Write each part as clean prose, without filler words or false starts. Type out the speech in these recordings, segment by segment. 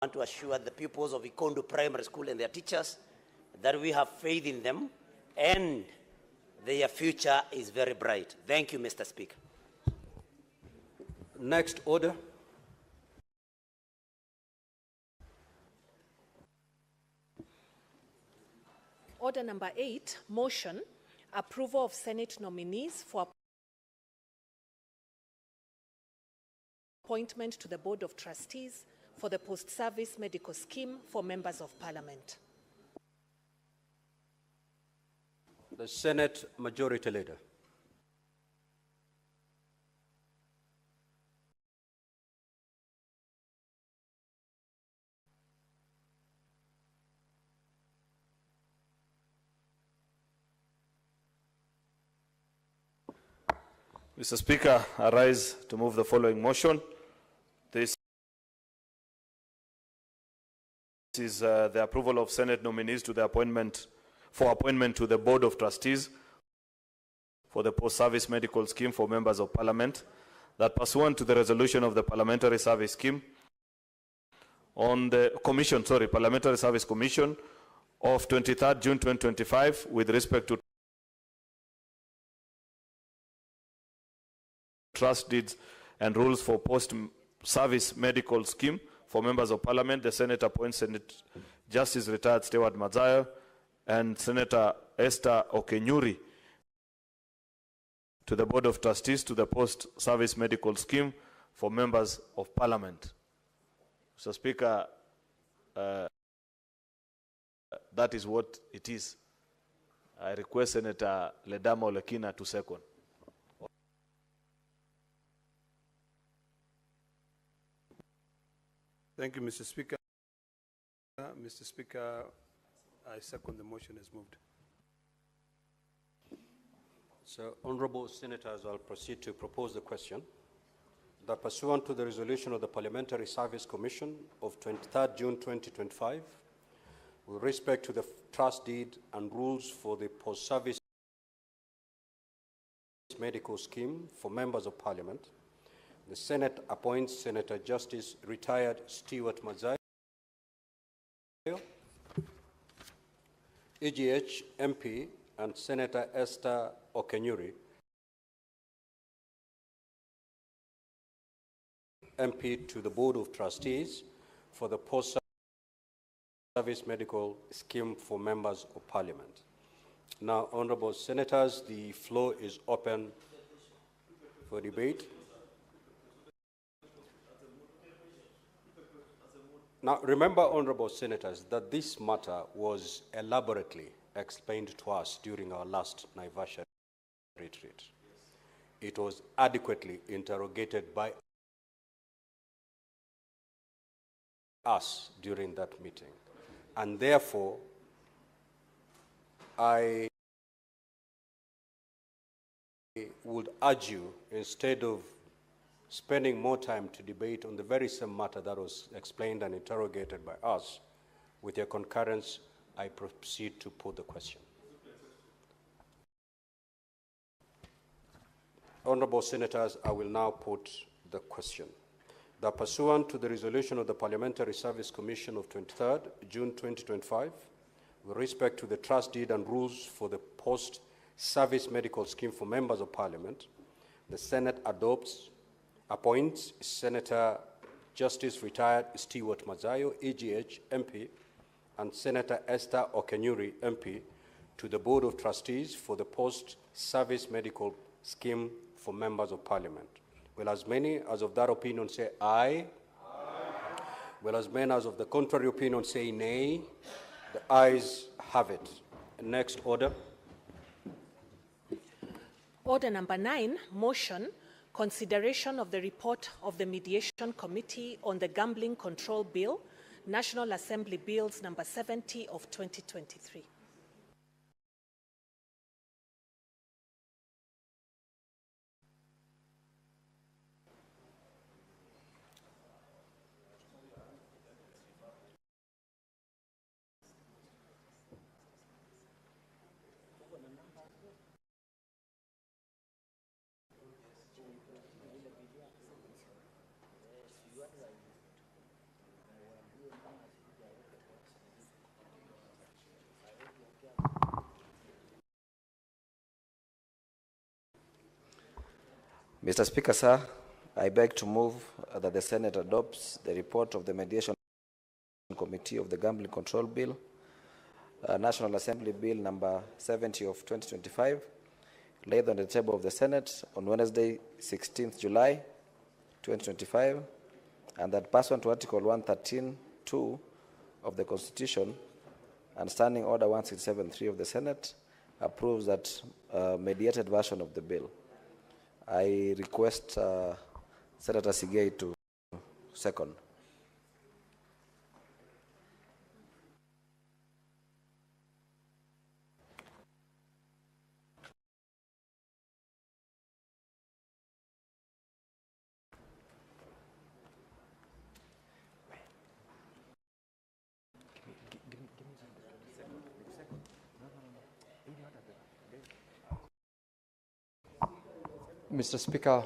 want to assure the pupils of Ikondo Primary School and their teachers that we have faith in them and their future is very bright. Thank you, Mr. Speaker. Next order. Order number 8, motion, approval of Senate nominees for appointment to the Board of Trustees for the post-service medical scheme for members of Parliament. The Senate Majority Leader. Mr. Speaker, I rise to move the following motion. This is the approval of Senate nominees to the appointment to the Board of Trustees for the post-service medical scheme for members of Parliament, that pursuant to the resolution of the Parliamentary Service Scheme on the Parliamentary Service Commission of 23rd June 2025 with respect to trust deeds and rules for post-service medical scheme for members of Parliament, the Senate appoints Senate Justice Retired Stewart Madzayo and Senator Esther Okenyuri to the Board of Trustees to the post-service medical scheme for members of Parliament. Mr. Speaker, that is what it is. I request Senator Ledama Olekina to second. Thank you, Mr. Speaker. Mr. Speaker, I second the motion as moved. So, honorable senators, I'll proceed to propose the question that pursuant to the resolution of the Parliamentary Service Commission of 23rd June 2025, with respect to the trust deed and rules for the post-service medical scheme for members of Parliament, the Senate appoints Senator Justice Retired Stewart Madzayo, EGH MP, and Senator Esther Okenyuri, MP, to the Board of Trustees for the post-service medical scheme for members of Parliament. Now, honorable senators, the floor is open for debate. Now, remember, honorable senators, that this matter was elaborately explained to us during our last Naivasha retreat. It was adequately interrogated by us during that meeting. And therefore, I would urge you, instead of spending more time to debate on the very same matter that was explained and interrogated by us, with your concurrence, I proceed to put the question. Honorable senators, I will now put the question. That pursuant to the resolution of the Parliamentary Service Commission of 23rd June 2025, with respect to the trust deed and rules for the post-service medical scheme for members of Parliament, the Senate appoints Senator Justice Retired Stewart Madzayo, EGH MP, and Senator Esther Okenyuri, MP, to the Board of Trustees for the post-service medical scheme for members of Parliament. Will as many as of that opinion say aye? Aye. Will as many as of the contrary opinion say nay? The ayes have it. Next order. Order number 9, motion, consideration of the report of the Mediation Committee on the Gambling Control Bill, National Assembly Bills number 70 of 2023. Mr. Speaker, sir, I beg to move that the Senate adopts the report of the Mediation Committee of the Gambling Control Bill, National Assembly Bill number 70 of 2025, laid on the table of the Senate on Wednesday, 16th July 2025, and that pursuant to Article 113(2) of the Constitution and Standing Order 167(3) of the Senate, approves that mediated version of the bill. I request Senator Sigei to second. Mr. Speaker,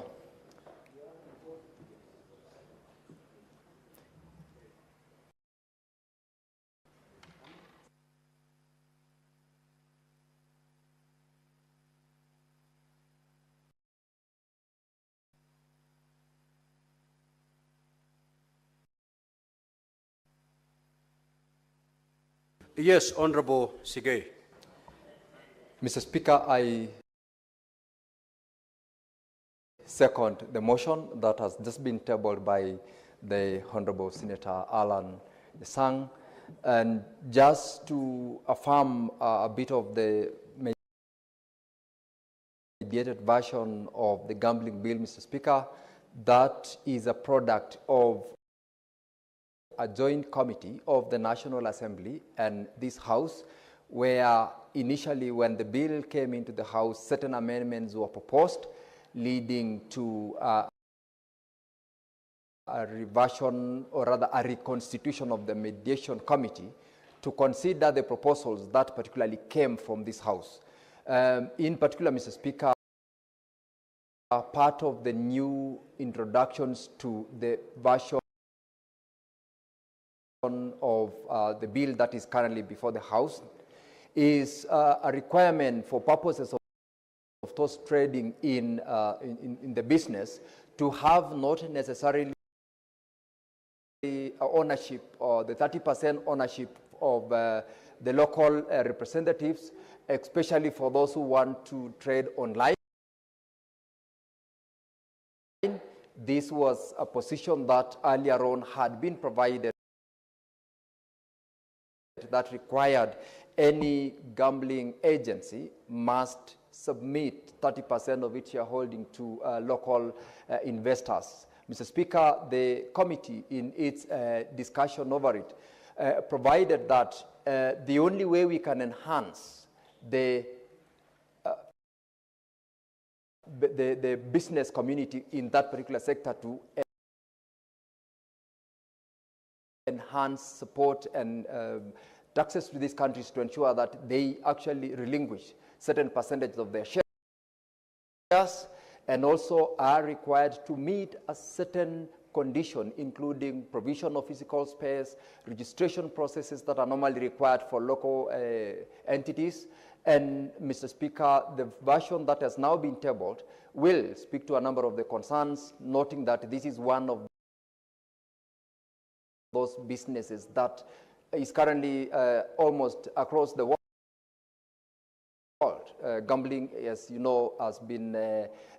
Yes, Honorable Sigei. Mr. Speaker, I second the motion that has just been tabled by the Honorable Senator Alan Sang. And just to affirm a bit of the mediated version of the gambling bill, Mr. Speaker, that is a product of a joint committee of the National Assembly and this House, where initially when the bill came into the House, certain amendments were proposed, leading to a reversion, or rather a reconstitution of the mediation committee to consider the proposals that particularly came from this House. In particular, Mr. Speaker, part of the new introductions to the version of the bill that is currently before the House is a requirement for purposes of those trading in the business to have not necessarily ownership or the 30% ownership of the local representatives, especially for those who want to trade online. This was a position that earlier on had been provided that required any gambling agency must submit 30% of its shareholding to local investors. Mr. Speaker, the committee in its discussion over it provided that the only way we can enhance the business community in that particular sector to enhance support and access to these countries to ensure that they actually relinquish certain percentages of their shares, and also are required to meet a certain condition, including provision of physical space, registration processes that are normally required for local entities. And, Mr. Speaker, the version that has now been tabled will speak to a number of the concerns, noting that this is one of those businesses that is currently almost across the world. Gambling, as you know, has been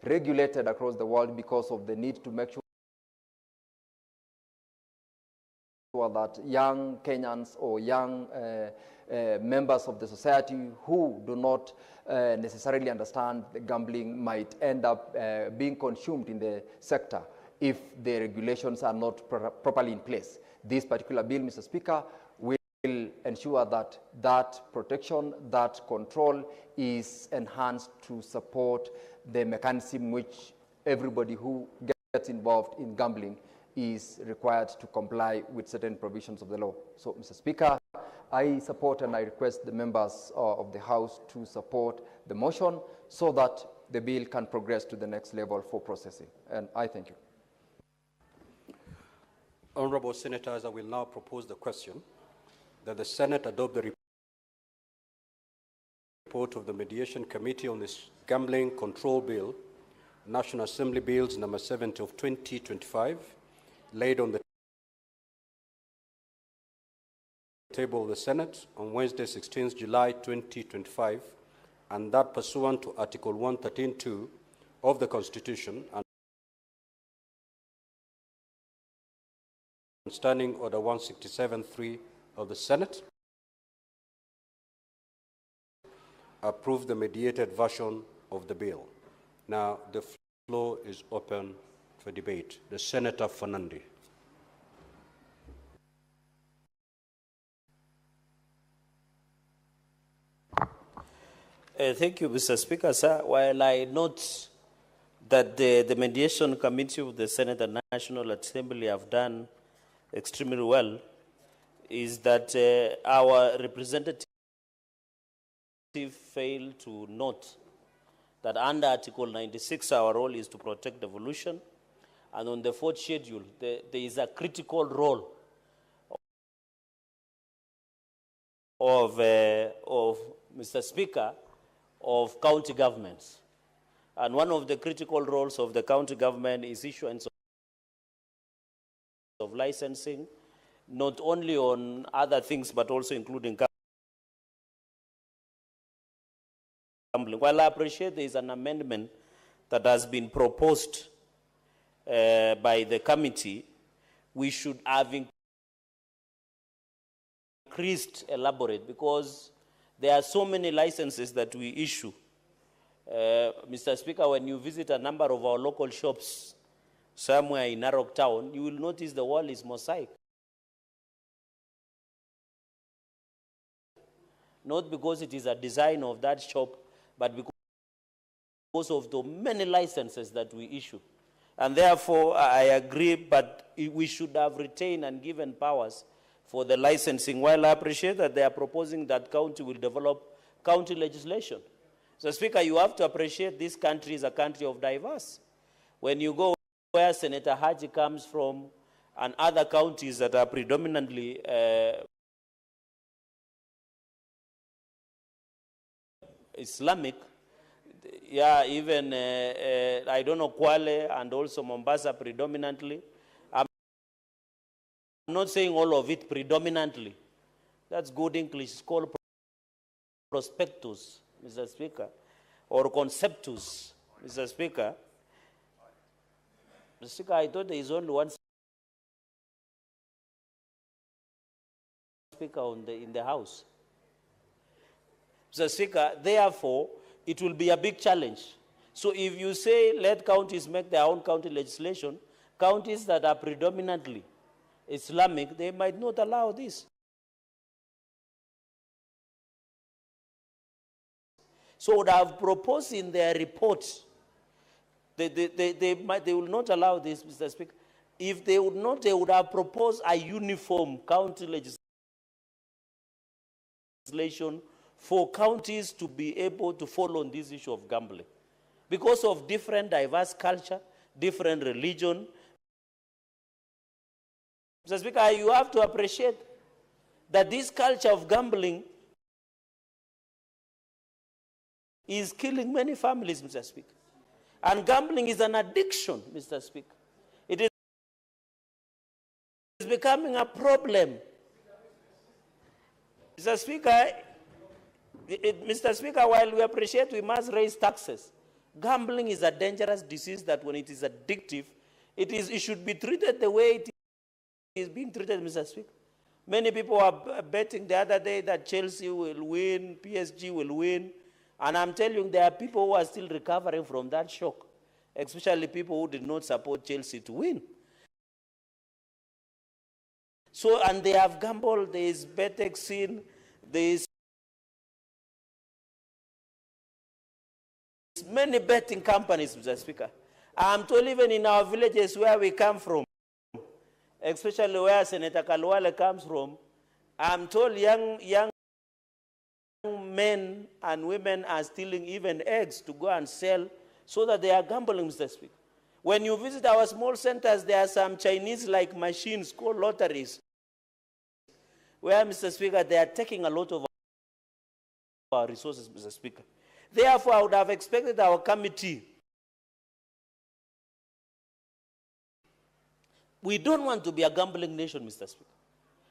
regulated across the world because of the need to make sure that young Kenyans or young members of the society who do not necessarily understand the gambling might end up being consumed in the sector if the regulations are not properly in place. This particular bill, Mr. Speaker, will ensure that that protection, that control is enhanced to support the mechanism which everybody who gets involved in gambling is required to comply with certain provisions of the law. So, Mr. Speaker, I support and I request the members of the House to support the motion so that the bill can progress to the next level for processing. And I thank you. Honorable Senators, I will now propose the question that the Senate adopt the report of the Mediation Committee on this Gambling Control Bill, National Assembly Bills number 70 of 2025, laid on the table of the Senate on Wednesday, 16th July 2025, and that pursuant to Article 113(2) of the Constitution and Standing Order 167(3) of the Senate, approve the mediated version of the bill. Now, the floor is open for debate. The Senator Fernandi. Thank you, Mr. Speaker, sir. While I note that the Mediation Committee of the Senate and National Assembly have done extremely well, is that our representative failed to note that under Article 96, our role is to protect devolution, and on the fourth schedule, there is a critical role of Mr. Speaker, of county governments. And one of the critical roles of the county government is issuance of licensing, not only on other things, but also including gambling. While I appreciate there is an amendment that has been proposed by the committee, we should have increased elaborate, because there are so many licenses that we issue. Mr. Speaker, when you visit a number of our local shops somewhere in Narok Town, you will notice the wall is mosaic. Not because it is a design of that shop, but because of the many licenses that we issue. And therefore, I agree, but we should have retained and given powers for the licensing, while I appreciate that they are proposing that county will develop county legislation. So, Speaker, you have to appreciate this country is a country of diverse. When you go where Senator Haji comes from and other counties that are predominantly Islamic, yeah, even, I don't know, Kwale and also Mombasa predominantly. I'm not saying all of it predominantly. That's good English. It's called prospectus, Mr. Speaker, or conceptus, Mr. Speaker. Mr. Speaker, I thought there is only one speaker in the House. Mr. Speaker, therefore, it will be a big challenge. So if you say let counties make their own county legislation, counties that are predominantly Islamic, they might not allow this. So would have proposed in their report, they will not allow this, Mr. Speaker. If they would not, they would have proposed a uniform county legislation for counties to be able to follow on this issue of gambling. Because of different diverse culture, different religion, Mr. Speaker, you have to appreciate that this culture of gambling is killing many families, Mr. Speaker. And gambling is an addiction, Mr. Speaker. It is becoming a problem. Mr. Speaker, while we appreciate we must raise taxes, gambling is a dangerous disease that when it is addictive, it should be treated the way it is being treated, Mr. Speaker. Many people are betting the other day that Chelsea will win, PSG will win, and I'm telling you, there are people who are still recovering from that shock, especially people who did not support Chelsea to win. So, and they have gambled, there is Betexin, there is many betting companies, Mr. Speaker. I'm told even in our villages where we come from, especially where Senator Kalwale comes from, I'm told young men and women are stealing even eggs to go and sell so that they are gambling, Mr. Speaker. When you visit our small centers, there are some Chinese-like machines called lotteries, where, Mr. Speaker, they are taking a lot of our resources, Mr. Speaker. Therefore, I would have expected our committee We don't want to be a gambling nation, Mr. Speaker.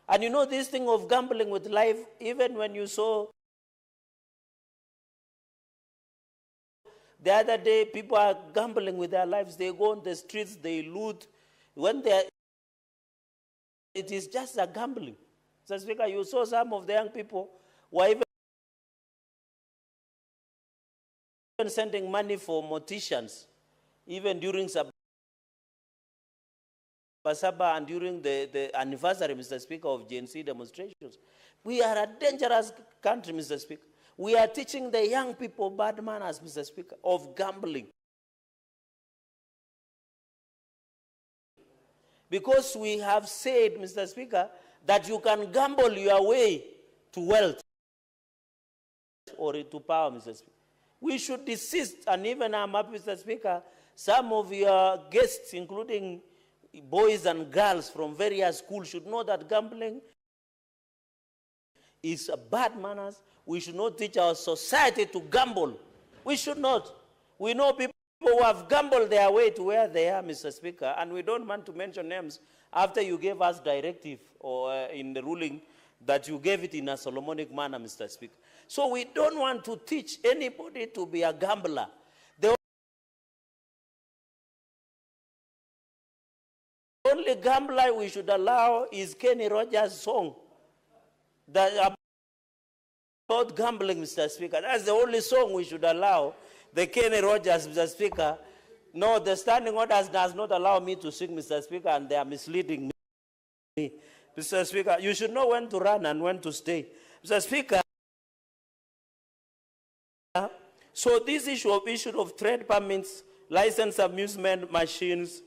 And you know this thing of gambling with life, even when you saw the other day, people are gambling with their lives. They go on the streets, they loot. When it is just a gambling. Mr. Speaker, you saw some of the young people were even sending money for morticians, even during Sabasaba and during the anniversary, Mr. Speaker, of GNC demonstrations. We are a dangerous country, Mr. Speaker. We are teaching the young people bad manners, Mr. Speaker, of gambling. Because we have said, Mr. Speaker, that you can gamble your way to wealth or to power, Mr. Speaker. We should desist, and even I'm happy, Mr. Speaker, some of your guests, including boys and girls from various schools, should know that gambling is bad manners. We should not teach our society to gamble. We should not. We know people who have gambled their way to where they are, Mr. Speaker, and we don't want to mention names after you gave us directive or in the ruling that you gave it in a Solomonic manner, Mr. Speaker. So we don't want to teach anybody to be a gambler. The only gambler we should allow is Kenny Rogers' song that about gambling, Mr. Speaker. That's the only song we should allow. The Kenny Rogers, Mr. Speaker. No, the standing orders does not allow me to sing, Mr. Speaker, and they are misleading me. Mr. Speaker, you should know when to run and when to stay. Mr. Speaker, so this issue of trade permits, licensed amusement machines,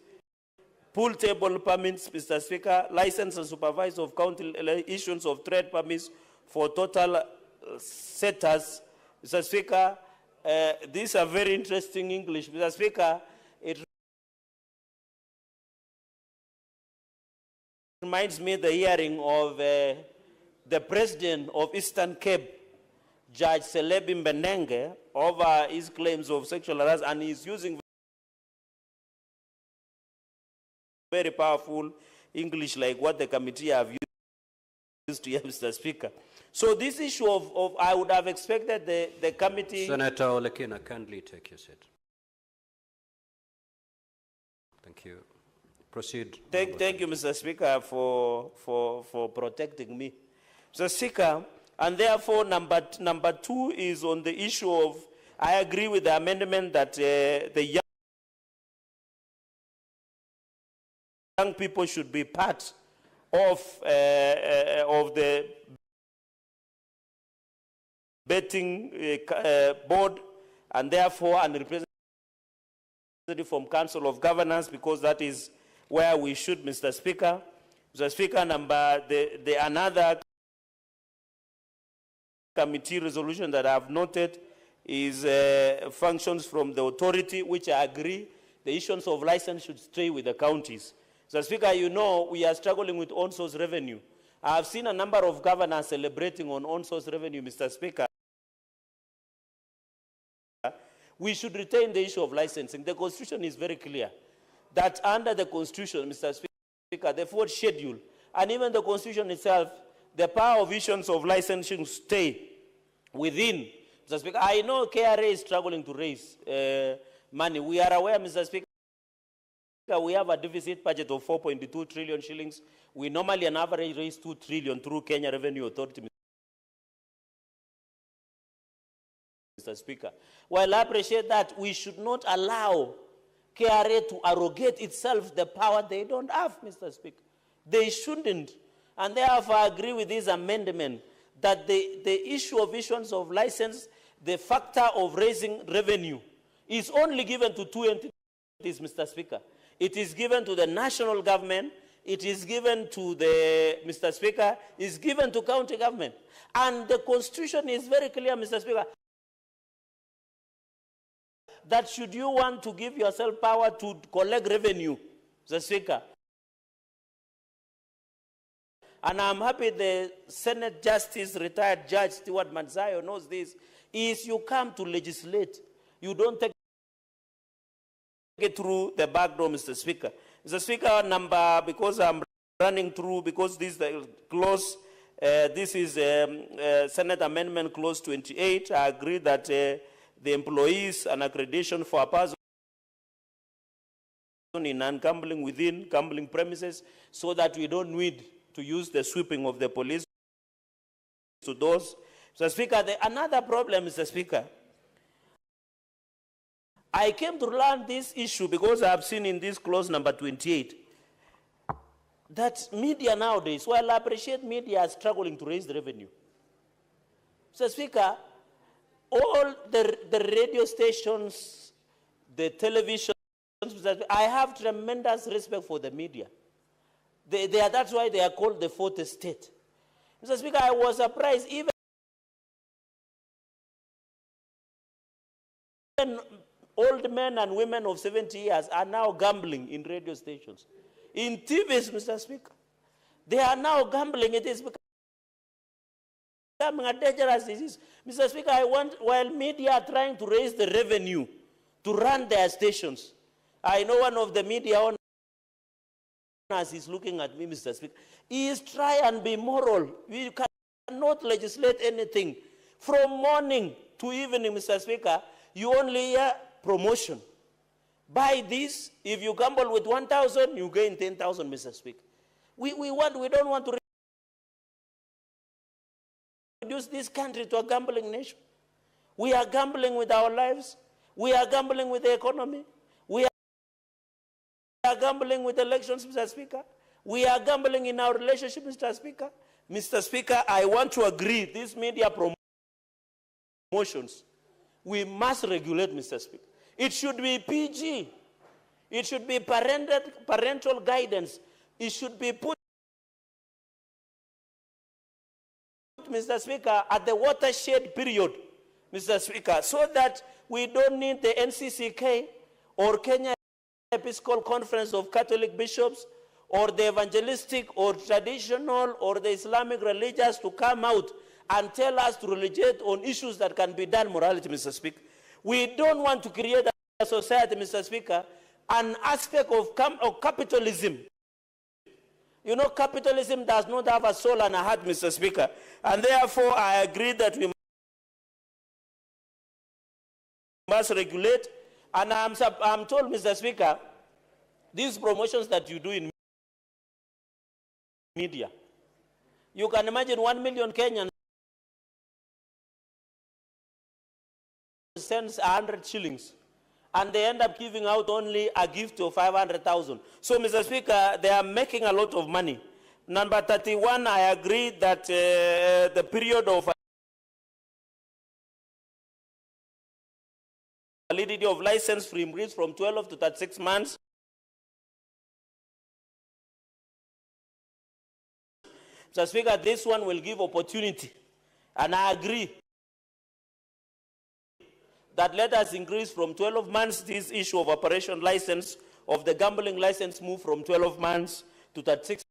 pool table permits, Mr. Speaker, license and supervise of county issuance of trade permits for total setters, Mr. Speaker, these are very interesting English. Mr. Speaker, it reminds me of the hearing of the president of Eastern Cape, Judge Celebi Mbenenge, over his claims of sexual harassment, and he's using very powerful English like what the committee have used to hear, Mr. Speaker. So this issue of I would have expected the committee... Senator Olekina, kindly take your seat. Thank you. Proceed. Thank you, Mr. Speaker, for protecting me. Mr. Speaker, and therefore number two is on the issue of, I agree with the amendment that the young people should be part of the betting board, and therefore an representative from Council of Governors, because that is where we should, Mr. Speaker. Mr. Speaker, another committee resolution that I have noted is functions from the authority, which I agree the issuance of license should stay with the counties. Mr. Speaker, you know we are struggling with on-source revenue. I have seen a number of governors celebrating on on-source revenue, Mr. Speaker. We should retain the issue of licensing. The Constitution is very clear that under the Constitution, Mr. Speaker, the fourth schedule, and even the Constitution itself, the power of issuance of licensing stay within. Mr. Speaker, I know KRA is struggling to raise money. We are aware, Mr. Speaker, we have a deficit budget of 4.2 trillion shillings. We normally on average raise 2 trillion through Kenya Revenue Authority, Mr. Speaker. While I appreciate that, we should not allow KRA to arrogate itself the power they don't have, Mr. Speaker. They shouldn't. And therefore, I agree with this amendment that the issue of issuance of license, the factor of raising revenue, is only given to two entities, Mr. Speaker. It is given to the national government, it is given to the, Mr. Speaker, is given to county government. And the Constitution is very clear, Mr. Speaker, that should you want to give yourself power to collect revenue, Mr. Speaker. And I'm happy the Senate Justice, retired Judge Stewart Manzayo knows this, is you come to legislate. You don't take it through the back door, Mr. Speaker. Mr. Speaker, because I'm running through, because this is the clause, this is Senate Amendment Clause 28. I agree that the employees and accreditation for a person in non-gambling within gambling premises, so that we don't need to use the sweeping of the police to those. Mr. Speaker, another problem, Mr. Speaker, I came to learn this issue because I have seen in this clause number 28 that media nowadays, while I appreciate media are struggling to raise the revenue. Mr. Speaker, all the radio stations, the television, I have tremendous respect for the media. That's why they are called the fourth estate. Mr. Speaker, I was surprised, even old men and women of 70 years are now gambling in radio stations. In TVs, Mr. Speaker, they are now gambling. It is becoming a dangerous disease. Mr. Speaker, while media are trying to raise the revenue to run their stations, I know one of the media owners is looking at me, Mr. Speaker. He is trying and be moral. We cannot legislate anything. From morning to evening, Mr. Speaker, you only hear promotion. Buy this. If you gamble with 1,000, you gain 10,000, Mr. Speaker. We don't want to reduce this country to a gambling nation. We are gambling with our lives. We are gambling with the economy. We are gambling with elections, Mr. Speaker. We are gambling in our relationship, Mr. Speaker. Mr. Speaker, I want to agree, these media promotions, we must regulate, Mr. Speaker. It should be PG. It should be parental guidance. It should be put, Mr. Speaker, at the watershed period, Mr. Speaker, so that we don't need the NCCK or Kenya Episcopal Conference of Catholic Bishops or the evangelistic or traditional or the Islamic religious to come out and tell us to religiate on issues that can be done morality, Mr. Speaker. We don't want to create a society, Mr. Speaker, an aspect of capitalism. You know, capitalism does not have a soul and a heart, Mr. Speaker. And therefore, I agree that we must regulate. And I'm told, Mr. Speaker, these promotions that you do in media, you can imagine 1 million Kenyans sends 100 shillings, and they end up giving out only a gift of 500,000. So, Mr. Speaker, they are making a lot of money. Number 31, I agree that the period of validity of license free increase from 12 to 36 months. Mr. Speaker, this one will give opportunity, and I agree that let us increase from 12 months this issue of operation license of the gambling license, move from 12 months to 36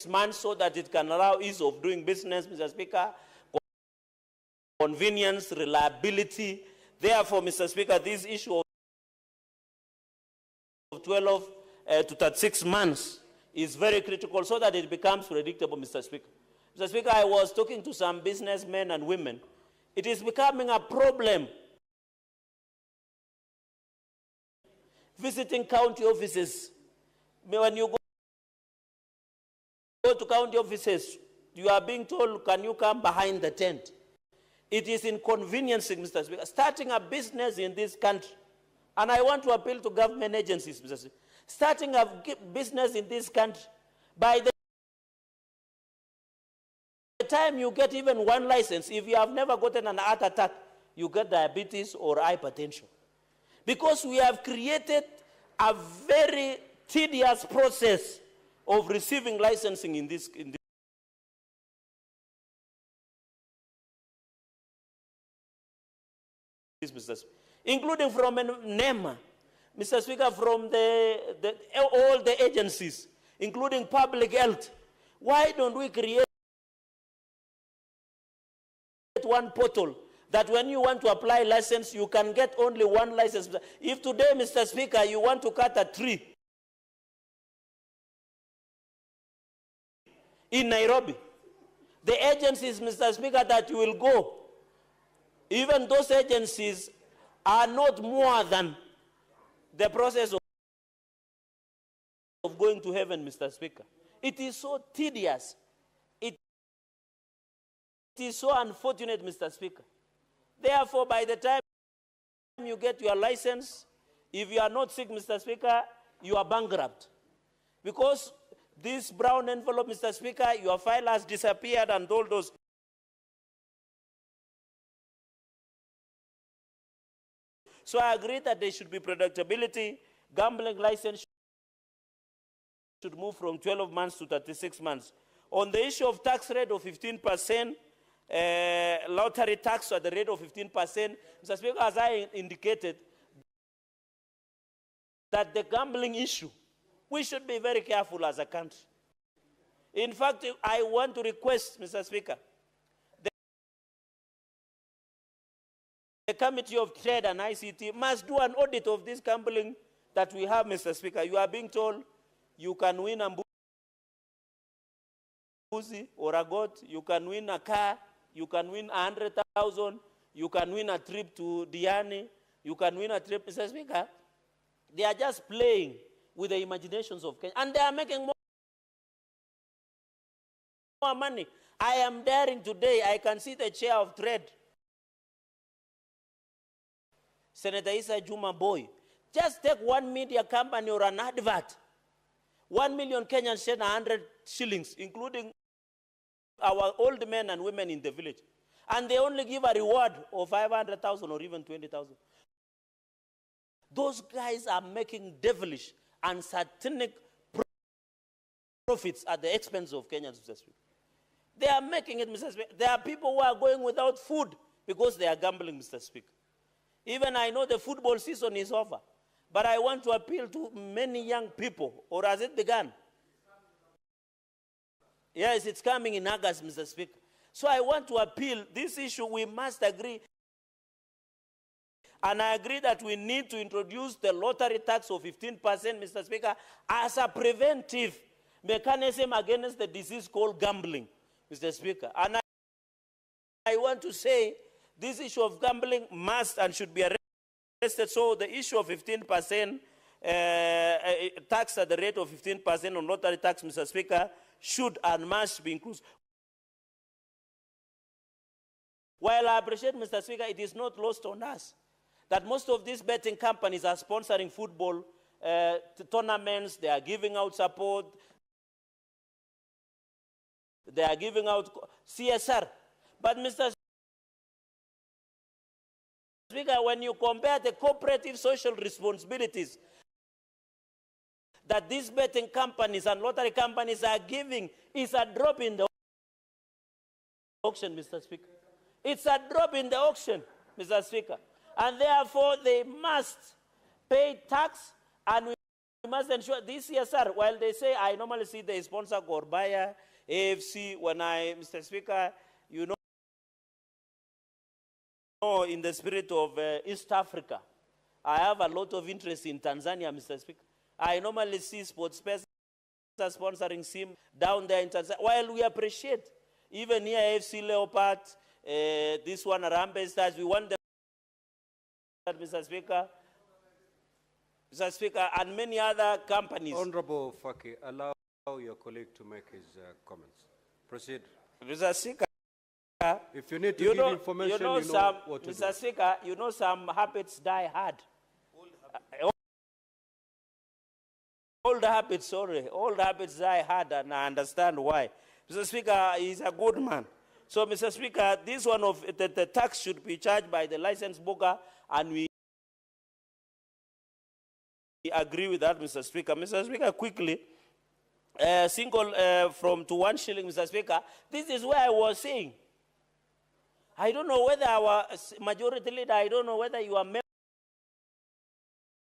months so that it can allow ease of doing business, Mr. Speaker, convenience, reliability. Therefore, Mr. Speaker, this issue of 12 to 36 months is very critical so that it becomes predictable, Mr. Speaker. Mr. Speaker, I was talking to some businessmen and women. It is becoming a problem visiting county offices. When you go to county offices, you are being told, can you come behind the tent? It is inconveniencing, Mr. Speaker, starting a business in this country. And I want to appeal to government agencies, Mr. Speaker. Starting a business in this country, by the time you get even one license, if you have never gotten an heart attack, you get diabetes or hypertension. Because we have created a very tedious process of receiving licensing in this Mr. Speaker, including from NEMA, Mr. Speaker, from all the agencies, including public health. Why don't we create one portal that when you want to apply license, you can get only one license. If today, Mr. Speaker, you want to cut a tree in Nairobi, the agencies, Mr. Speaker, that you will go, even those agencies are not more than the process of going to heaven, Mr. Speaker. It is so tedious. It is so unfortunate, Mr. Speaker. Therefore, by the time you get your license, if you are not sick, Mr. Speaker, you are bankrupt. Because this brown envelope, Mr. Speaker, your file has disappeared and all those. So I agree that there should be predictability. Gambling license should move from 12 months to 36 months. On the issue of tax rate of 15%, lottery tax at the rate of 15%, Mr. Speaker, as I indicated, that the gambling issue, we should be very careful as a country. In fact, I want to request, Mr. Speaker, the Committee of Trade and ICT must do an audit of this gambling that we have, Mr. Speaker. You are being told you can win a mbuzi or a goat, you can win a car, you can win 100,000, you can win a trip to Diani, you can win a trip, Mr. Speaker. They are just playing with the imaginations of Kenya, and they are making more money. I am daring today, I can see the chair of trade, Senator Issa Juma Boy. Just take one media company or an advert. 1 million Kenyans shed 100 shillings, including our old men and women in the village. And they only give a reward of 500,000 or even 20,000. Those guys are making devilish and satanic profits at the expense of Kenyans, Mr. Speaker. They are making it, Mr. Speaker. There are people who are going without food because they are gambling, Mr. Speaker. Even I know the football season is over, but I want to appeal to many young people, or has it begun? Yes, it's coming in August, Mr. Speaker. So I want to appeal, this issue we must agree, and I agree that we need to introduce the lottery tax of 15%, Mr. Speaker, as a preventive mechanism against the disease called gambling, Mr. Speaker. And I want to say this issue of gambling must and should be arrested. So the issue of 15% tax at the rate of 15% on lottery tax, Mr. Speaker, should and must be included. While I appreciate, Mr. Speaker, it is not lost on us that most of these betting companies are sponsoring football tournaments, they are giving out support, they are giving out CSR. But, Mr. Speaker, when you compare the cooperative social responsibilities that these betting companies and lottery companies are giving, is a drop in the auction, Mr. Speaker. It's a drop in the auction, Mr. Speaker. And therefore, they must pay tax, and we must ensure this CSR. While they say, I normally see they sponsor Gorbaya, AFC, when Mr. Speaker, you know, in the spirit of East Africa, I have a lot of interest in Tanzania, Mr. Speaker. I normally see sports persons sponsoring SIM down there in Tanzania. While we appreciate, even here AFC Leopard, this one Harambee Stars, we want them, Mr. Speaker, and many other companies. Honorable Faki, allow your colleague to make his comments. Proceed. Mr. Speaker, if you need to give information, you know what to do. Mr. Speaker, you know some habits die hard. Old habits die hard, and I understand why. Mr. Speaker, he's a good man. So, Mr. Speaker, this one of the tax should be charged by the license broker, and we agree with that, Mr. Speaker. Mr. Speaker, quickly, single from to 1 shilling, Mr. Speaker. This is where I was saying, I don't know whether our majority leader, I don't know whether your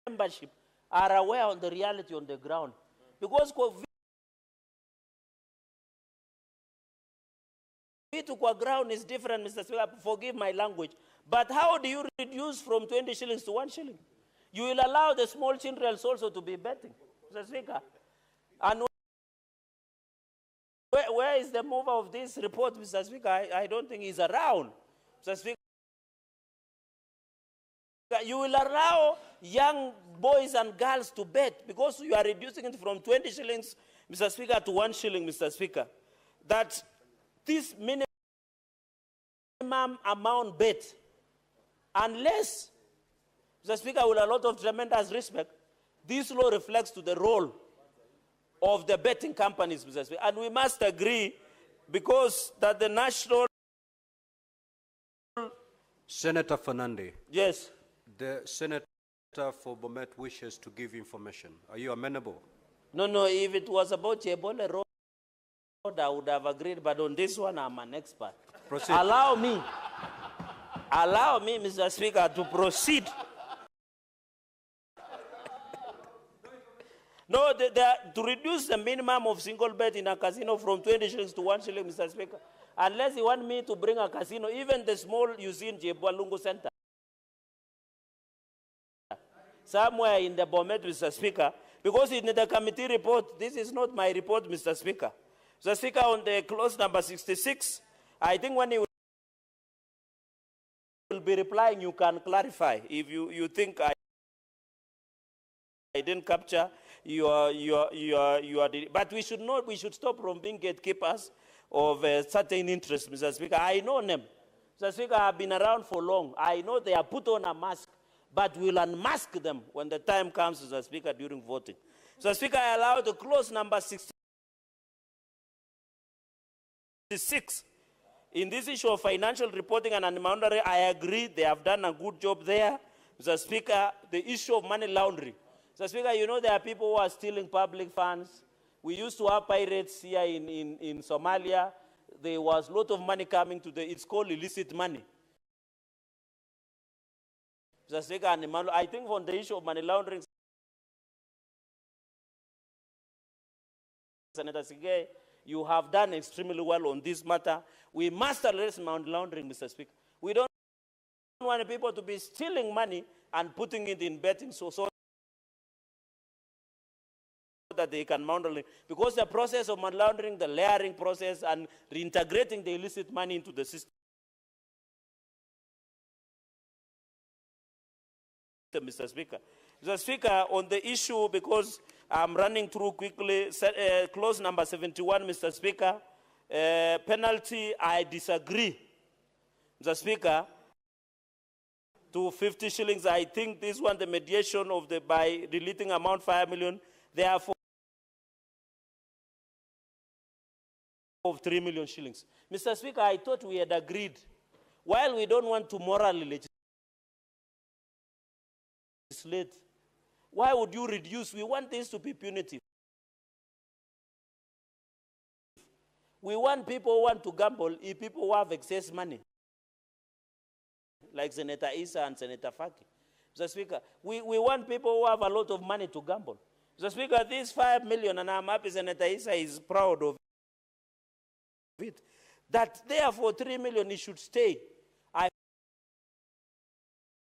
membership are aware of the reality on the ground. Because vitu kwa ground is different, Mr. Speaker. Forgive my language. But how do you reduce from 20 shillings to 1 shilling? You will allow the small children also to be betting, Mr. Speaker. And where is the mover of this report, Mr. Speaker? I don't think he's around, Mr. Speaker. You will allow young boys and girls to bet because you are reducing it from 20 shillings, Mr. Speaker, to 1 shilling, Mr. Speaker. That this minimum amount bet, unless, Mr. Speaker, with a lot of tremendous respect, this law reflects to the role of the betting companies, Mr. Speaker. And we must agree, because that the national... Senator Fernande. Yes. The Senator for Bomet wishes to give information. Are you amenable? No, if it was about Chebole Road, I would have agreed, but on this one, I'm an expert. Proceed. Allow me, Mr. Speaker, to proceed. No, to reduce the minimum of single bet in a casino from 20 shillings to 1 shilling, Mr. Speaker, unless you want me to bring a casino, even the small you see in Jebwalungu Center, somewhere in the Bomet, Mr. Speaker, because in the committee report, this is not my report, Mr. Speaker. Mr. Speaker, on the clause number 66, I think when you will be replying, you can clarify. If you think I didn't capture your but we should stop from being gatekeepers of certain interests, Mr. Speaker. I know them. Mr. Speaker, I've been around for long. I know they are put on a mask, but we'll unmask them when the time comes, Mr. Speaker, during voting. Mr. Speaker, I allow the clause number 66. In this issue of financial reporting and monitoring, I agree they have done a good job there. Mr. Speaker, the issue of money laundering. Mr. Speaker, you know there are people who are stealing public funds. We used to have pirates here in Somalia. There was a lot of money coming to it's called illicit money. Mr. Speaker, I think on the issue of money laundering, Senator Sige, you have done extremely well on this matter. We must address money laundering, Mr. Speaker. We don't want people to be stealing money and putting it in betting so that they can launder it. Because the process of money laundering, the layering process, and reintegrating the illicit money into the system, Mr. Speaker. Mr. Speaker, on the issue, because I'm running through quickly, clause number 71, Mr. Speaker, penalty, I disagree, Mr. Speaker, to 50 shillings. I think this one, the mediation of by deleting amount 5 million, therefore of 3 million shillings. Mr. Speaker, I thought we had agreed, while we don't want to morally legislate, why would you reduce? We want this to be punitive. We want people who want to gamble, if people who have excess money, like Senator Issa and Senator Faki. Mr. Speaker, we want people who have a lot of money to gamble. Mr. Speaker, this 5 million, and I'm happy Senator Issa is proud of it, that therefore 3 million it should stay. I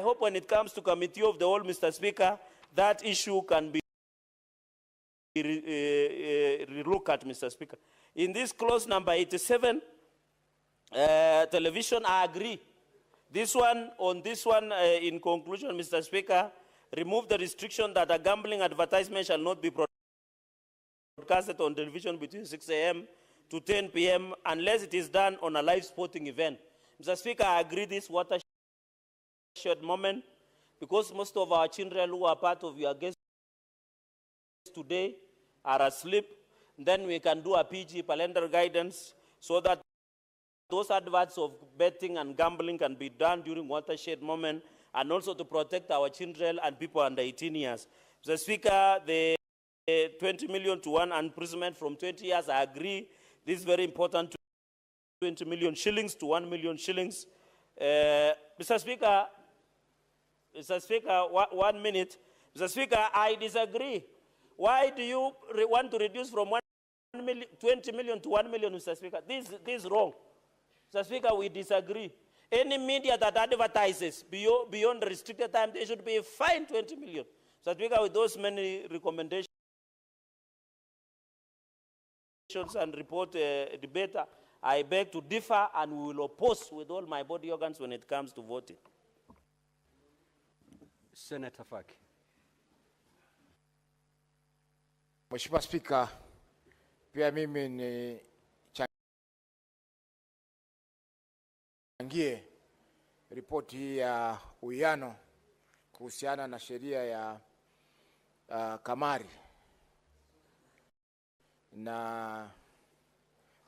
hope when it comes to committee of the whole, Mr. Speaker, that issue can be relooked at, Mr. Speaker. In this clause number 87, television, I agree. This one, in conclusion, Mr. Speaker, remove the restriction that a gambling advertisement shall not be broadcasted on television between 6 a.m. to 10 p.m. unless it is done on a live sporting event. Mr. Speaker, I agree this watershed moment, because most of our children who are part of your guests today are asleep. Then we can do a PG, parental guidance, so that those adverts of betting and gambling can be done during watershed moment, and also to protect our children and people under 18 years. Mr. Speaker, the 20 million to 1 imprisonment from 20 years, I agree. This is very important, 20 million shillings to 1 million shillings. Mr. Speaker, 1 minute. Mr. Speaker, I disagree. Why do you want to reduce from 20 million to 1 million, Mr. Speaker? This is wrong. Mr. Speaker, we disagree. Any media that advertises beyond restricted time, they should be fined 20 million. Mr. Speaker, with those many recommendations and report debate, I beg to differ, and we will oppose with all my body organs when it comes to voting. Senator Faki. Mheshimiwa Spika, pia mimi ni changie ripoti hii ya uwiano kuhusiana na sheria ya kamari. Na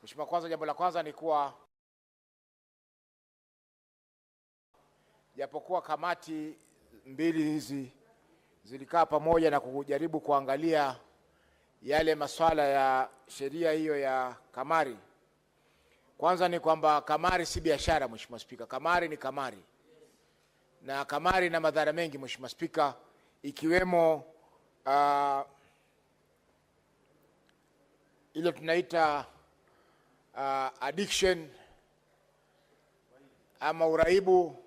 Mheshimiwa, kwanza, jambo la kwanza ni kuwa japokuwa kamati mbili hizi zilikaa pamoja na kujaribu kuangalia yale masuala ya sheria hiyo ya kamari. Kwanza ni kwamba kamari si biashara, Mheshimiwa Spika. Kamari ni kamari. Na kamari ina madhara mengi, Mheshimiwa Spika, ikiwemo ile tunaita addiction ama uraibu,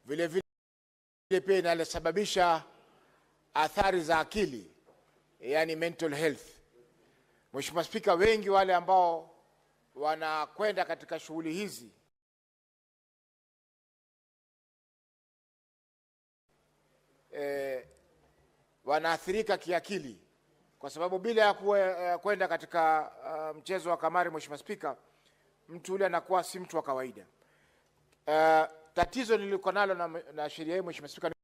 vile vile pia inasababisha athari za akili, yani mental health. Mheshimiwa Spika, wengi wale ambao wanakwenda katika shughuli hizi wanaathirika kiakili, kwa sababu bila ya kwenda katika mchezo wa kamari, Mheshimiwa Spika, mtu yule anakuwa si mtu wa kawaida. Tatizo niliko nalo na sheria hii, Mheshimiwa Spika, ni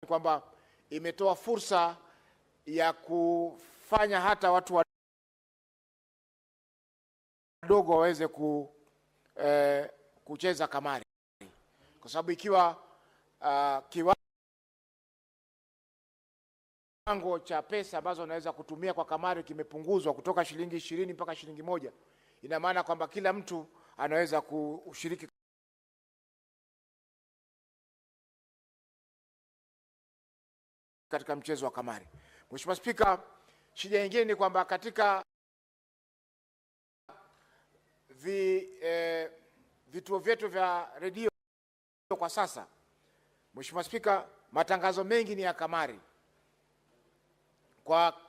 kwamba imetoa fursa ya kufanya hata watu wadogo waweze kucheza kamari, kwa sababu ikiwa kiwango cha pesa ambazo unaweza kutumia kwa kamari kimepunguzwa kutoka shilingi 20 mpaka shilingi 1, ina maana kwamba kila mtu anaweza kushiriki katika mchezo wa kamari. Mheshimiwa Spika, shida nyingine ni kwamba katika vituo vyetu vya redio kwa sasa, Mheshimiwa Spika, matangazo mengi ni ya kamari. Kwa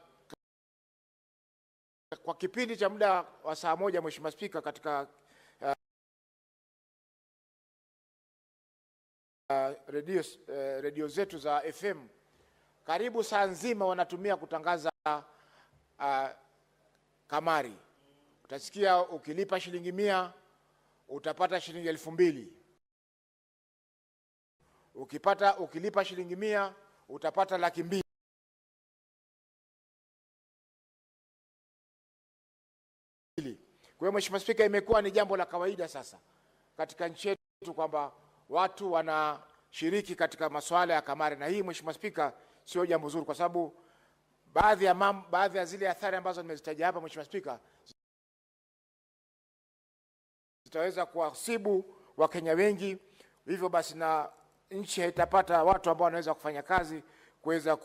kipindi cha muda wa saa moja, Mheshimiwa Spika, katika redio zetu za FM, karibu saa nzima wanatumia kutangaza kamari. Utasikia ukilipa shilingi 100 utapata shilingi 2000. Ukilipa shilingi 100 utapata 200,000. Kwa hiyo Mheshimiwa Spika, imekuwa ni jambo la kawaida sasa katika nchi yetu kwamba watu wanashiriki katika masuala ya kamari, na hii Mheshimiwa Spika sio jambo zuri, kwa sababu baadhi ya zile athari ambazo nimezitaja hapa, Mheshimiwa Spika, zitaweza kuwasibu Wakenya wengi. Hivyo basi na nchi haitapata watu ambao wanaweza kufanya kazi kuweza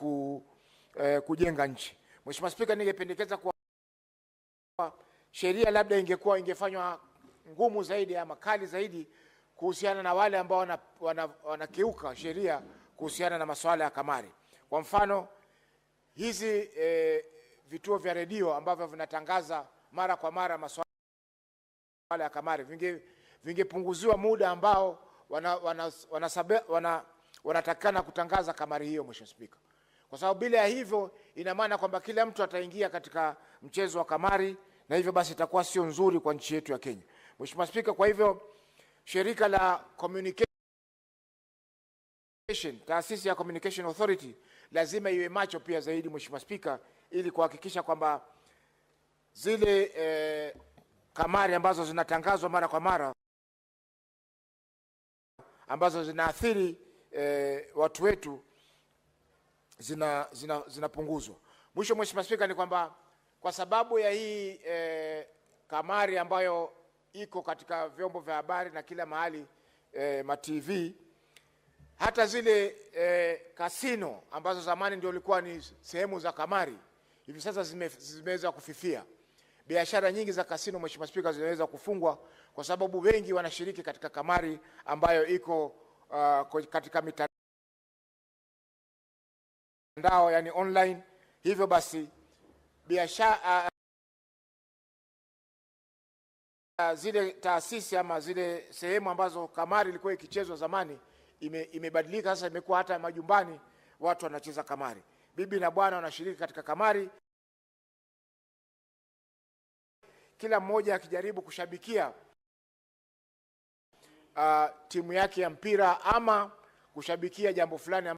kujenga nchi. Mheshimiwa Spika, ningependekeza kwa sheria labda ingefanywa ngumu zaidi ama kali zaidi kuhusiana na wale ambao wanakiuka sheria kuhusiana na masuala ya kamari. Kwa mfano, hizi vituo vya redio ambavyo vinatangaza mara kwa mara masuala ya kamari vingepunguziwa muda ambao wanatakana kutangaza kamari hiyo, Mheshimiwa Spika. Kwa sababu bila ya hivyo ina maana kwamba kila mtu ataingia katika mchezo wa kamari, na hivyo basi itakuwa sio nzuri kwa nchi yetu ya Kenya. Mheshimiwa Spika, kwa hivyo shirika la communication, taasisi ya Communication Authority lazima iwe macho pia zaidi, Mheshimiwa Spika, ili kuhakikisha kwamba zile kamari ambazo zinatangazwa mara kwa mara ambazo zinaathiri watu wetu zinapunguzwa. Mwisho, Mheshimiwa Spika, ni kwamba kwa sababu ya hii kamari ambayo iko katika vyombo vya habari na kila mahali, ma-TV, hata zile kasino ambazo zamani ndio ilikuwa ni sehemu za kamari, hivi sasa zimeweza kufifia. Biashara nyingi za kasino, Mheshimiwa Spika, zinaweza kufungwa kwa sababu wengi wanashiriki katika kamari ambayo iko katika mitandao, yani online. Hivyo basi biashara zile taasisi ama zile sehemu ambazo kamari ilikuwa ikichezwa zamani imebadilika sasa, imekuwa hata majumbani watu wanacheza kamari. Bibi na bwana wanashiriki katika kamari, kila mmoja akijaribu kushabikia timu yake ya mpira ama kushabikia jambo fulani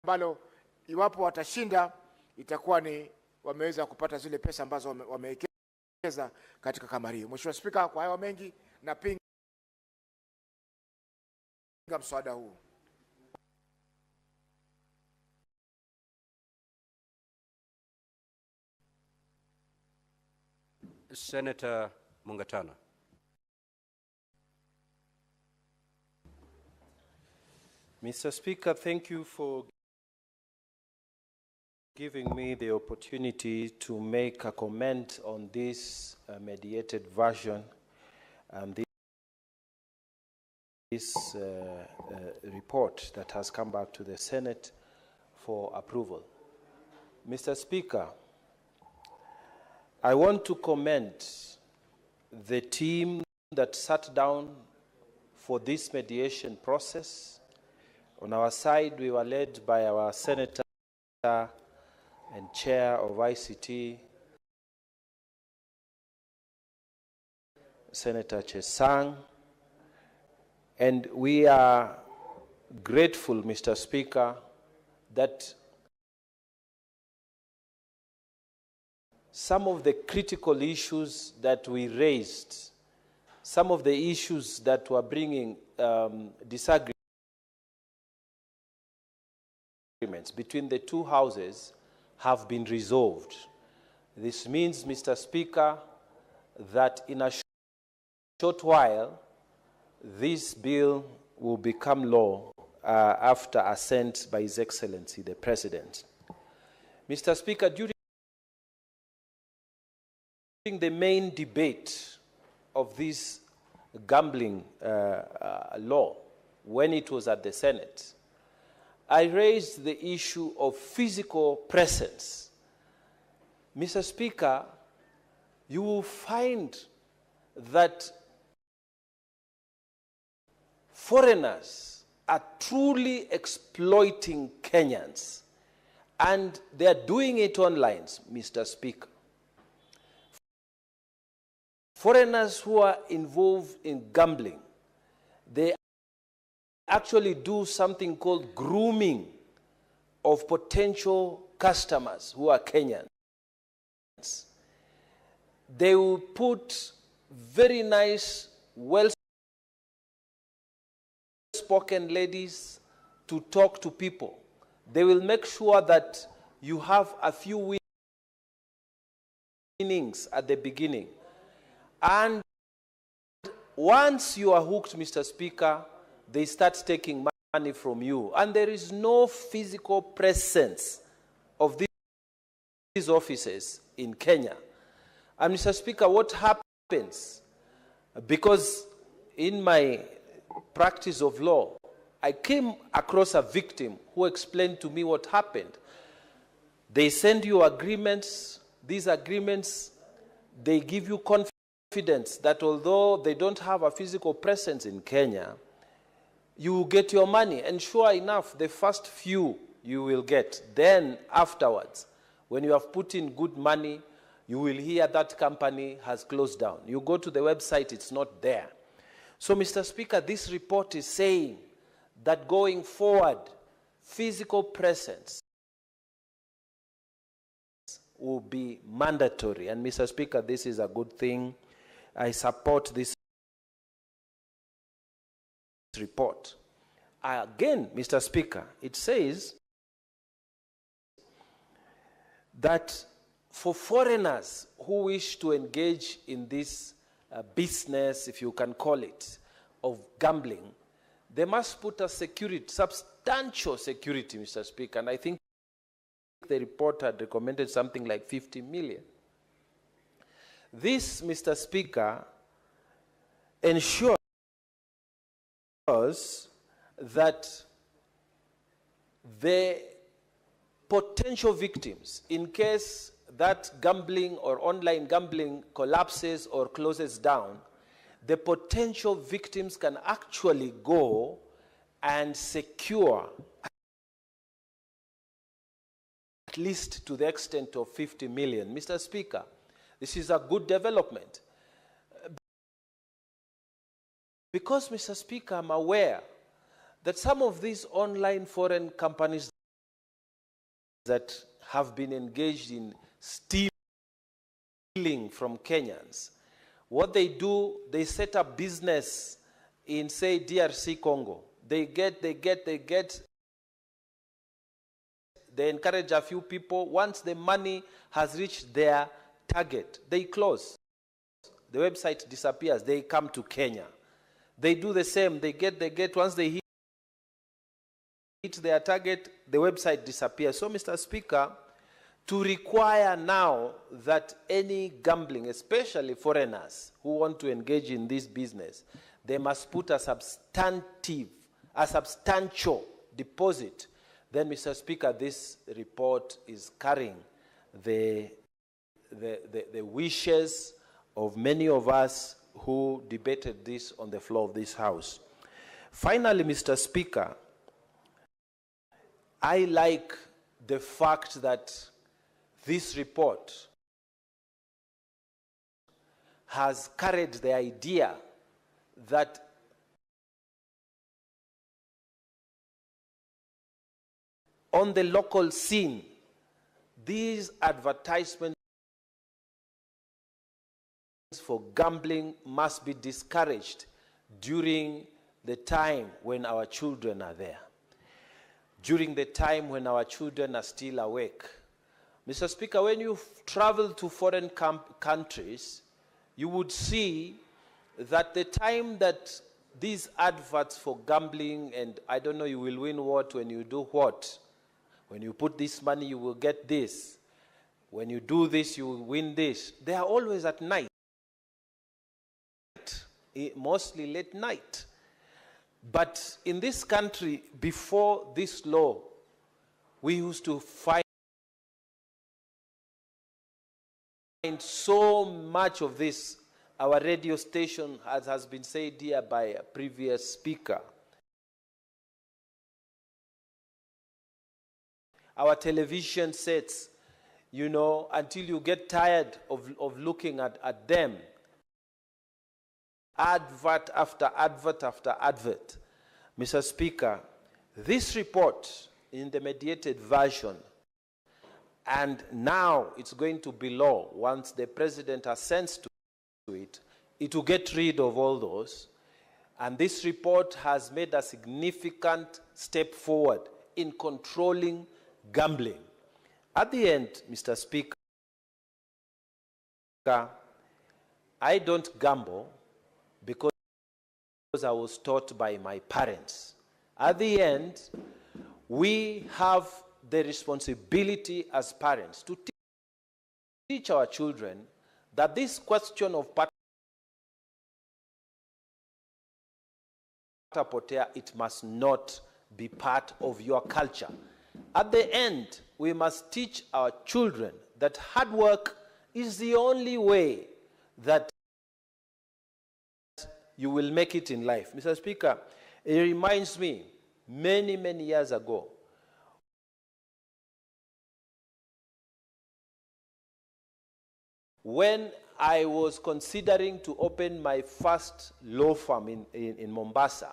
ambalo iwapo watashinda itakuwa ni wameweza kupata zile pesa ambazo wamewekeza katika kamari hiyo. Mheshimiwa Spika, kwa hayo mengi napinga mswada huu. Senator Mungatana. Mr. Speaker, thank you for giving me the opportunity to make a comment on this mediated version and this report that has come back to the Senate for approval. Mr. Speaker, I want to commend the team that sat down for this mediation process. On our side, we were led by our Senator and Chair of ICT, Senator Chesang, and we are grateful, Mr. Speaker, that some of the critical issues that we raised, some of the issues that were bringing disagreements between the two houses have been resolved. This means, Mr. Speaker, that in a short while, this bill will become law after assent by His Excellency, the President. Mr. Speaker, during the main debate of this gambling law, when it was at the Senate, I raised the issue of physical presence. Mr. Speaker, you will find that foreigners are truly exploiting Kenyans, and they are doing it online, Mr. Speaker. Foreigners who are involved in gambling, they actually do something called grooming of potential customers who are Kenyans. They will put very nice, well-spoken ladies to talk to people. They will make sure that you have a few winnings at the beginning. And once you are hooked, Mr. Speaker, they start taking money from you. And there is no physical presence of these offices in Kenya. And Mr. Speaker, what happens? Because in my practice of law, I came across a victim who explained to me what happened. They send you agreements. These agreements, they give you confidence that although they don't have a physical presence in Kenya, you will get your money. And sure enough, the first few you will get. Then afterwards, when you have put in good money, you will hear that company has closed down. You go to the website, it's not there. So, Mr. Speaker, this report is saying that going forward, physical presence will be mandatory. And, Mr. Speaker, this is a good thing. I support this report. Again, Mr. Speaker, it says that for foreigners who wish to engage in this business, if you can call it, of gambling, they must put a security, substantial security, Mr. Speaker. And I think the report had recommended something like 50 million. This, Mr. Speaker, ensures that the potential victims, in case that gambling or online gambling collapses or closes down, the potential victims can actually go and secure at least to the extent of 50 million. Mr. Speaker, this is a good development. Because, Mr. Speaker, I'm aware that some of these online foreign companies that have been engaged in stealing from Kenyans, what they do, they set up business in, say, DRC Congo. They encourage a few people. Once the money has reached their target, they close. The website disappears. They come to Kenya. They do the same. They get, once they hit their target, the website disappears. So, Mr. Speaker, to require now that any gambling, especially foreigners who want to engage in this business, they must put a substantial deposit, then, Mr. Speaker, this report is carrying the wishes of many of us who debated this on the floor of this House. Finally, Mr. Speaker, I like the fact that this report has carried the idea that on the local scene, these advertisements for gambling must be discouraged during the time when our children are there, during the time when our children are still awake. Mr. Speaker, when you travel to foreign countries, you would see that the time that these adverts for gambling and, I don't know, you will win what when you do what, when you put this money, you will get this. When you do this, you will win this. They are always at night, mostly late night. But in this country, before this law, we used to find so much of this. Our radio station, as has been said here by a previous speaker, our television sets, you know, until you get tired of looking at them. Advert after advert after advert. Mr. Speaker, this report in the mediated version, and now it's going to be law once the president assents to it, it will get rid of all those. And this report has made a significant step forward in controlling gambling. At the end, Mr. Speaker, I don't gamble because I was taught by my parents. At the end, we have the responsibility as parents to teach our children that this question of Potea, it must not be part of your culture. At the end, we must teach our children that hard work is the only way that you will make it in life. Mr. Speaker, it reminds me, many, many years ago, when I was considering to open my first law firm in Mombasa,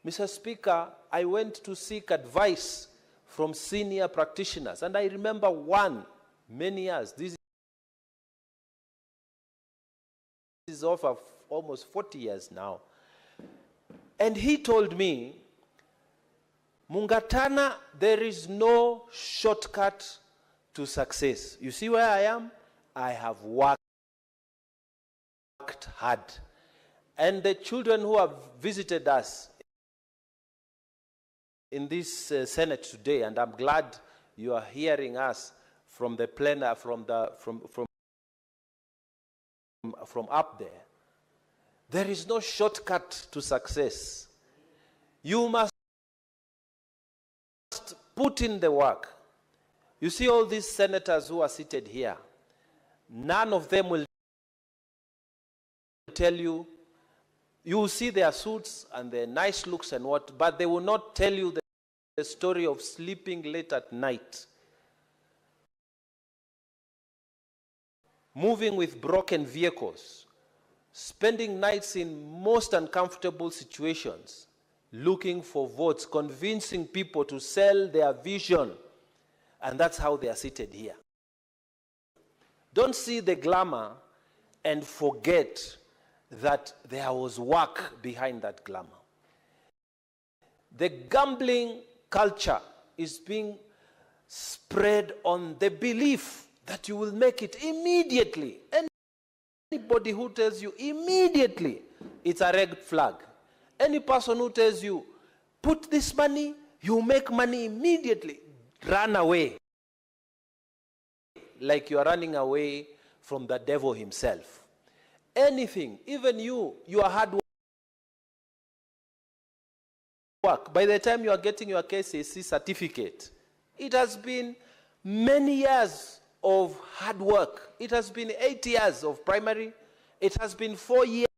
Mr. Speaker, I went to seek advice from senior practitioners. And I remember one, many years, this is over almost 40 years now. And he told me, Mungatana, there is no shortcut to success. You see where I am? I have worked hard. And the children who have visited us in this Senate today, and I'm glad you are hearing us from the plenary, from from up there. There is no shortcut to success. You must put in the work. You see all these senators who are seated here, none of them will tell you, you will see their suits and their nice looks and what, but they will not tell you the story of sleeping late at night, moving with broken vehicles, spending nights in most uncomfortable situations, looking for votes, convincing people to sell their vision. And that's how they are seated here. Don't see the glamour and forget that there was work behind that glamour. The gambling culture is being spread on the belief that you will make it immediately. Anybody who tells you immediately, it's a red flag. Any person who tells you, put this money, you make money immediately, run away. Like you are running away from the devil himself. Anything, even your hard work, by the time you are getting your KCSE certificate, it has been many years of hard work. It has been 8 years of primary. It has been 4 years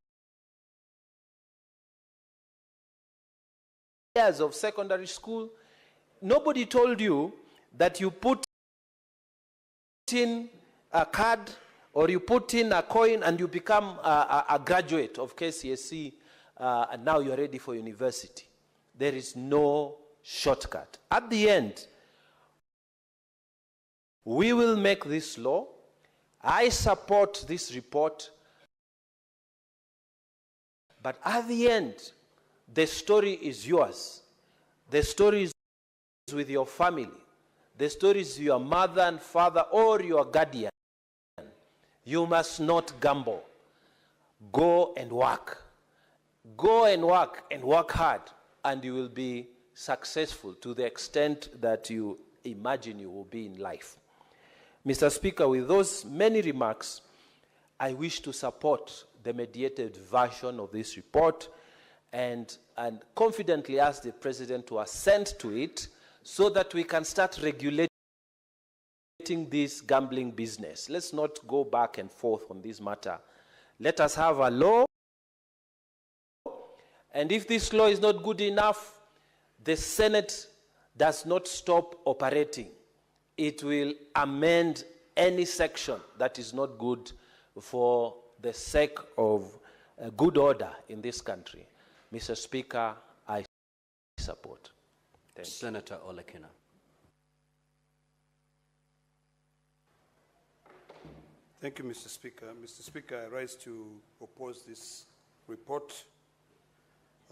of secondary school. Nobody told you that you put in a card or you put in a coin and you become a graduate of KCSE and now you're ready for university. There is no shortcut. At the end, we will make this law. I support this report. But at the end, the story is yours. The story is with your family. The story is your mother and father or your guardian. You must not gamble. Go and work. Go and work hard, and you will be successful to the extent that you imagine you will be in life. Mr. Speaker, with those many remarks, I wish to support the mediated version of this report and confidently ask the President to assent to it so that we can start regulating this gambling business. Let's not go back and forth on this matter. Let us have a law, and if this law is not good enough, the Senate does not stop operating. It will amend any section that is not good for the sake of good order in this country. Mr. Speaker, I support. Thank you. Senator Olekina. Thank you, Mr. Speaker. Mr. Speaker, I rise to oppose this report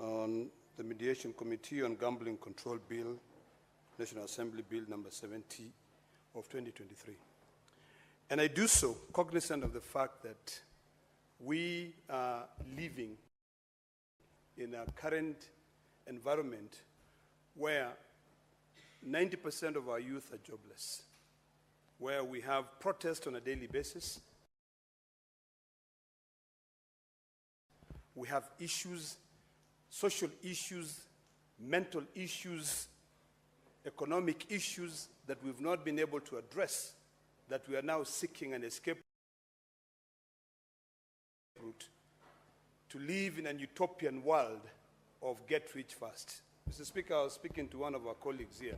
on the Mediation Committee on Gambling Control Bill, National Assembly Bill number 70 of 2023. And I do so cognizant of the fact that we are living in a current environment where 90% of our youth are jobless, where we have protests on a daily basis. We have issues, social issues, mental issues, economic issues that we've not been able to address, that we are now seeking an escape route to live in an utopian world of get rich fast. Mr. Speaker, I was speaking to one of our colleagues here,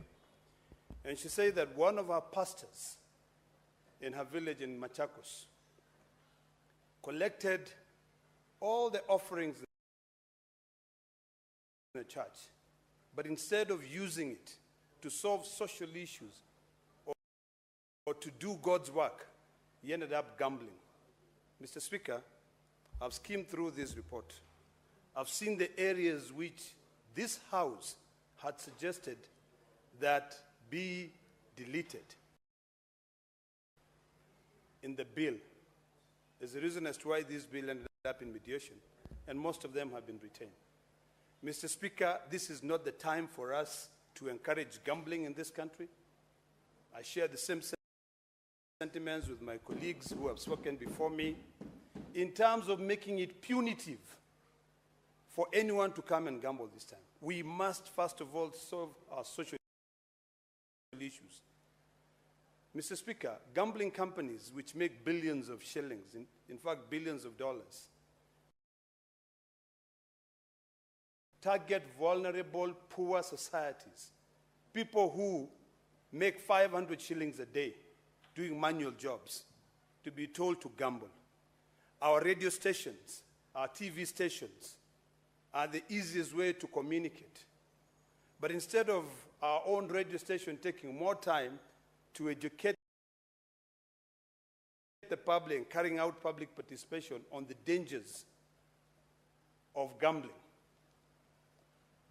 and she said that one of our pastors in her village in Machakos collected all the offerings in the church, but instead of using it to solve social issues or to do God's work, he ended up gambling. Mr. Speaker, I've skimmed through this report. I've seen the areas which this House had suggested that be deleted in the bill. There's a reason as to why this bill ended up in mediation, and most of them have been retained. Mr. Speaker, this is not the time for us to encourage gambling in this country. I share the same sentiments with my colleagues who have spoken before me. in terms of making it punitive for anyone to come and gamble this time. We must, first of all, solve our social issues. Mr. Speaker, gambling companies which make billions of shillings, in fact billions of dollars, target vulnerable, poor societies, people who make 500 shillings a day doing manual jobs, to be told to gamble. Our radio stations, our TV stations are the easiest way to communicate. But instead of our own radio station taking more time to educate the public and carrying out public participation on the dangers of gambling,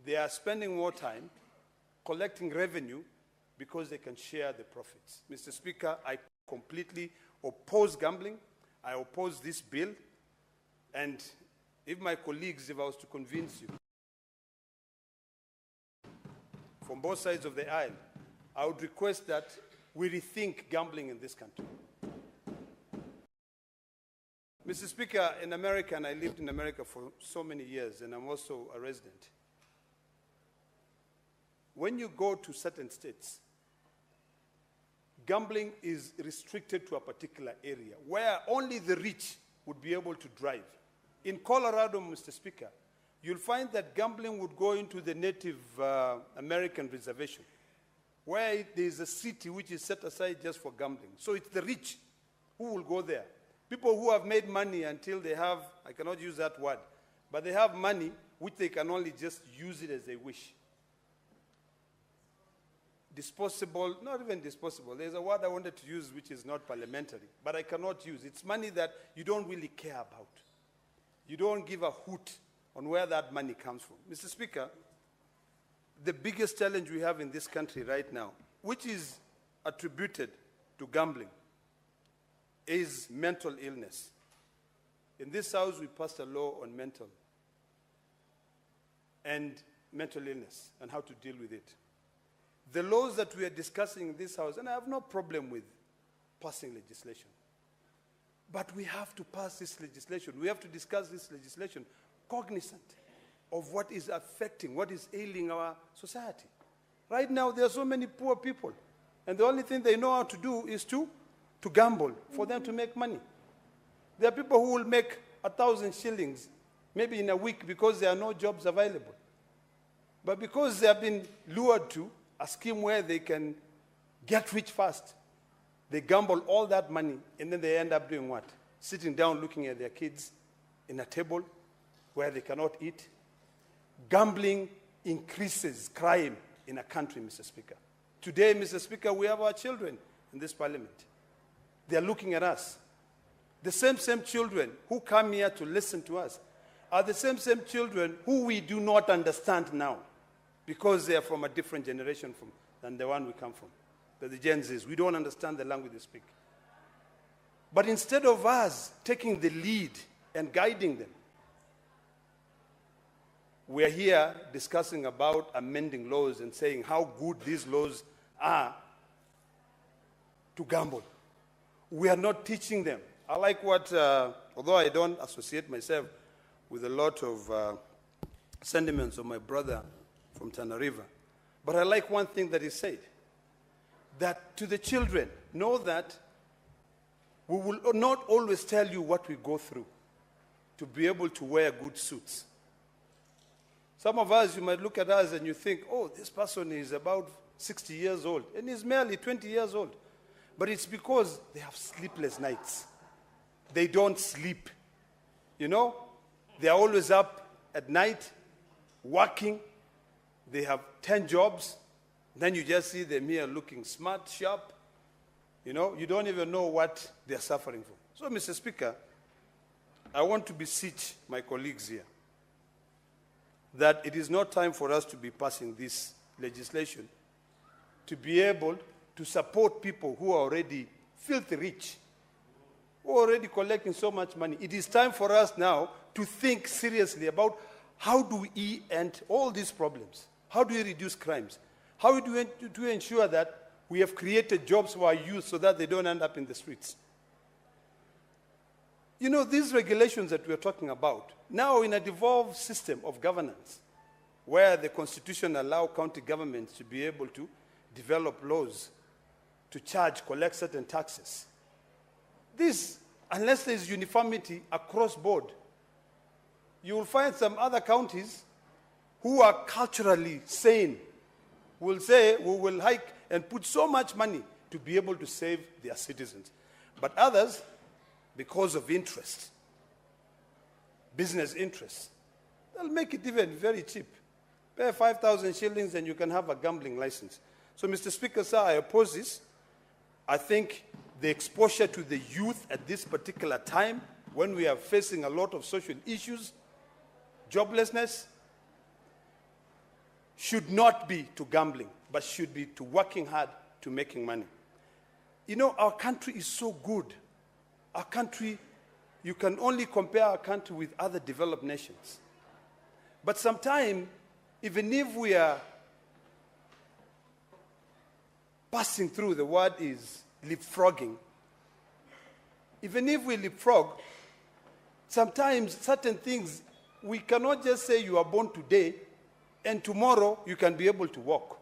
they are spending more time collecting revenue because they can share the profits. Mr. Speaker, I completely oppose gambling. I oppose this bill. And if my colleagues, if I was to convince you, from both sides of the aisle, I would request that we rethink gambling in this country. Mr. Speaker, in America, and I lived in America for so many years, and I'm also a resident, when you go to certain states, gambling is restricted to a particular area where only the rich would be able to drive. In Colorado, Mr. Speaker, you'll find that gambling would go into the Native American reservation, where there's a city which is set aside just for gambling. So it's the rich who will go there. People who have made money until they have, I cannot use that word, but they have money which they can only just use it as they wish. Disposable, not even disposable. There's a word I wanted to use which is not parliamentary, but I cannot use. It's money that you don't really care about. You don't give a hoot on where that money comes from. Mr. Speaker, the biggest challenge we have in this country right now, which is attributed to gambling, is mental illness. In this house, we passed a law on mental illness and how to deal with it. The laws that we are discussing in this house, and I have no problem with passing legislation, but we have to pass this legislation. We have to discuss this legislation cognizant of what is affecting, what is ailing our society. Right now, there are so many poor people, and the only thing they know how to do is to gamble for them to make money. There are people who will make 1,000 shillings maybe in a week because there are no jobs available. But because they have been lured to a scheme where they can get rich fast, they gamble all that money, and then they end up doing what? Sitting down looking at their kids in a table where they cannot eat. Gambling increases crime in a country, Mr. Speaker. Today, Mr. Speaker, we have our children in this parliament. They are looking at us. The same children who come here to listen to us are the same children who we do not understand now, because they are from a different generation than the one we come from. They're the Gen Zs. We don't understand the language they speak. But instead of us taking the lead and guiding them, we are here discussing about amending laws and saying how good these laws are to gamble. We are not teaching them. I like what, although I don't associate myself with a lot of sentiments of my brother from Tana River, but I like one thing that he said, that to the children, know that we will not always tell you what we go through to be able to wear good suits. Some of us, you might look at us and you think, oh, this person is about 60 years old, and he's merely 20 years old. But it's because they have sleepless nights. They don't sleep. You know, they are always up at night, working. They have 10 jobs. Then you just see them here looking smart, sharp. You know, you don't even know what they're suffering from. So, Mr. Speaker, I want to beseech my colleagues here that it is not time for us to be passing this legislation to be able to support people who are already filthy rich, who are already collecting so much money. It is time for us now to think seriously about how do we end all these problems? How do we reduce crimes? How do we ensure that we have created jobs for our youth so that they don't end up in the streets? You know, these regulations that we're talking about, now in a devolved system of governance, where the Constitution allows county governments to be able to develop laws to collect certain taxes. This, unless there's uniformity across board, you will find some other counties who are culturally sane will say, we will hike and put so much money to be able to save their citizens. But others, because of interest, business interests, they'll make it even very cheap. Pay 5,000 shillings and you can have a gambling license. So, Mr. Speaker, sir, I oppose this. I think the exposure to the youth at this particular time, when we are facing a lot of social issues, joblessness, should not be to gambling, but should be to working hard to making money. You know, our country is so good. Our country, you can only compare our country with other developed nations. But sometimes, even if we are passing through, the word is leapfrogging. Even if we leapfrog, sometimes certain things, we cannot just say you are born today and tomorrow you can be able to walk.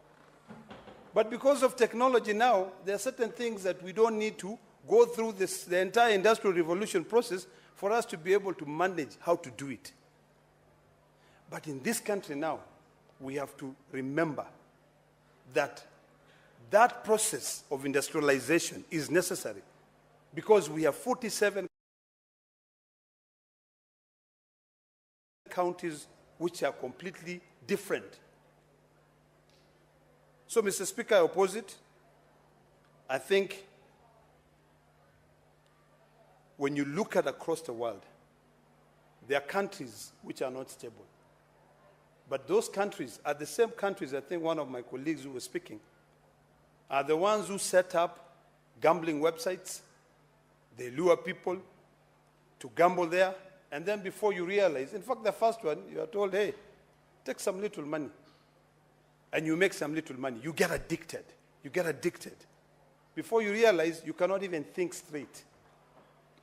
But because of technology now, there are certain things that we don't need to go through the entire industrial revolution process for us to be able to manage how to do it. But in this country now, we have to remember that that process of industrialization is necessary because we have 47 counties which are completely different. So, Mr. Speaker, I oppose it. I think when you look at across the world, there are countries which are not stable. But those countries are the same countries, I think one of my colleagues who was speaking, are the ones who set up gambling websites. They lure people to gamble there, and then before you realize, in fact, the first one, you are told, hey, take some little money. And you make some little money. You get addicted. You get addicted. Before you realize, you cannot even think straight.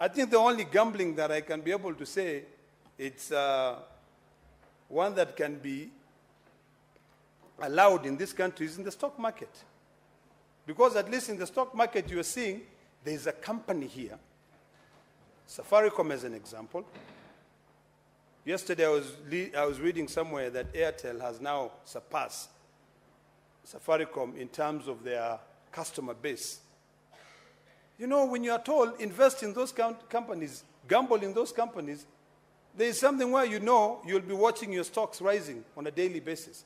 I think the only gambling that I can be able to say, it's one that can be allowed in this country is in the stock market. Because at least in the stock market, you are seeing there's a company here, Safaricom as an example. Yesterday, I was reading somewhere that Airtel has now surpassed Safaricom in terms of their customer base. You know, when you are told, invest in those companies, gamble in those companies, there is something where you know you'll be watching your stocks rising on a daily basis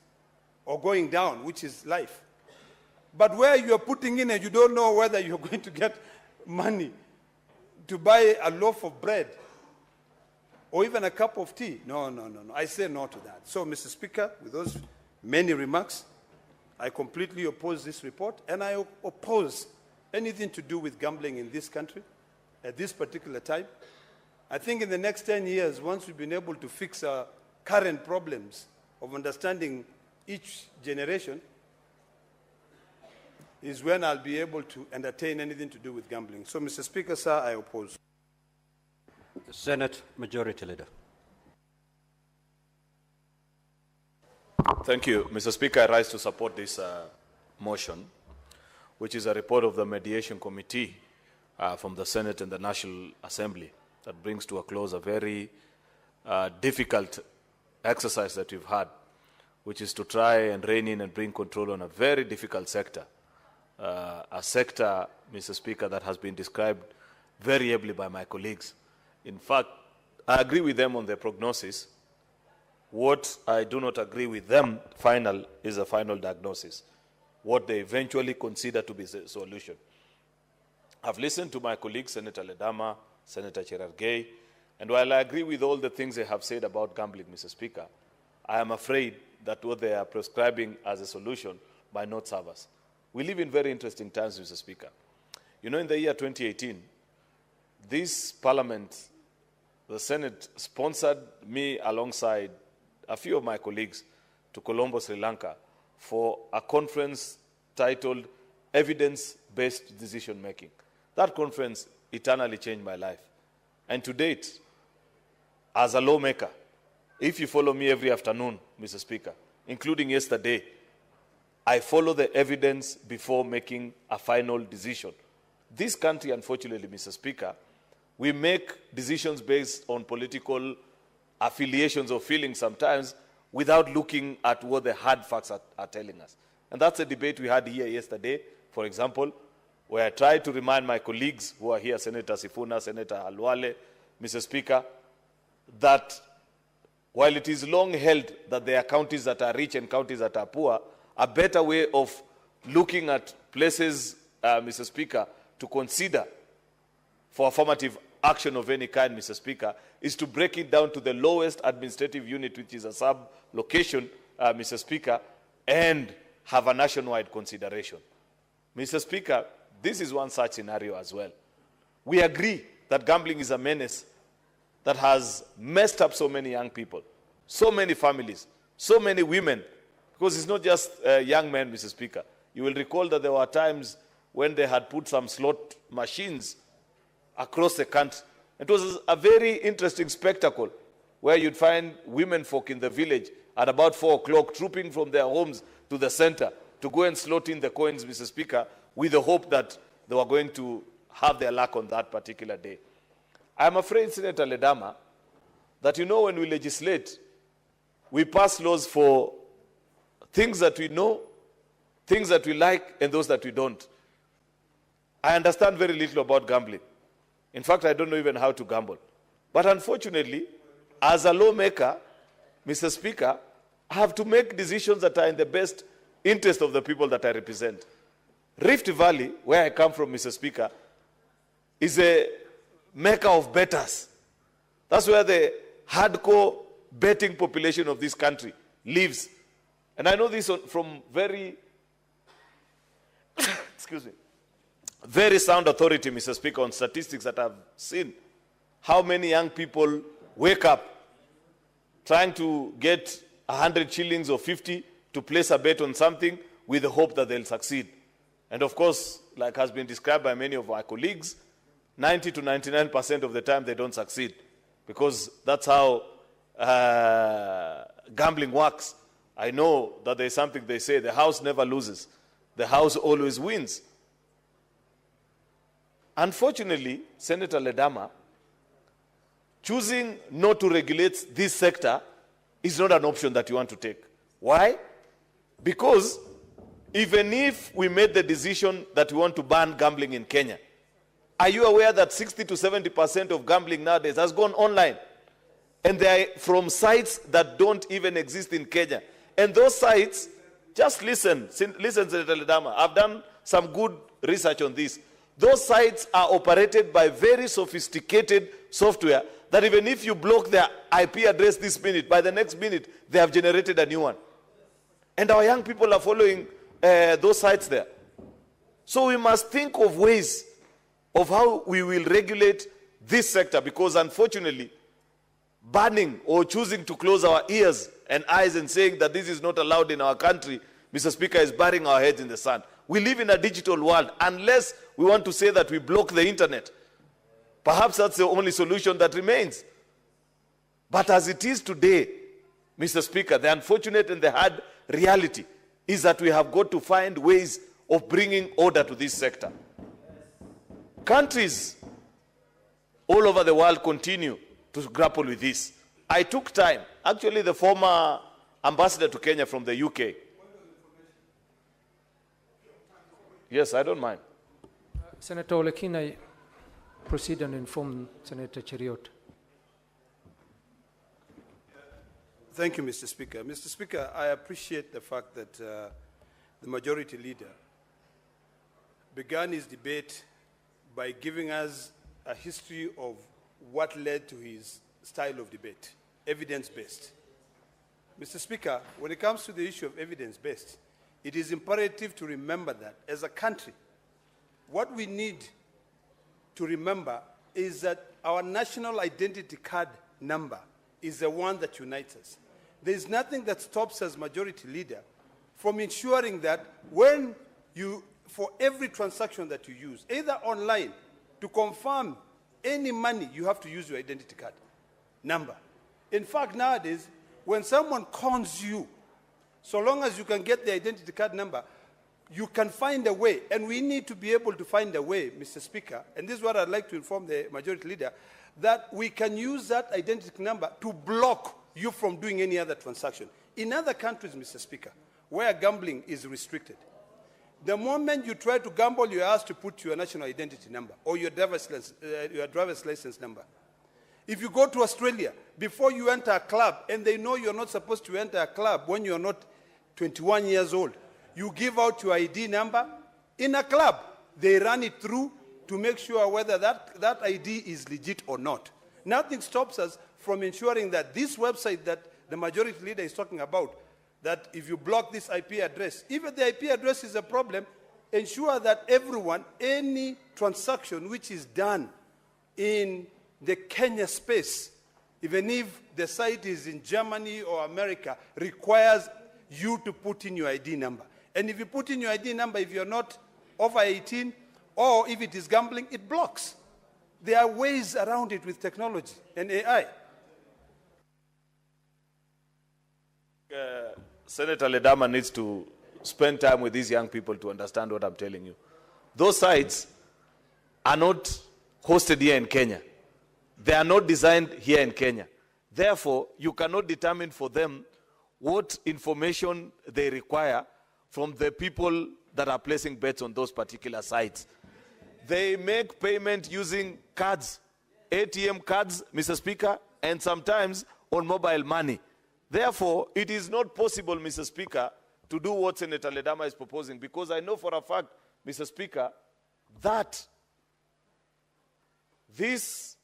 or going down, which is life. But where you are putting in and you don't know whether you're going to get money to buy a loaf of bread or even a cup of tea. No. I say no to that. So, Mr. Speaker, with those many remarks, I completely oppose this report, and I oppose anything to do with gambling in this country at this particular time. I think in the next 10 years, once we've been able to fix our current problems of understanding each generation, is when I'll be able to entertain anything to do with gambling. So, Mr. Speaker, sir, I oppose. The Senate Majority Leader. Thank you, Mr. Speaker. I rise to support this motion, which is a report of the Mediation Committee from the Senate and the National Assembly that brings to a close a very difficult exercise that we've had, which is to try and rein in and bring control on a very difficult sector. A sector, Mr. Speaker, that has been described very ably by my colleagues. In fact, I agree with them on their prognosis. What I do not agree with them is a final diagnosis, what they eventually consider to be the solution. I've listened to my colleagues, Senator Ledama, Senator Cherargei, and while I agree with all the things they have said about gambling, Mr. Speaker, I am afraid that what they are prescribing as a solution might not serve us. We live in very interesting times, Mr. Speaker. You know, in the year 2018, this Parliament, the Senate, sponsored me alongside a few of my colleagues to Colombo, Sri Lanka, for a conference titled Evidence-Based Decision Making. That conference eternally changed my life. And to date, as a lawmaker, if you follow me every afternoon, Mr. Speaker, including yesterday, I follow the evidence before making a final decision. This country, unfortunately, Mr. Speaker, we make decisions based on political affiliations or feelings sometimes without looking at what the hard facts are telling us. And that's a debate we had here yesterday, for example, where I tried to remind my colleagues who are here, Senator Sifuna, Senator Halwale, Mr. Speaker, that while it is long held that there are counties that are rich and counties that are poor, a better way of looking at places, Mr. Speaker, to consider for affirmative action of any kind, Mr. Speaker, is to break it down to the lowest administrative unit, which is a sub-location, Mr. Speaker, and have a nationwide consideration. Mr. Speaker, this is one such scenario as well. We agree that gambling is a menace that has messed up so many young people, so many families, so many women, because it's not just young men, Mr. Speaker. You will recall that there were times when they had put some slot machines across the country. It was a very interesting spectacle where you'd find women folk in the village at about 4 o'clock trooping from their homes to the center to go and slot in the coins, Mr. Speaker, with the hope that they were going to have their luck on that particular day. I'm afraid, Senator Ledama, that when we legislate, we pass laws for things that we know, things that we like, and those that we don't. I understand very little about gambling. In fact, I don't know even how to gamble. But unfortunately, as a lawmaker, Mr. Speaker, I have to make decisions that are in the best interest of the people that I represent. Rift Valley, where I come from, Mr. Speaker, is a mecca of bettors. That's where the hardcore betting population of this country lives. And I know this from very, excuse me, very sound authority, Mr. Speaker, on statistics that I've seen. How many young people wake up trying to get 100 shillings or 50 to place a bet on something with the hope that they'll succeed. And of course, like has been described by many of my colleagues, 90 to 99% of the time they don't succeed, because that's how gambling works. I know that there's something they say, the house never loses, the house always wins. Unfortunately, Senator Ledama, choosing not to regulate this sector is not an option that you want to take. Why? Because even if we made the decision that we want to ban gambling in Kenya, are you aware that 60 to 70% of gambling nowadays has gone online? And they are from sites that don't even exist in Kenya. And those sites, just listen, Senator Ledama, I've done some good research on this. Those sites are operated by very sophisticated software that even if you block their IP address this minute, by the next minute, they have generated a new one. And our young people are following those sites there. So we must think of ways of how we will regulate this sector, because unfortunately, banning or choosing to close our ears and eyes and saying that this is not allowed in our country, Mr. Speaker, is burying our heads in the sand. We live in a digital world. Unless we want to say that we block the internet, perhaps that's the only solution that remains. But as it is today, Mr. Speaker, the unfortunate and the hard reality is that we have got to find ways of bringing order to this sector. Countries all over the world continue to grapple with this. I took time. Actually, the former ambassador to Kenya from the UK. Yes, I don't mind. Senator Olekina, proceed and inform Senator Cheriot. Thank you, Mr. Speaker. Mr. Speaker, I appreciate the fact that the majority leader began his debate by giving us a history of what led to his style of debate, evidence-based. Mr. Speaker, when it comes to the issue of evidence-based, it is imperative to remember that as a country, what we need to remember is that our national identity card number is the one that unites us. There is nothing that stops us, majority leader, from ensuring that when you, for every transaction that you use, either online to confirm any money, you have to use your identity card number. In fact, nowadays, when someone cons you, so long as you can get the identity card number, you can find a way, and we need to be able to find a way, Mr. Speaker, and this is what I'd like to inform the majority leader, that we can use that identity number to block you from doing any other transaction. In other countries, Mr. Speaker, where gambling is restricted, the moment you try to gamble, you're asked to put your national identity number or your driver's license number. If you go to Australia, before you enter a club, and they know you're not supposed to enter a club when you're not 21 years old, you give out your ID number. In a club, they run it through to make sure whether that ID is legit or not. Nothing stops us from ensuring that this website that the majority leader is talking about, that if you block this IP address, if the IP address is a problem, ensure that everyone, any transaction which is done in the Kenya space, even if the site is in Germany or America, requires you to put in your ID number. And if you put in your ID number, if you're not over 18, or if it is gambling, it blocks. There are ways around it with technology and AI. Senator Ledama needs to spend time with these young people to understand what I'm telling you. Those sites are not hosted here in Kenya. They are not designed here in Kenya. Therefore, you cannot determine for them what information they require from the people that are placing bets on those particular sites. They make payment using cards, ATM cards, Mr. Speaker, and sometimes on mobile money. Therefore, it is not possible, Mr. Speaker, to do what Senator Ledama is proposing, because I know for a fact, Mr. Speaker, that these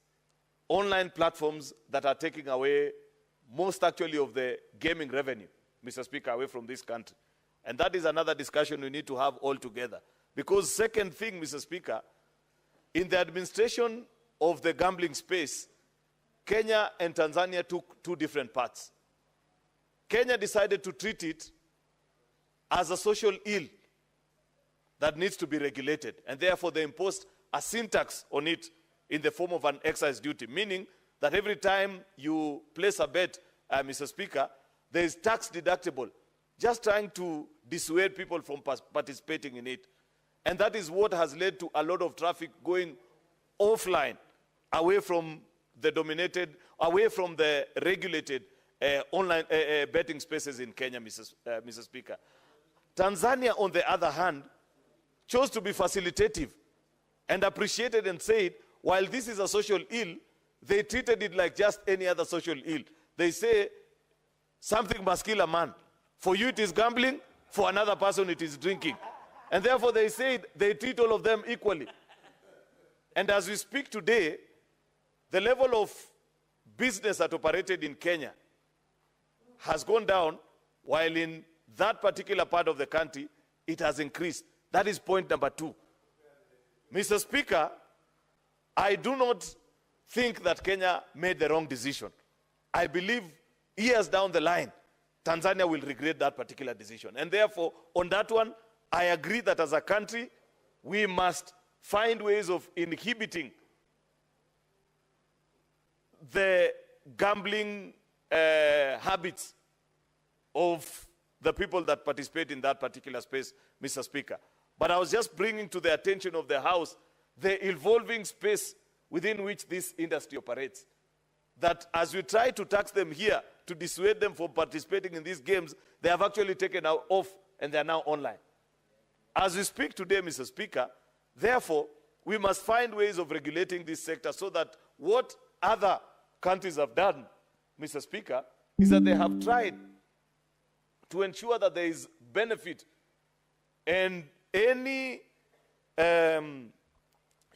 online platforms that are taking away most actually of the gaming revenue, Mr. Speaker, away from this country. And that is another discussion we need to have all together. Because second thing, Mr. Speaker, in the administration of the gambling space, Kenya and Tanzania took two different paths. Kenya decided to treat it as a social ill that needs to be regulated. And therefore, they imposed a sin tax on it in the form of an excise duty, meaning that every time you place a bet, Mr. Speaker, there is tax deductible, just trying to dissuade people from participating in it. And that is what has led to a lot of traffic going offline, away from the regulated online betting spaces in Kenya, Mr. Speaker. Tanzania, on the other hand, chose to be facilitative and appreciated and said, while this is a social ill, they treated it like just any other social ill. They say, something must kill a man. For you it is gambling, for another person it is drinking. And therefore they said they treat all of them equally. And as we speak today, the level of business that operated in Kenya has gone down, while in that particular part of the country, it has increased. That is point number 2. Mr. Speaker, I do not think that Kenya made the wrong decision. I believe years down the line, Tanzania will regret that particular decision. And therefore, on that one, I agree that as a country, we must find ways of inhibiting the gambling habits of the people that participate in that particular space, Mr. Speaker. But I was just bringing to the attention of the House the evolving space within which this industry operates. That as we try to tax them here to dissuade them from participating in these games, they have actually taken off and they are now online. As we speak today, Mr. Speaker, therefore, we must find ways of regulating this sector so that what other countries have done, Mr. Speaker, is that they have tried to ensure that there is benefit, and any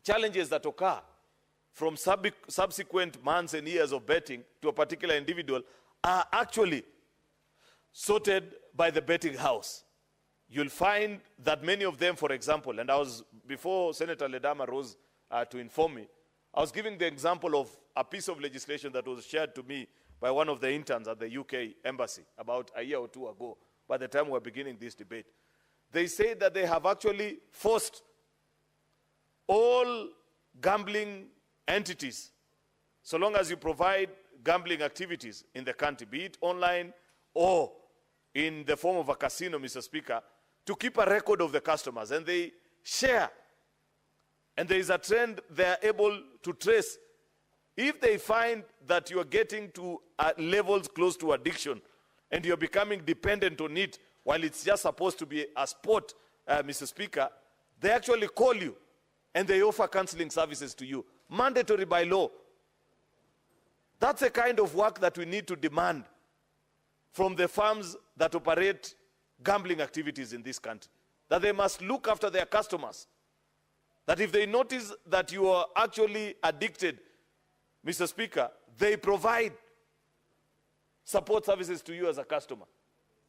challenges that occur from subsequent months and years of betting to a particular individual are actually sorted by the betting house. You'll find that many of them, for example, and before Senator Ledama rose to inform me, I was giving the example of a piece of legislation that was shared to me by one of the interns at the UK embassy about a year or two ago, by the time we were beginning this debate. They say that they have actually forced all gambling entities, so long as you provide gambling activities in the country, be it online or in the form of a casino, Mr. Speaker, to keep a record of the customers, and they share, and there is a trend they are able to trace. If they find that you are getting to levels close to addiction and you're becoming dependent on it while it's just supposed to be a sport, Mr. Speaker, they actually call you and they offer counseling services to you, mandatory by law. That's the kind of work that we need to demand from the firms that operate gambling activities in this country, that they must look after their customers, that if they notice that you are actually addicted, Mr. Speaker, they provide support services to you as a customer.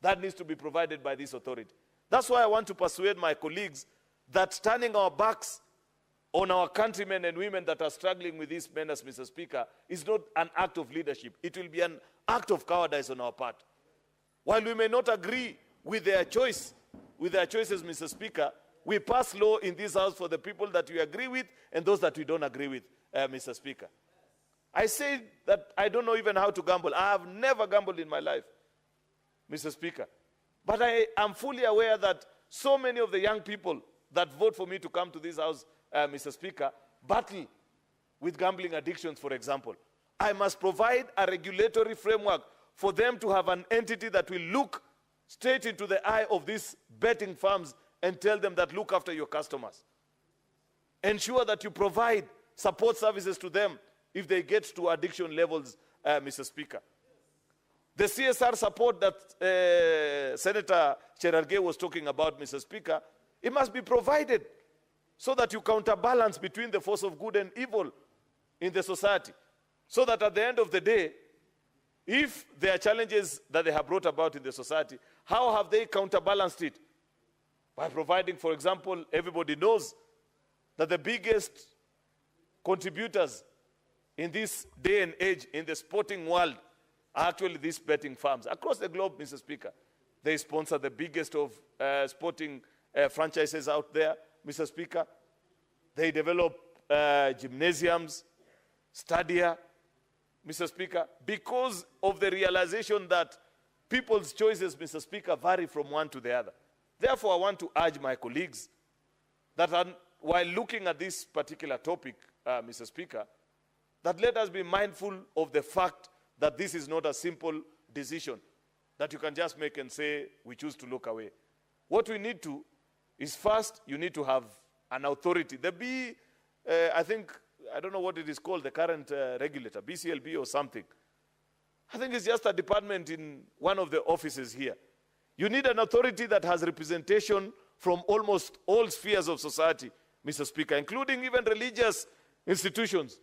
That needs to be provided by this authority. That's why I want to persuade my colleagues that turning our backs on our countrymen and women that are struggling with these menace, Mr. Speaker, is not an act of leadership. It will be an act of cowardice on our part. While we may not agree with their choices, Mr. Speaker, we pass law in this house for the people that we agree with and those that we don't agree with, Mr. Speaker. I say that I don't know even how to gamble. I have never gambled in my life, Mr. Speaker. But I am fully aware that so many of the young people that vote for me to come to this house, Mr. Speaker, battle with gambling addictions, for example. I must provide a regulatory framework for them to have an entity that will look straight into the eye of these betting firms and tell them that look after your customers. Ensure that you provide support services to them if they get to addiction levels, Mr. Speaker. The CSR support that Senator Cherargei was talking about, Mr. Speaker, it must be provided so that you counterbalance between the force of good and evil in the society. So that at the end of the day, if there are challenges that they have brought about in the society, how have they counterbalanced it? By providing, for example, everybody knows that the biggest contributors in this day and age in the sporting world are actually these betting firms. Across the globe, Mr. Speaker, they sponsor the biggest of sporting franchises out there, Mr. Speaker. They develop gymnasiums, stadia, Mr. Speaker, because of the realization that people's choices, Mr. Speaker, vary from one to the other. Therefore, I want to urge my colleagues that while looking at this particular topic, Mr. Speaker, that let us be mindful of the fact that this is not a simple decision that you can just make and say, we choose to look away. What we need to is first, you need to have an authority. I think, I don't know what it is called, the current regulator, BCLB or something. I think it's just a department in one of the offices here. You need an authority that has representation from almost all spheres of society, Mr. Speaker, including even religious institutions.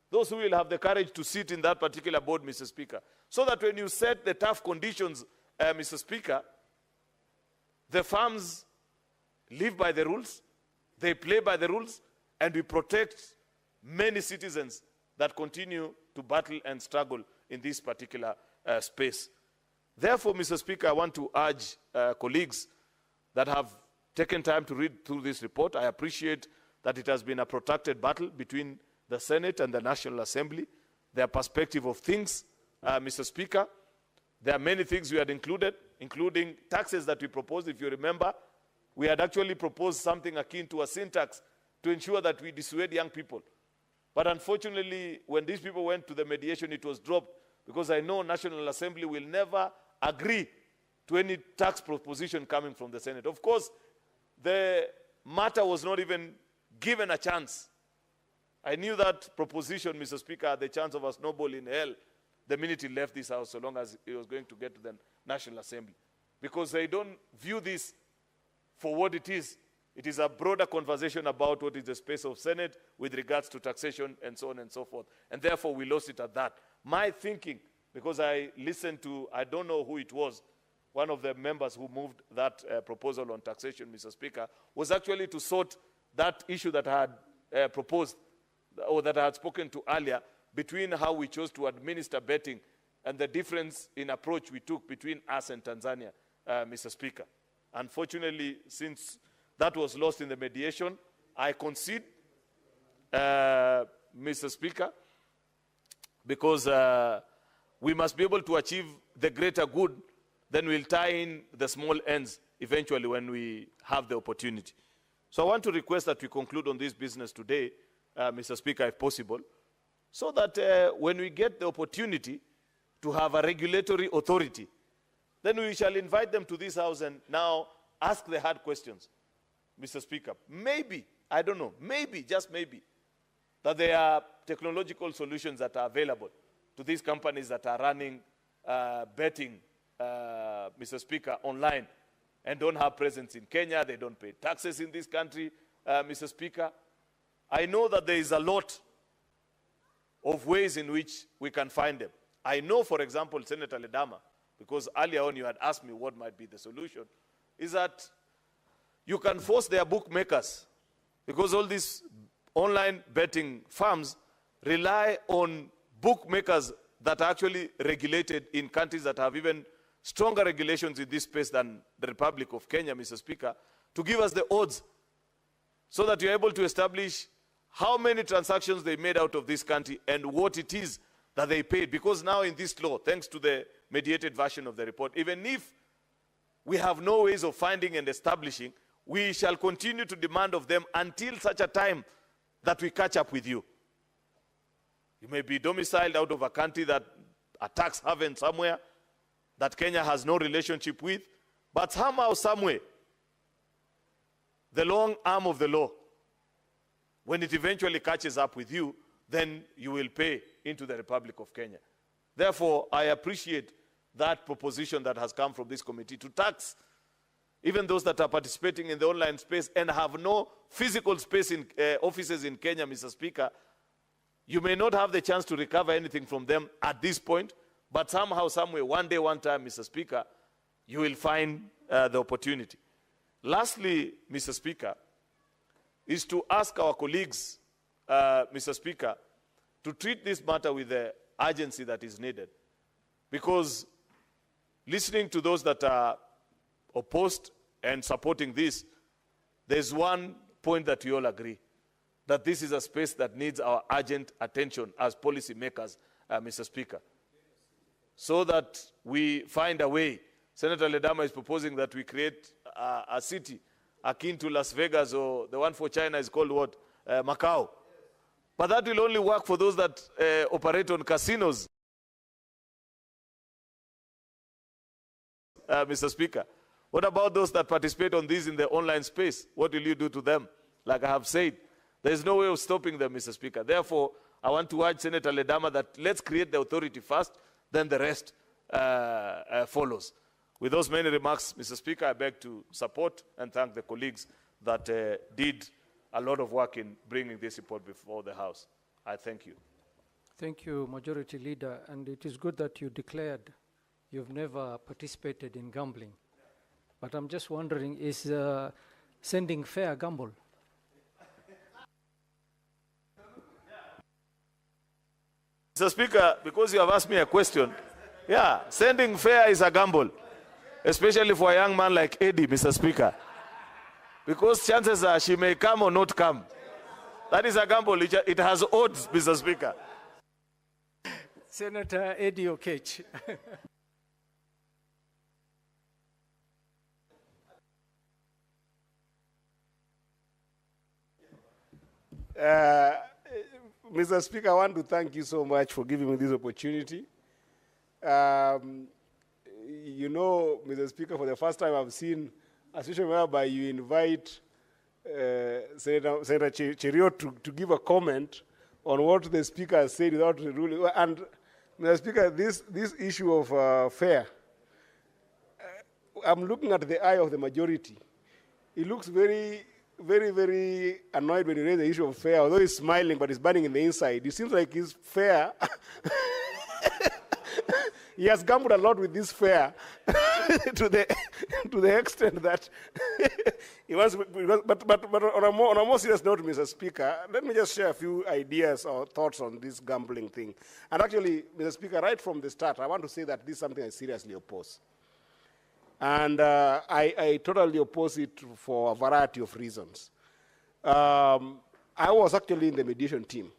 Those who will have the courage to sit in that particular board, Mr. Speaker. So that when you set the tough conditions, Mr. Speaker, the firms live by the rules, they play by the rules, and we protect many citizens that continue to battle and struggle in this particular space. Therefore, Mr. Speaker, I want to urge colleagues that have taken time to read through this report. I appreciate that it has been a protracted battle between the Senate and the National Assembly, their perspective of things, Mr. Speaker. There are many things we had included, including taxes that we proposed. If you remember, we had actually proposed something akin to a sin tax to ensure that we dissuade young people. But unfortunately, when these people went to the mediation, it was dropped because I know National Assembly will never agree to any tax proposition coming from the Senate. Of course, the matter was not even given a chance. I knew that proposition, Mr. Speaker, had the chance of a snowball in hell the minute he left this house, so long as he was going to get to the National Assembly. Because they don't view this for what it is. It is a broader conversation about what is the space of Senate with regards to taxation and so on and so forth. And therefore, we lost it at that. My thinking, because I listened to, I don't know who it was, one of the members who moved that proposal on taxation, Mr. Speaker, was actually to sort that issue that I had proposed, or that I had spoken to earlier, between how we chose to administer betting and the difference in approach we took between us and Tanzania, Mr. Speaker. Unfortunately, since that was lost in the mediation, I concede, Mr. Mr. Speaker, because we must be able to achieve the greater good, then we'll tie in the small ends eventually when we have the opportunity. So I want to request that we conclude on this business today, Mr. Speaker, if possible, so that when we get the opportunity to have a regulatory authority, then we shall invite them to this house and now ask the hard questions, Mr. Speaker. Maybe, I don't know, maybe, just maybe, that there are technological solutions that are available to these companies that are running betting, Mr. Speaker, online and don't have presence in Kenya, they don't pay taxes in this country, Mr. Speaker. I know that there is a lot of ways in which we can find them. I know, for example, Senator Ledama, because earlier on you had asked me what might be the solution, is that you can force their bookmakers, because all these online betting firms rely on bookmakers that are actually regulated in countries that have even stronger regulations in this space than the Republic of Kenya, Mr. Speaker, to give us the odds so that you're able to establish how many transactions they made out of this country and what it is that they paid. Because now in this law, thanks to the mediated version of the report, even if we have no ways of finding and establishing, we shall continue to demand of them until such a time that we catch up with you. You may be domiciled out of a country that a tax haven somewhere that Kenya has no relationship with, but somehow, somewhere, the long arm of the law, when it eventually catches up with you, then you will pay into the Republic of Kenya. Therefore, I appreciate that proposition that has come from this committee to tax even those that are participating in the online space and have no physical space in offices in Kenya, Mr. Speaker. You may not have the chance to recover anything from them at this point, but somehow, someway, one day, one time, Mr. Speaker, you will find the opportunity. Lastly, Mr. Speaker, is to ask our colleagues, Mr. Speaker, to treat this matter with the urgency that is needed. Because listening to those that are opposed and supporting this, there's one point that we all agree, that this is a space that needs our urgent attention as policy makers, Mr. Speaker, so that we find a way. Senator Ledama is proposing that we create a city akin to Las Vegas, or the one for China is called what? Macau. But that will only work for those that operate on casinos, Mr. Speaker. What about those that participate on these in the online space? What will you do to them? Like I have said, there is no way of stopping them, Mr. Speaker. Therefore, I want to urge Senator Ledama that let's create the authority first, then the rest follows. With those many remarks, Mr. Speaker, I beg to support and thank the colleagues that did a lot of work in bringing this report before the House. I thank you. Thank you, Majority Leader. And it is good that you declared you've never participated in gambling. But I'm just wondering, is sending fare a gamble? Mr. Speaker, because you have asked me a question, yeah, sending fare is a gamble, especially for a young man like Eddie, Mr. Speaker. Because chances are she may come or not come. That is a gamble. It has odds, Mr. Speaker. Senator Eddie Okech. Mr. Speaker, I want to thank you so much for giving me this opportunity. You know, Mr. Speaker, for the first time I've seen a situation whereby you invite Senator Cheriot to give a comment on what the Speaker has said without ruling. And, Mr. Speaker, this issue of fare, I'm looking at the eye of the majority. It looks very annoyed when you raise the issue of fare, although he's smiling, but he's burning in the inside. It seems like his fare, he has gambled a lot with this fare to the extent that he wants. But on a more serious note, Mr. Speaker, let me just share a few ideas or thoughts on this gambling thing. And actually, Mr. Speaker, right from the start, I want to say that this is something I seriously oppose. And I totally oppose it for a variety of reasons. I was actually in the mediation team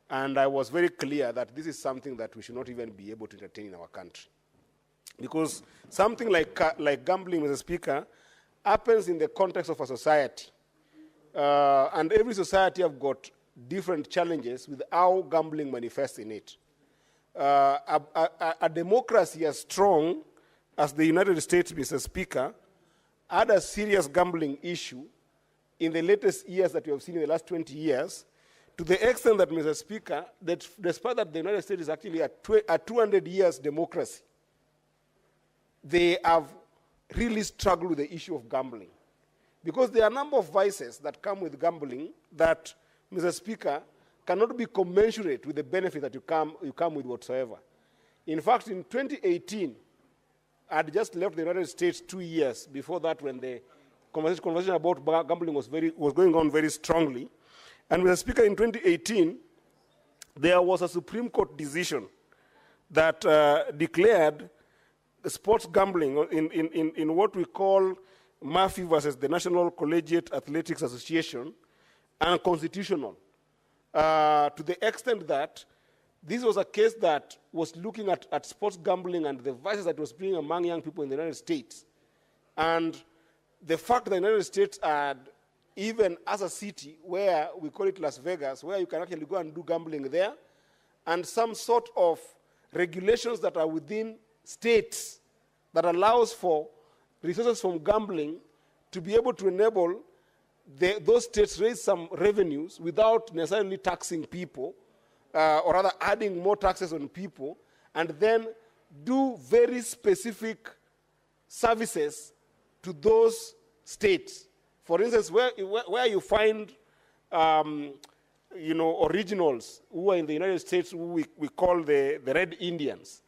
And I was very clear that this is something that we should not even be able to entertain in our country. Because something like gambling, Mr. Speaker, happens in the context of a society. And every society have got different challenges with how gambling manifests in it. A democracy as strong as the United States, Mr. Speaker, had a serious gambling issue in the latest years that we have seen in the last 20 years, to the extent that, Mr. Speaker, that despite that the United States is actually a 200 years democracy, they have really struggled with the issue of gambling. Because there are a number of vices that come with gambling that, Mr. Speaker, cannot be commensurate with the benefit that you come with whatsoever. In fact, in 2018, I had just left the United States 2 years before that, when the conversation about gambling was going on very strongly. And Mr. Speaker, in 2018, there was a Supreme Court decision that declared sports gambling in what we call Murphy versus the National Collegiate Athletics Association unconstitutional, to the extent that this was a case that was looking at sports gambling and the vices that was being among young people in the United States. And the fact that the United States had, even as a city where we call it Las Vegas, where you can actually go and do gambling there, and some sort of regulations that are within states that allows for resources from gambling to be able to enable those states raise some revenues without necessarily taxing people, or rather adding more taxes on people, and then do very specific services to those states. For instance, where you find originals who are in the United States, who we call the Red Indians,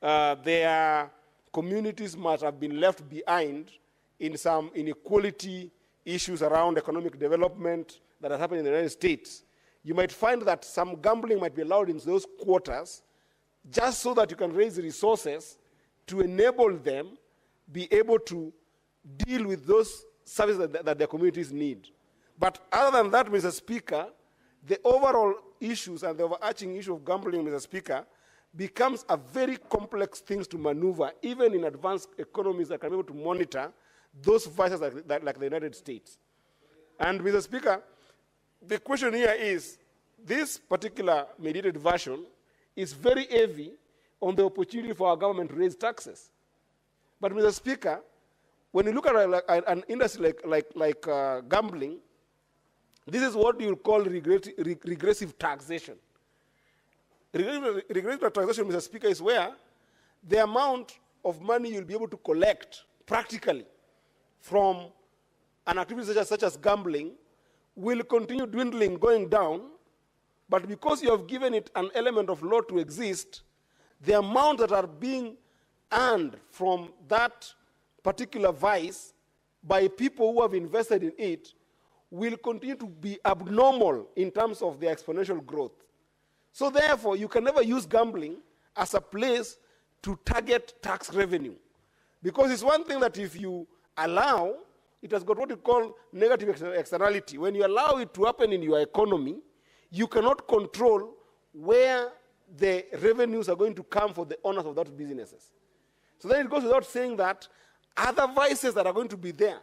their communities must have been left behind in some inequality issues around economic development that has happened in the United States. You might find that some gambling might be allowed in those quarters just so that you can raise resources to enable them be able to deal with those services that their communities need. But other than that, Mr. Speaker, the overall issues and the overarching issue of gambling, Mr. Speaker, becomes a very complex thing to maneuver, even in advanced economies that can be able to monitor those vices like the United States. And, Mr. Speaker, the question here is, this particular mediated version is very heavy on the opportunity for our government to raise taxes. But, Mr. Speaker, when you look at an industry like gambling, this is what you call regressive taxation. Regressive taxation, Mr. Speaker, is where the amount of money you'll be able to collect practically from an activity such as gambling will continue dwindling, going down, but because you have given it an element of law to exist, the amount that are being earned from that particular vice by people who have invested in it will continue to be abnormal in terms of their exponential growth. So therefore, you can never use gambling as a place to target tax revenue. Because it's one thing that if you allow, it has got what you call negative externality. When you allow it to happen in your economy, you cannot control where the revenues are going to come for the owners of those businesses. So then it goes without saying that other vices that are going to be there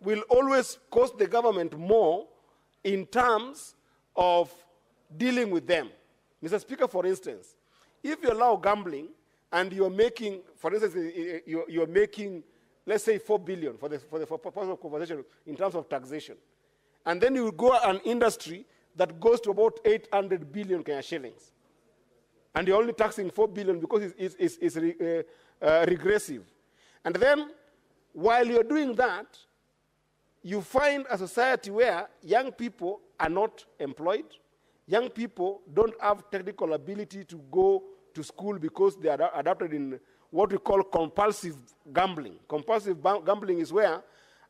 will always cost the government more in terms of dealing with them. Mr. Speaker, for instance, if you allow gambling and you're making, for instance, you're making, let's say, 4 billion for purpose of conversation in terms of taxation, and then you go an industry that goes to about 800 billion Kenya shillings, and you're only taxing 4 billion because it's regressive. And then, while you're doing that, you find a society where young people are not employed, young people don't have technical ability to go to school because they are adapted in what we call compulsive gambling. Compulsive gambling is where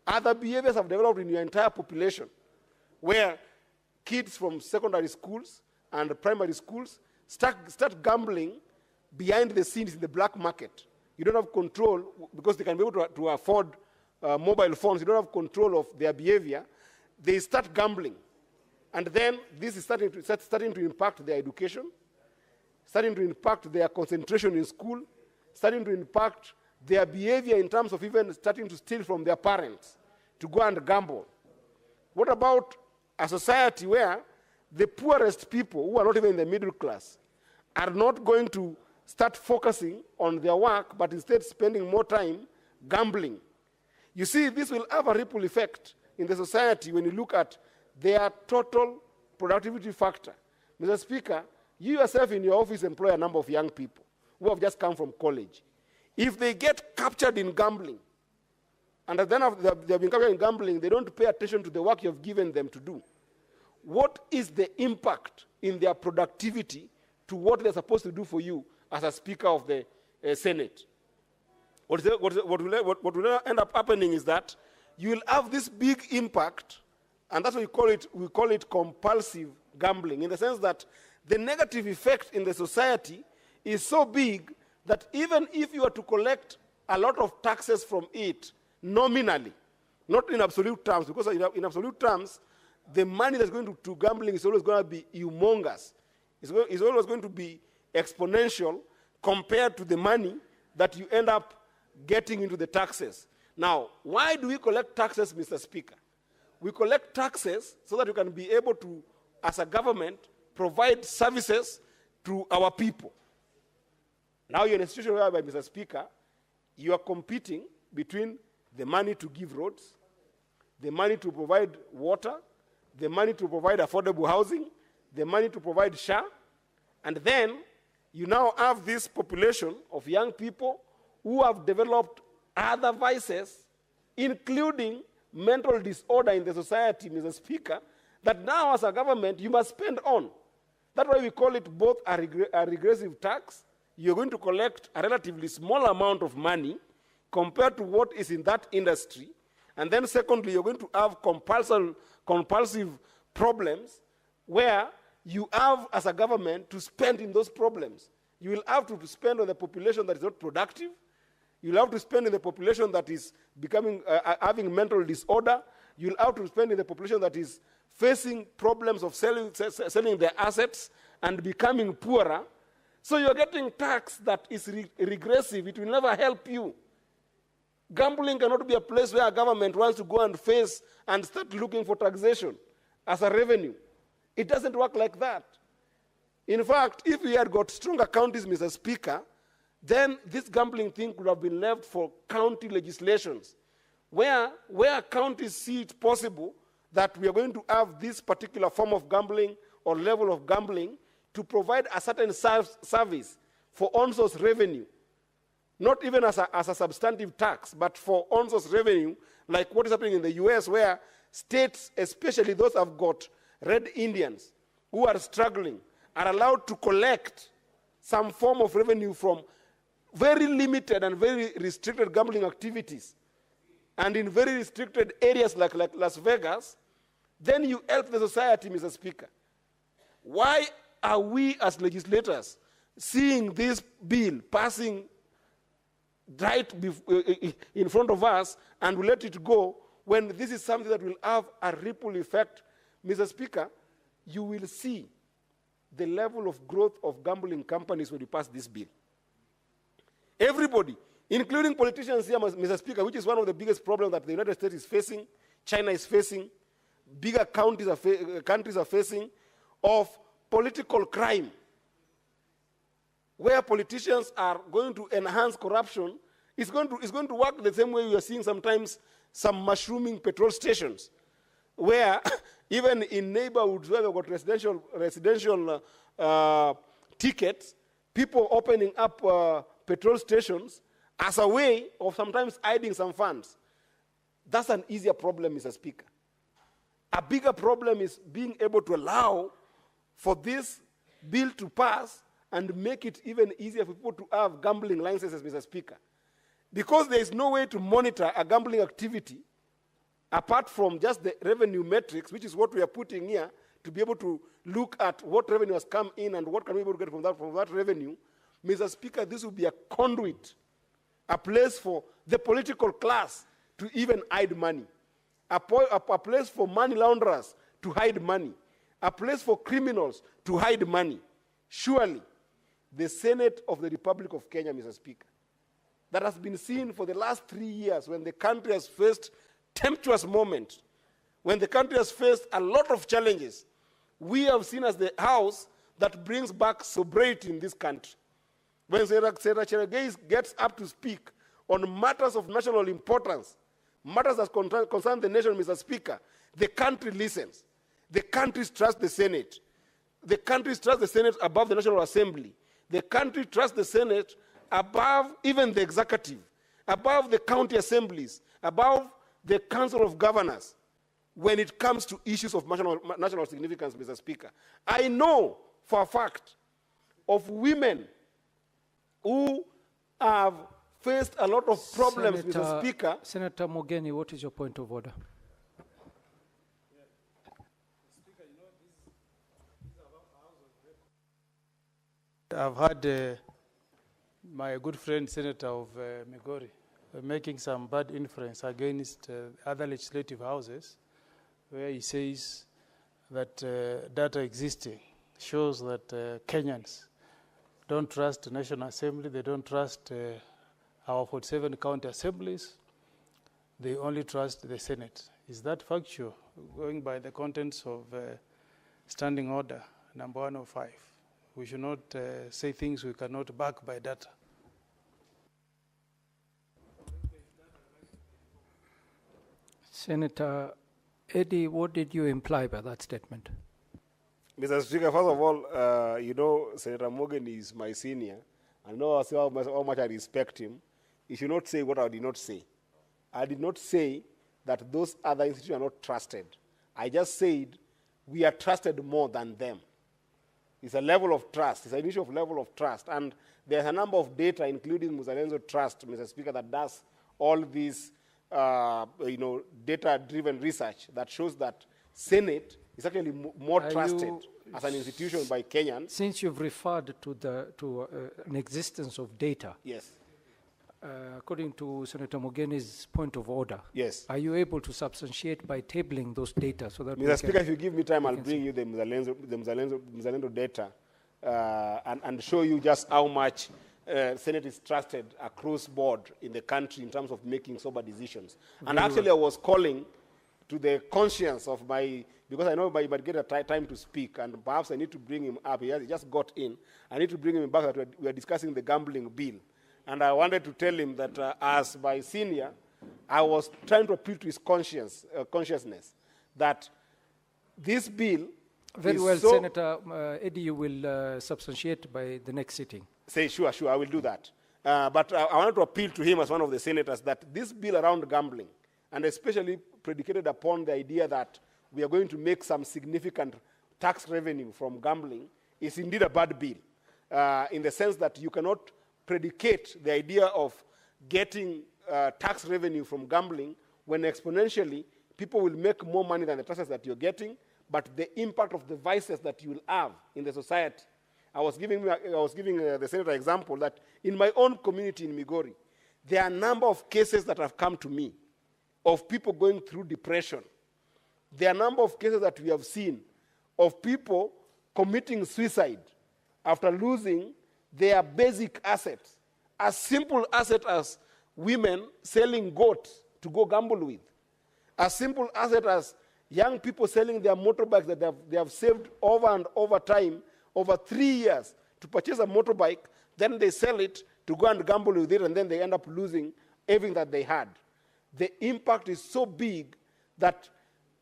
other behaviors have developed in your entire population, where kids from secondary schools and primary schools start gambling behind the scenes in the black market. You don't have control because they can be able to afford mobile phones. You don't have control of their behavior. They start gambling. And then this is starting to impact their education, starting to impact their concentration in school, starting to impact their behavior in terms of even starting to steal from their parents to go and gamble. What about a society where the poorest people, who are not even in the middle class, are not going to start focusing on their work, but instead spending more time gambling? You see, this will have a ripple effect in the society when you look at their total productivity factor. Mr. Speaker, you yourself in your office employ a number of young people who have just come from college. If they get captured in gambling, and then after they've been captured in gambling, they don't pay attention to the work you've given them to do, what is the impact in their productivity to what they're supposed to do for you as a Speaker of the Senate? What will end up happening is that you will have this big impact, and that's what we call it compulsive gambling, in the sense that the negative effect in the society is so big that even if you are to collect a lot of taxes from it nominally, not in absolute terms, because in absolute terms, the money that's going to gambling is always going to be humongous. It's always going to be exponential compared to the money that you end up getting into the taxes. Now, why do we collect taxes, Mr. Speaker? We collect taxes so that you can be able to, as a government, provide services to our people. Now you're in a situation whereby, Mr. Speaker, you are competing between the money to give roads, the money to provide water, the money to provide affordable housing, the money to provide SHA, and then you now have this population of young people who have developed other vices, including mental disorder in the society, Mr. Speaker, that now as a government you must spend on. That's why we call it both a regressive tax. You're going to collect a relatively small amount of money compared to what is in that industry. And then secondly, you're going to have compulsive problems where you have, as a government, to spend in those problems. You will have to spend on the population that is not productive. You'll have to spend in the population that is having mental disorder. You'll have to spend in the population that is facing problems of selling their assets and becoming poorer. So you're getting tax that is regressive. It will never help you. Gambling cannot be a place where a government wants to go and face and start looking for taxation as a revenue. It doesn't work like that. In fact, if we had got stronger counties, Mr. Speaker, then this gambling thing could have been left for county legislations, where counties see it possible that we are going to have this particular form of gambling or level of gambling to provide a certain service for on-source revenue, not even as a substantive tax, but for on-source revenue, like what is happening in the US, where states, especially those who have got Red Indians who are struggling, are allowed to collect some form of revenue from very limited and very restricted gambling activities, and in very restricted areas like Las Vegas. Then you help the society, Mr. Speaker. Why are we as legislators seeing this bill passing right in front of us and we let it go when this is something that will have a ripple effect? Mr. Speaker, you will see the level of growth of gambling companies when you pass this bill. Everybody, including politicians here, Mr. Speaker, which is one of the biggest problems that the United States is facing, China is facing, bigger countries are facing, of political crime, where politicians are going to enhance corruption. It's going to work the same way we are seeing sometimes some mushrooming petrol stations, where even in neighborhoods where they've got residential tickets, people opening up petrol stations as a way of sometimes hiding some funds. That's an easier problem, Mr. Speaker. A bigger problem is being able to allow for this bill to pass and make it even easier for people to have gambling licenses, Mr. Speaker. Because there is no way to monitor a gambling activity apart from just the revenue metrics, which is what we are putting here, to be able to look at what revenue has come in and what can we be able to get from that revenue. Mr. Speaker, this will be a conduit, a place for the political class to even hide money, a place for money launderers to hide money, a place for criminals to hide money. Surely, the Senate of the Republic of Kenya, Mr. Speaker, that has been seen for the last 3 years when the country has faced tempestuous moments, when the country has faced a lot of challenges, we have seen as the house that brings back sobriety in this country. When Senator Cherargei gets up to speak on matters of national importance, matters that concern the nation, Mr. Speaker, the country listens. The country trusts the Senate. The country trusts the Senate above the National Assembly. The country trusts the Senate above even the executive, above the county assemblies, above the Council of Governors when it comes to issues of national significance, Mr. Speaker. I know for a fact of women who have faced a lot of problems, Mr. Speaker. Senator Mogeni, what is your point of order? I've had my good friend, Senator of Migori, making some bad inference against other legislative houses, where he says that data existing shows that Kenyans don't trust the National Assembly, they don't trust our 47 county assemblies, they only trust the Senate. Is that factual, going by the contents of Standing Order number 105? We should not say things we cannot back by data. Senator Eddie, what did you imply by that statement? Mr. Speaker, first of all, you know, Senator Morgan is my senior. I know how much I respect him. He should not say what I did not say. I did not say that those other institutions are not trusted. I just said we are trusted more than them. It's a level of trust. It's an issue of level of trust. And there's a number of data, including Mzalendo Trust, Mr. Speaker, that does all these data-driven research that shows that Senate is actually more trusted as an institution by Kenyans. Since you've referred to an existence of data, yes. According to Senator Mogeni's point of order, yes. Are you able to substantiate by tabling those data so that Mr. Speaker, if you give me time, I'll bring you the Mzalendo data and show you just how much Senate is trusted across board in the country in terms of making sober decisions. And actually, I was calling to the conscience of because I know I might get a time to speak, and perhaps I need to bring him up. He just got in. I need to bring him back that we are discussing the gambling bill. And I wanted to tell him that as my senior, I was trying to appeal to his consciousness that this bill Very well, Senator Eddie, you will substantiate by the next sitting. Sure, I will do that. But I wanted to appeal to him as one of the senators that this bill around gambling, and especially predicated upon the idea that we are going to make some significant tax revenue from gambling, is indeed a bad bill, in the sense that you cannot predicate the idea of getting tax revenue from gambling when exponentially people will make more money than the taxes that you're getting, but the impact of the vices that you will have in the society. I was giving the senator an example that in my own community in Migori, there are a number of cases that have come to me of people going through depression. There are a number of cases that we have seen of people committing suicide after losing their basic assets, as simple asset as women selling goats to go gamble with, as simple asset as young people selling their motorbikes that they have saved over and over time, over 3 years, to purchase a motorbike, then they sell it to go and gamble with it, and then they end up losing everything that they had. The impact is so big that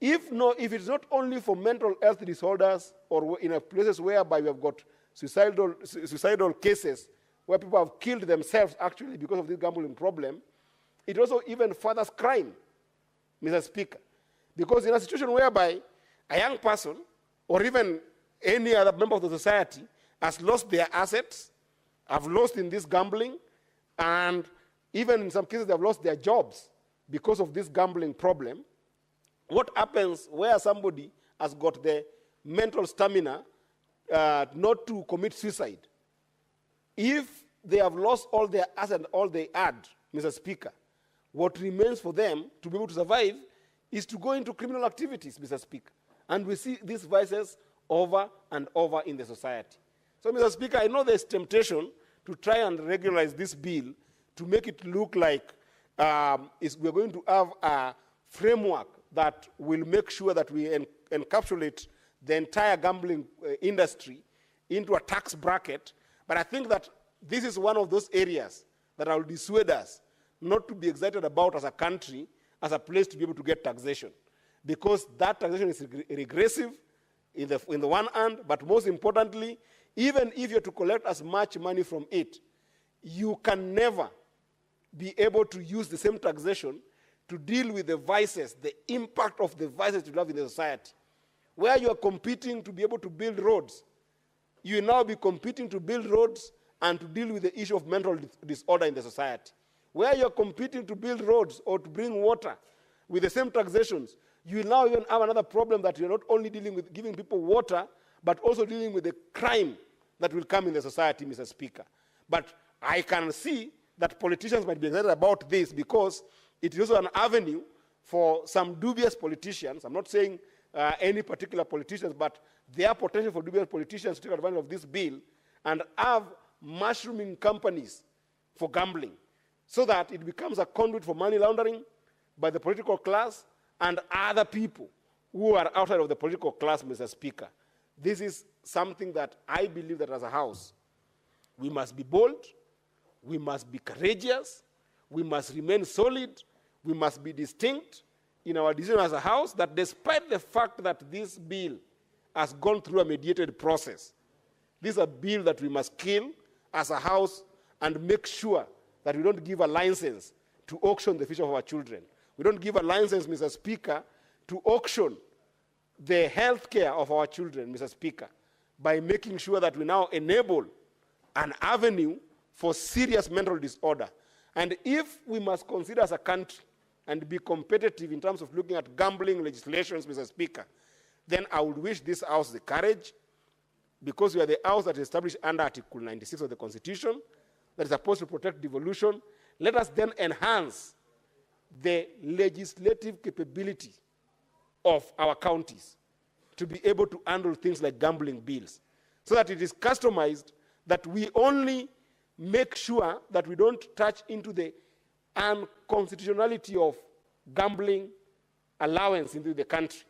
if it's not only for mental health disorders or in places whereby we have got suicidal cases where people have killed themselves actually because of this gambling problem, it also even furthers crime, Mr. Speaker. Because in a situation whereby a young person or even any other member of the society has lost their assets, have lost in this gambling, and even in some cases they have lost their jobs because of this gambling problem, what happens where somebody has got the mental stamina not to commit suicide? If they have lost all their assets and all they had, Mr. Speaker, what remains for them to be able to survive is to go into criminal activities, Mr. Speaker. And we see these vices over and over in the society. So, Mr. Speaker, I know there's temptation to try and regularize this bill to make it look like we're going to have a framework that will make sure that we encapsulate the entire gambling industry into a tax bracket. But I think that this is one of those areas that will dissuade us not to be excited about as a country, as a place to be able to get taxation. Because that taxation is regressive in the one hand, but most importantly, even if you're to collect as much money from it, you can never be able to use the same taxation to deal with the vices, the impact of the vices you have in the society. Where you are competing to be able to build roads, you will now be competing to build roads and to deal with the issue of mental disorder in the society. Where you are competing to build roads or to bring water with the same taxations, you will now even have another problem that you're not only dealing with giving people water, but also dealing with the crime that will come in the society, Mr. Speaker. But I can see that politicians might be excited about this because it is also an avenue for some dubious politicians. I'm not saying any particular politicians, but there are potential for dubious politicians to take advantage of this bill and have mushrooming companies for gambling so that it becomes a conduit for money laundering by the political class and other people who are outside of the political class, Mr. Speaker. This is something that I believe that as a House, we must be bold, we must be courageous, we must remain solid, we must be distinct in our decision as a House that despite the fact that this bill has gone through a mediated process, this is a bill that we must kill as a House and make sure that we don't give a license to auction the future of our children. We don't give a license, Mr. Speaker, to auction the health care of our children, Mr. Speaker, by making sure that we now enable an avenue for serious mental disorder. And if we must consider as a country and be competitive in terms of looking at gambling legislations, Mr. Speaker, then I would wish this House the courage, because we are the House that is established under Article 96 of the Constitution, that is supposed to protect devolution. Let us then enhance the legislative capability of our counties to be able to handle things like gambling bills, so that it is customized that we only make sure that we don't touch into the unconstitutionality of gambling allowance into the country.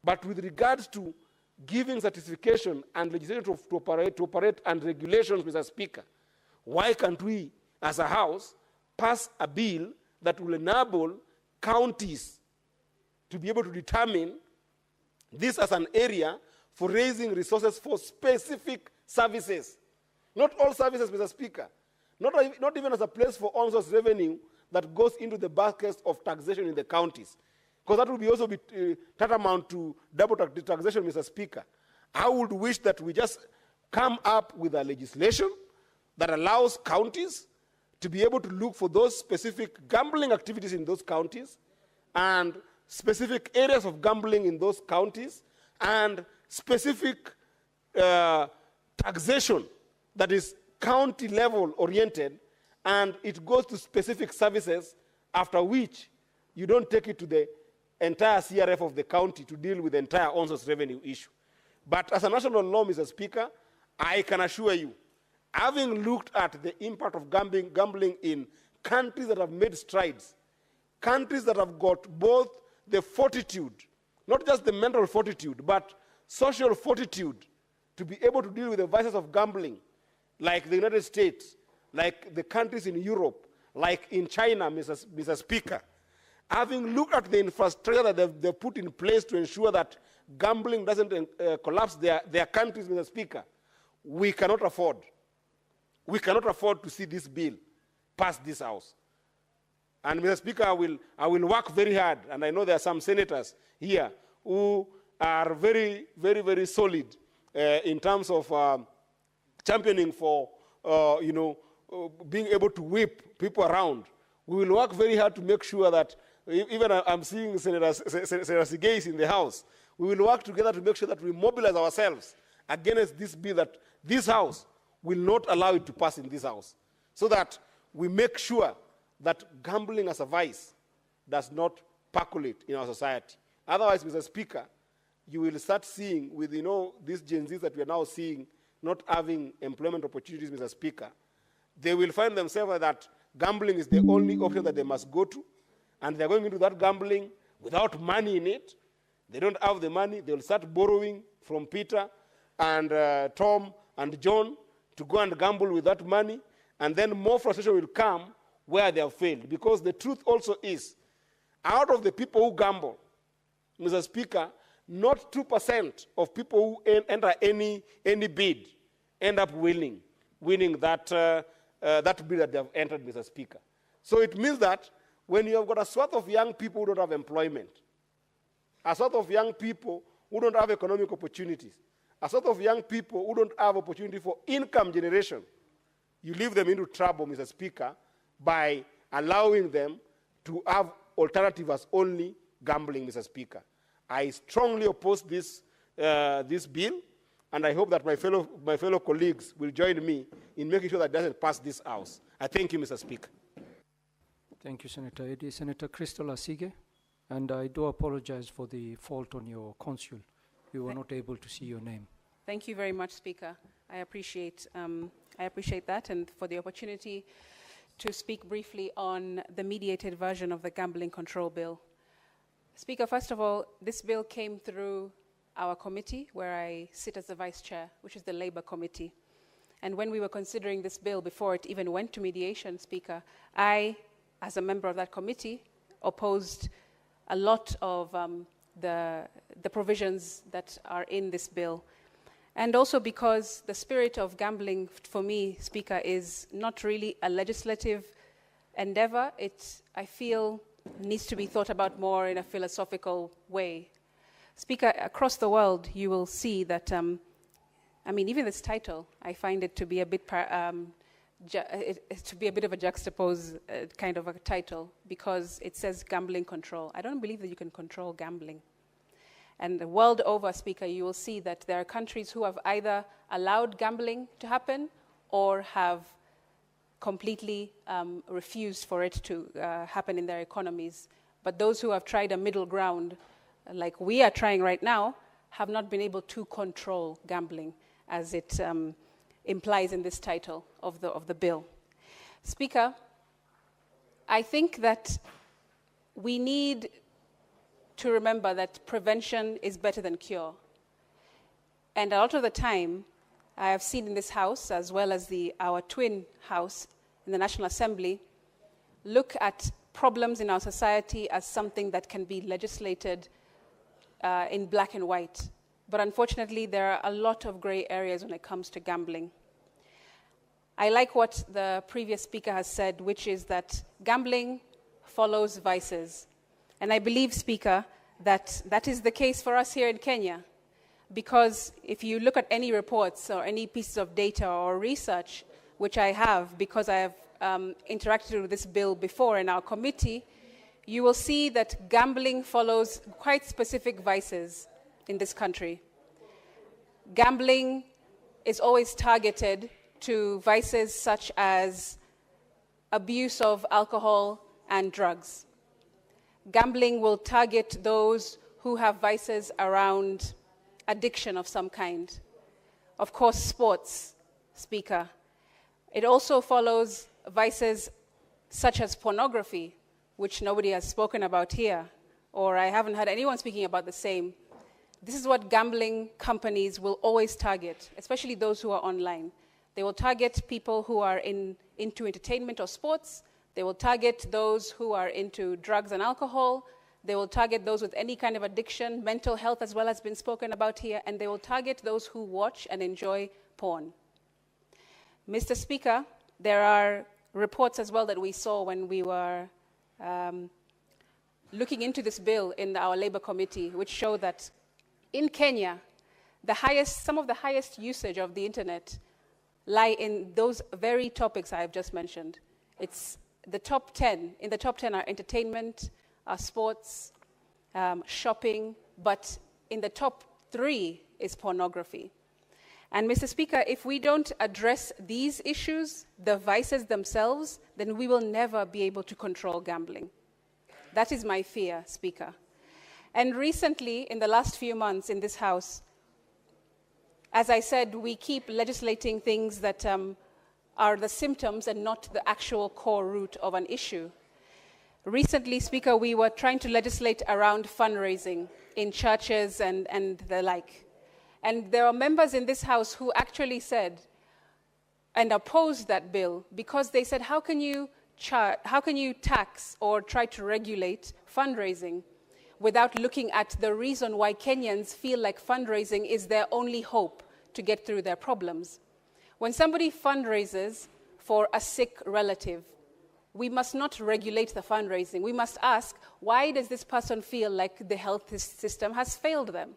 But with regards to giving certification and legislation to operate and regulations, Mr. Speaker, why can't we, as a House, pass a bill that will enable counties to be able to determine this as an area for raising resources for specific services? Not all services, Mr. Speaker. Not even as a place for on-source revenue that goes into the baskets of taxation in the counties. Because that would be also be tantamount to double taxation, Mr. Speaker. I would wish that we just come up with a legislation that allows counties to be able to look for those specific gambling activities in those counties and specific areas of gambling in those counties and specific taxation that is county level oriented, and it goes to specific services, after which you don't take it to the entire CRF of the county to deal with the entire on-source revenue issue. But as a national law, Mr. Speaker, I can assure you, having looked at the impact of gambling in countries that have made strides, countries that have got both the fortitude, not just the mental fortitude, but social fortitude to be able to deal with the vices of gambling, like the United States, like the countries in Europe, like in China, Mr. Speaker, having looked at the infrastructure that they've put in place to ensure that gambling doesn't collapse their countries, Mr. Speaker, we cannot afford to see this bill pass this House. And Mr. Speaker, I will work very hard, and I know there are some senators here who are very, very, very solid in terms of championing for, being able to whip people around. We will work very hard to make sure that, even I'm seeing Senator Sigais in the House, we will work together to make sure that we mobilize ourselves against this bill, that this House will not allow it to pass in this House, so that we make sure that gambling as a vice does not percolate in our society. Otherwise, Mr. Speaker, you will start seeing with, these Gen Zs that we are now seeing not having employment opportunities, Mr. Speaker, they will find themselves that gambling is the only option that they must go to, and they're going into that gambling without money in it. They don't have the money. They will start borrowing from Peter and Tom and John to go and gamble with that money, and then more frustration will come where they have failed. Because the truth also is, out of the people who gamble, Mr. Speaker, not 2% of people who enter any bid end up winning that bid that they have entered, Mr. Speaker. So it means that when you have got a swath of young people who don't have employment, a sort of young people who don't have economic opportunities, a sort of young people who don't have opportunity for income generation, you leave them into trouble, Mr. Speaker, by allowing them to have alternative as only gambling, Mr. Speaker. I strongly oppose this bill, and I hope that my fellow colleagues will join me in making sure that it doesn't pass this House. I thank you, Mr. Speaker. Thank you, Senator Eddy. Senator Crystal Asige, and I do apologize for the fault on your consul. We were not able to see your name. Thank you very much, Speaker. I appreciate that, and for the opportunity to speak briefly on the mediated version of the Gambling Control Bill. Speaker, first of all, this bill came through our committee, where I sit as the Vice Chair, which is the Labour Committee. And when we were considering this bill before it even went to mediation, Speaker, I, as a member of that committee, opposed a lot of the provisions that are in this bill. And also because the spirit of gambling, for me, Speaker, is not really a legislative endeavor. I feel, needs to be thought about more in a philosophical way. Speaker, across the world, you will see that, even this title, I find it to be a bit of a juxtaposed kind of a title, because it says gambling control. I don't believe that you can control gambling. And the world over, Speaker, you will see that there are countries who have either allowed gambling to happen or have completely refused for it to happen in their economies. But those who have tried a middle ground, like we are trying right now, have not been able to control gambling, as it implies in this title of the bill. Speaker, I think that we need to remember that prevention is better than cure. And a lot of the time, I have seen in this House, as well as our twin House in the National Assembly, look at problems in our society as something that can be legislated in black and white. But unfortunately, there are a lot of gray areas when it comes to gambling. I like what the previous speaker has said, which is that gambling follows vices. And I believe, Speaker, that that is the case for us here in Kenya. Because if you look at any reports or any pieces of data or research, which I have, because I have interacted with this bill before in our committee, you will see that gambling follows quite specific vices in this country. Gambling is always targeted to vices such as abuse of alcohol and drugs. Gambling will target those who have vices around addiction of some kind. Of course, sports, Speaker. It also follows vices such as pornography, which nobody has spoken about here, or I haven't heard anyone speaking about the same. This is what gambling companies will always target, especially those who are online. They will target people who are into entertainment or sports. They will target those who are into drugs and alcohol. They will target those with any kind of addiction, mental health as well has been spoken about here, and they will target those who watch and enjoy porn. Mr. Speaker, there are reports as well that we saw when we were looking into this bill in our Labour Committee, which show that in Kenya, some of the highest usage of the internet lie in those very topics I have just mentioned. It's the top 10. In the top 10 are entertainment, sports, shopping, but in the top 3 is pornography. And Mr. Speaker, if we don't address these issues, the vices themselves, then we will never be able to control gambling. That is my fear, Speaker. And recently, in the last few months in this House, as I said, we keep legislating things that are the symptoms and not the actual core root of an issue. Recently, Speaker, we were trying to legislate around fundraising in churches and the like. And there are members in this House who actually said and opposed that bill because they said, how can you tax or try to regulate fundraising without looking at the reason why Kenyans feel like fundraising is their only hope to get through their problems? When somebody fundraises for a sick relative, we must not regulate the fundraising. We must ask, why does this person feel like the health system has failed them?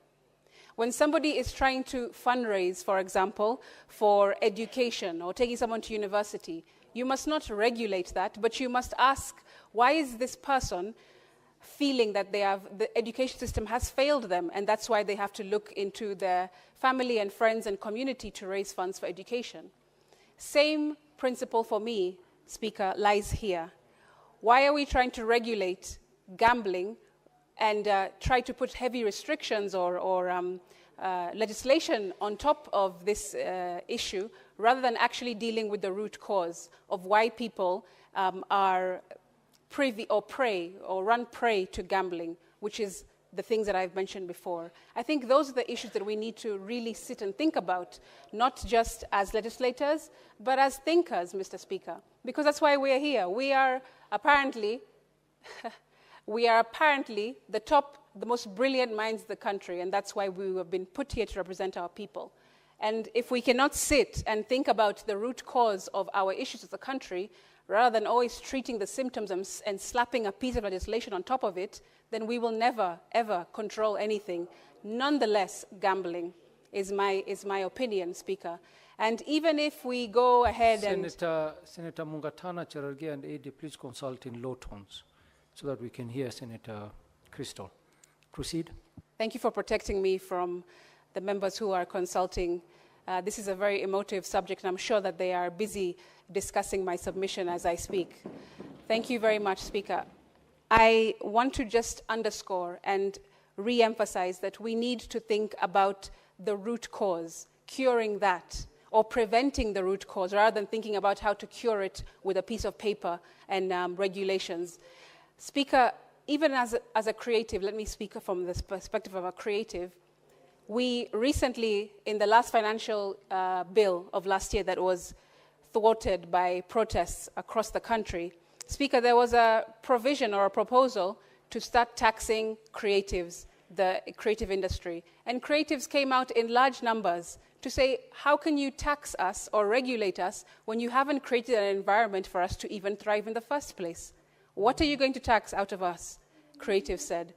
When somebody is trying to fundraise, for example, for education or taking someone to university, you must not regulate that, but you must ask, why is this person feeling that the education system has failed them, and that's why they have to look into their family and friends and community to raise funds for education. Same principle for me, Speaker, lies here. Why are we trying to regulate gambling and try to put heavy restrictions or legislation on top of this issue rather than actually dealing with the root cause of why people are privy or prey or run prey to gambling, which is the things that I've mentioned before? I think those are the issues that we need to really sit and think about, not just as legislators, but as thinkers, Mr. Speaker, because that's why we are here. We are apparently the most brilliant minds in the country, and that's why we have been put here to represent our people. And if we cannot sit and think about the root cause of our issues as a country, rather than always treating the symptoms and slapping a piece of legislation on top of it, then we will never, ever control anything. Nonetheless, gambling is my opinion, Speaker. And even if we go ahead Senator Mungatana, Cherargei, and AD, please consult in low tones so that we can hear Senator Crystal. Proceed. Thank you for protecting me from the members who are consulting. This is a very emotive subject, and I'm sure that they are busy discussing my submission as I speak. Thank you very much, Speaker. I want to just underscore and re-emphasize that we need to think about the root cause, curing that, or preventing the root cause, rather than thinking about how to cure it with a piece of paper and regulations. Speaker, even as a creative, let me speak from the perspective of a creative, we recently, in the last financial bill of last year that was thwarted by protests across the country, Speaker, there was a provision or a proposal to start taxing creatives, the creative industry. And creatives came out in large numbers to say, how can you tax us or regulate us when you haven't created an environment for us to even thrive in the first place? What are you going to tax out of us? Creatives said.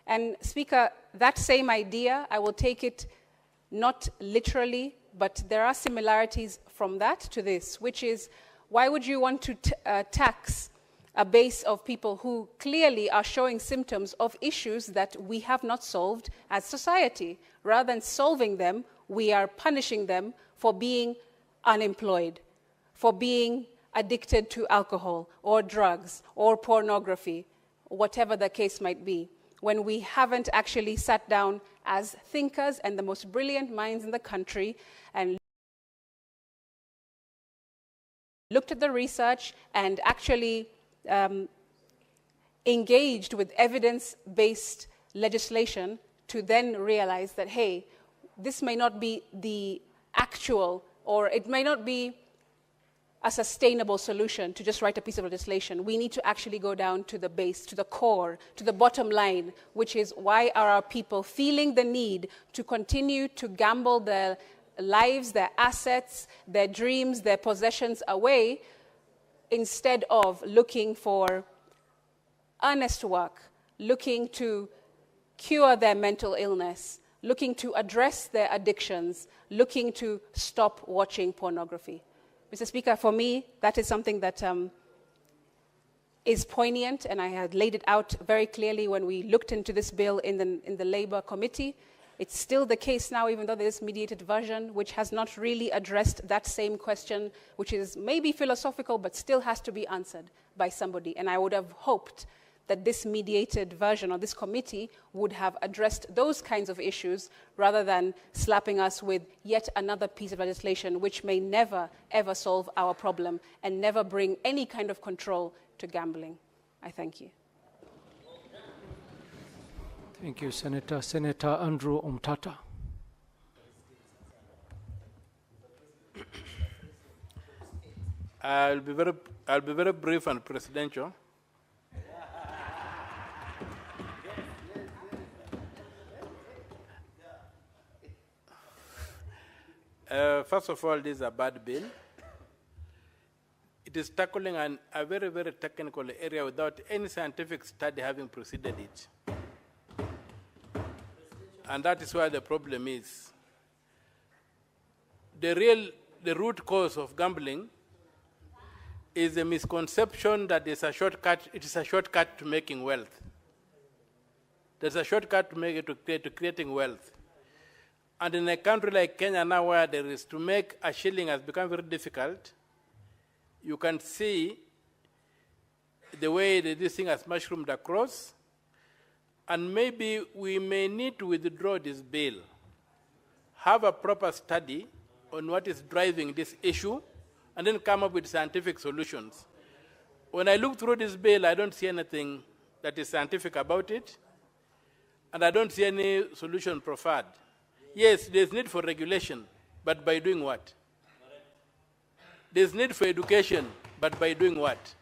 And Speaker, that same idea, I will take it not literally, but there are similarities from that to this, which is, why would you want to tax a base of people who clearly are showing symptoms of issues that we have not solved as society? Rather than solving them, we are punishing them for being unemployed, for being addicted to alcohol or drugs or pornography, whatever the case might be, when we haven't actually sat down as thinkers and the most brilliant minds in the country and looked at the research and actually engaged with evidence-based legislation to then realize that, hey, this may not be the actual, or it may not be a sustainable solution to just write a piece of legislation. We need to actually go down to the base, to the core, to the bottom line, which is, why are our people feeling the need to continue to gamble their lives, their assets, their dreams, their possessions away, instead of looking for earnest work, looking to cure their mental illness, looking to address their addictions, looking to stop watching pornography. Mr. Speaker, for me, that is something that is poignant, and I had laid it out very clearly when we looked into this bill in the Labour Committee. It's still the case now, even though there is mediated version, which has not really addressed that same question, which is maybe philosophical, but still has to be answered by somebody. And I would have hoped that this mediated version or this committee would have addressed those kinds of issues rather than slapping us with yet another piece of legislation which may never, ever solve our problem and never bring any kind of control to gambling. I thank you. Thank you, Senator. Senator Andrew Omtata. I'll be very brief and presidential. First of all, this is a bad bill. It is tackling a very, very technical area without any scientific study having preceded it. And that is where the problem is. The root cause of gambling is a misconception that it's a shortcut, it is a shortcut to making wealth. There's a shortcut to creating wealth. And in a country like Kenya now, where there is to make a shilling has become very difficult, you can see the way that this thing has mushroomed across, and maybe we may need to withdraw this bill, have a proper study on what is driving this issue, and then come up with scientific solutions. When I look through this bill, I don't see anything that is scientific about it, and I don't see any solution proffered. Yes, there's need for regulation, but by doing what? There's need for education, but by doing what?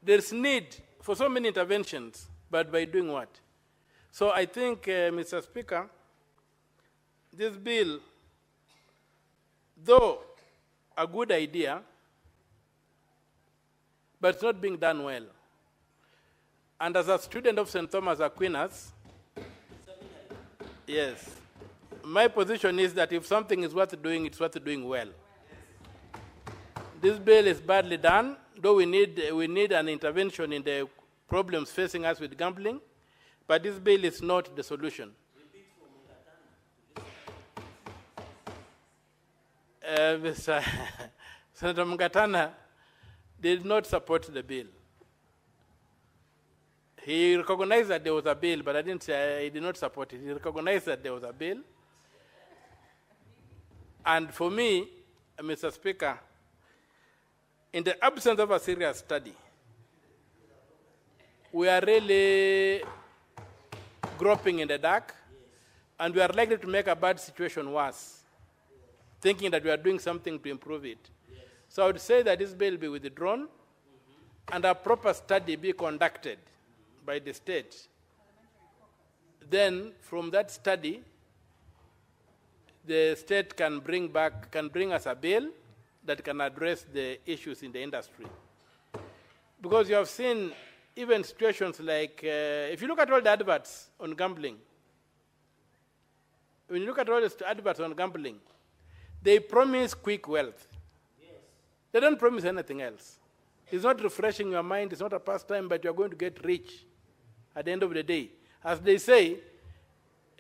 There's need for so many interventions, but by doing what? So I think, Mr. Speaker, this bill, though a good idea, but it's not being done well. And as a student of St. Thomas Aquinas, yes, my position is that if something is worth doing, it's worth doing well. This bill is badly done, though we need an intervention in the problems facing us with gambling, but this bill is not the solution. Senator Mungatana did not support the bill. He recognized that there was a bill, but I didn't say he did not support it. He recognized that there was a bill. And for me, Mr. Speaker, in the absence of a serious study, we are really groping in the dark, and we are likely to make a bad situation worse, thinking that we are doing something to improve it. So I would say that this bill be withdrawn, and a proper study be conducted by the state. Then, from that study, the state can bring us a bill that can address the issues in the industry. Because you have seen even situations like, if you look at all the adverts on gambling, when you look at all the adverts on gambling, they promise quick wealth. Yes. They don't promise anything else. It's not refreshing your mind, it's not a pastime, but you're going to get rich at the end of the day. As they say,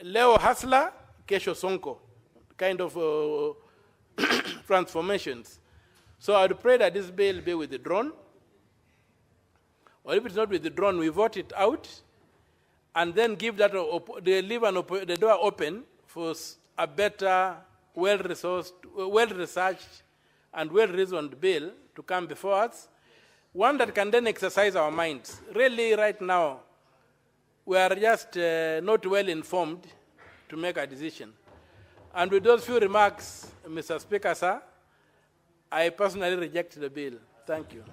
leo hustler, kesho sonko, kind of transformations. So I would pray that this bill be withdrawn, or if it's not withdrawn, we vote it out, and then give that, leave the door open for a better, well-resourced, well-researched, and well-reasoned bill to come before us, one that can then exercise our minds. Really, right now, we are just not well informed to make a decision. And with those few remarks, Mr. Speaker, sir, I personally reject the bill. Thank you.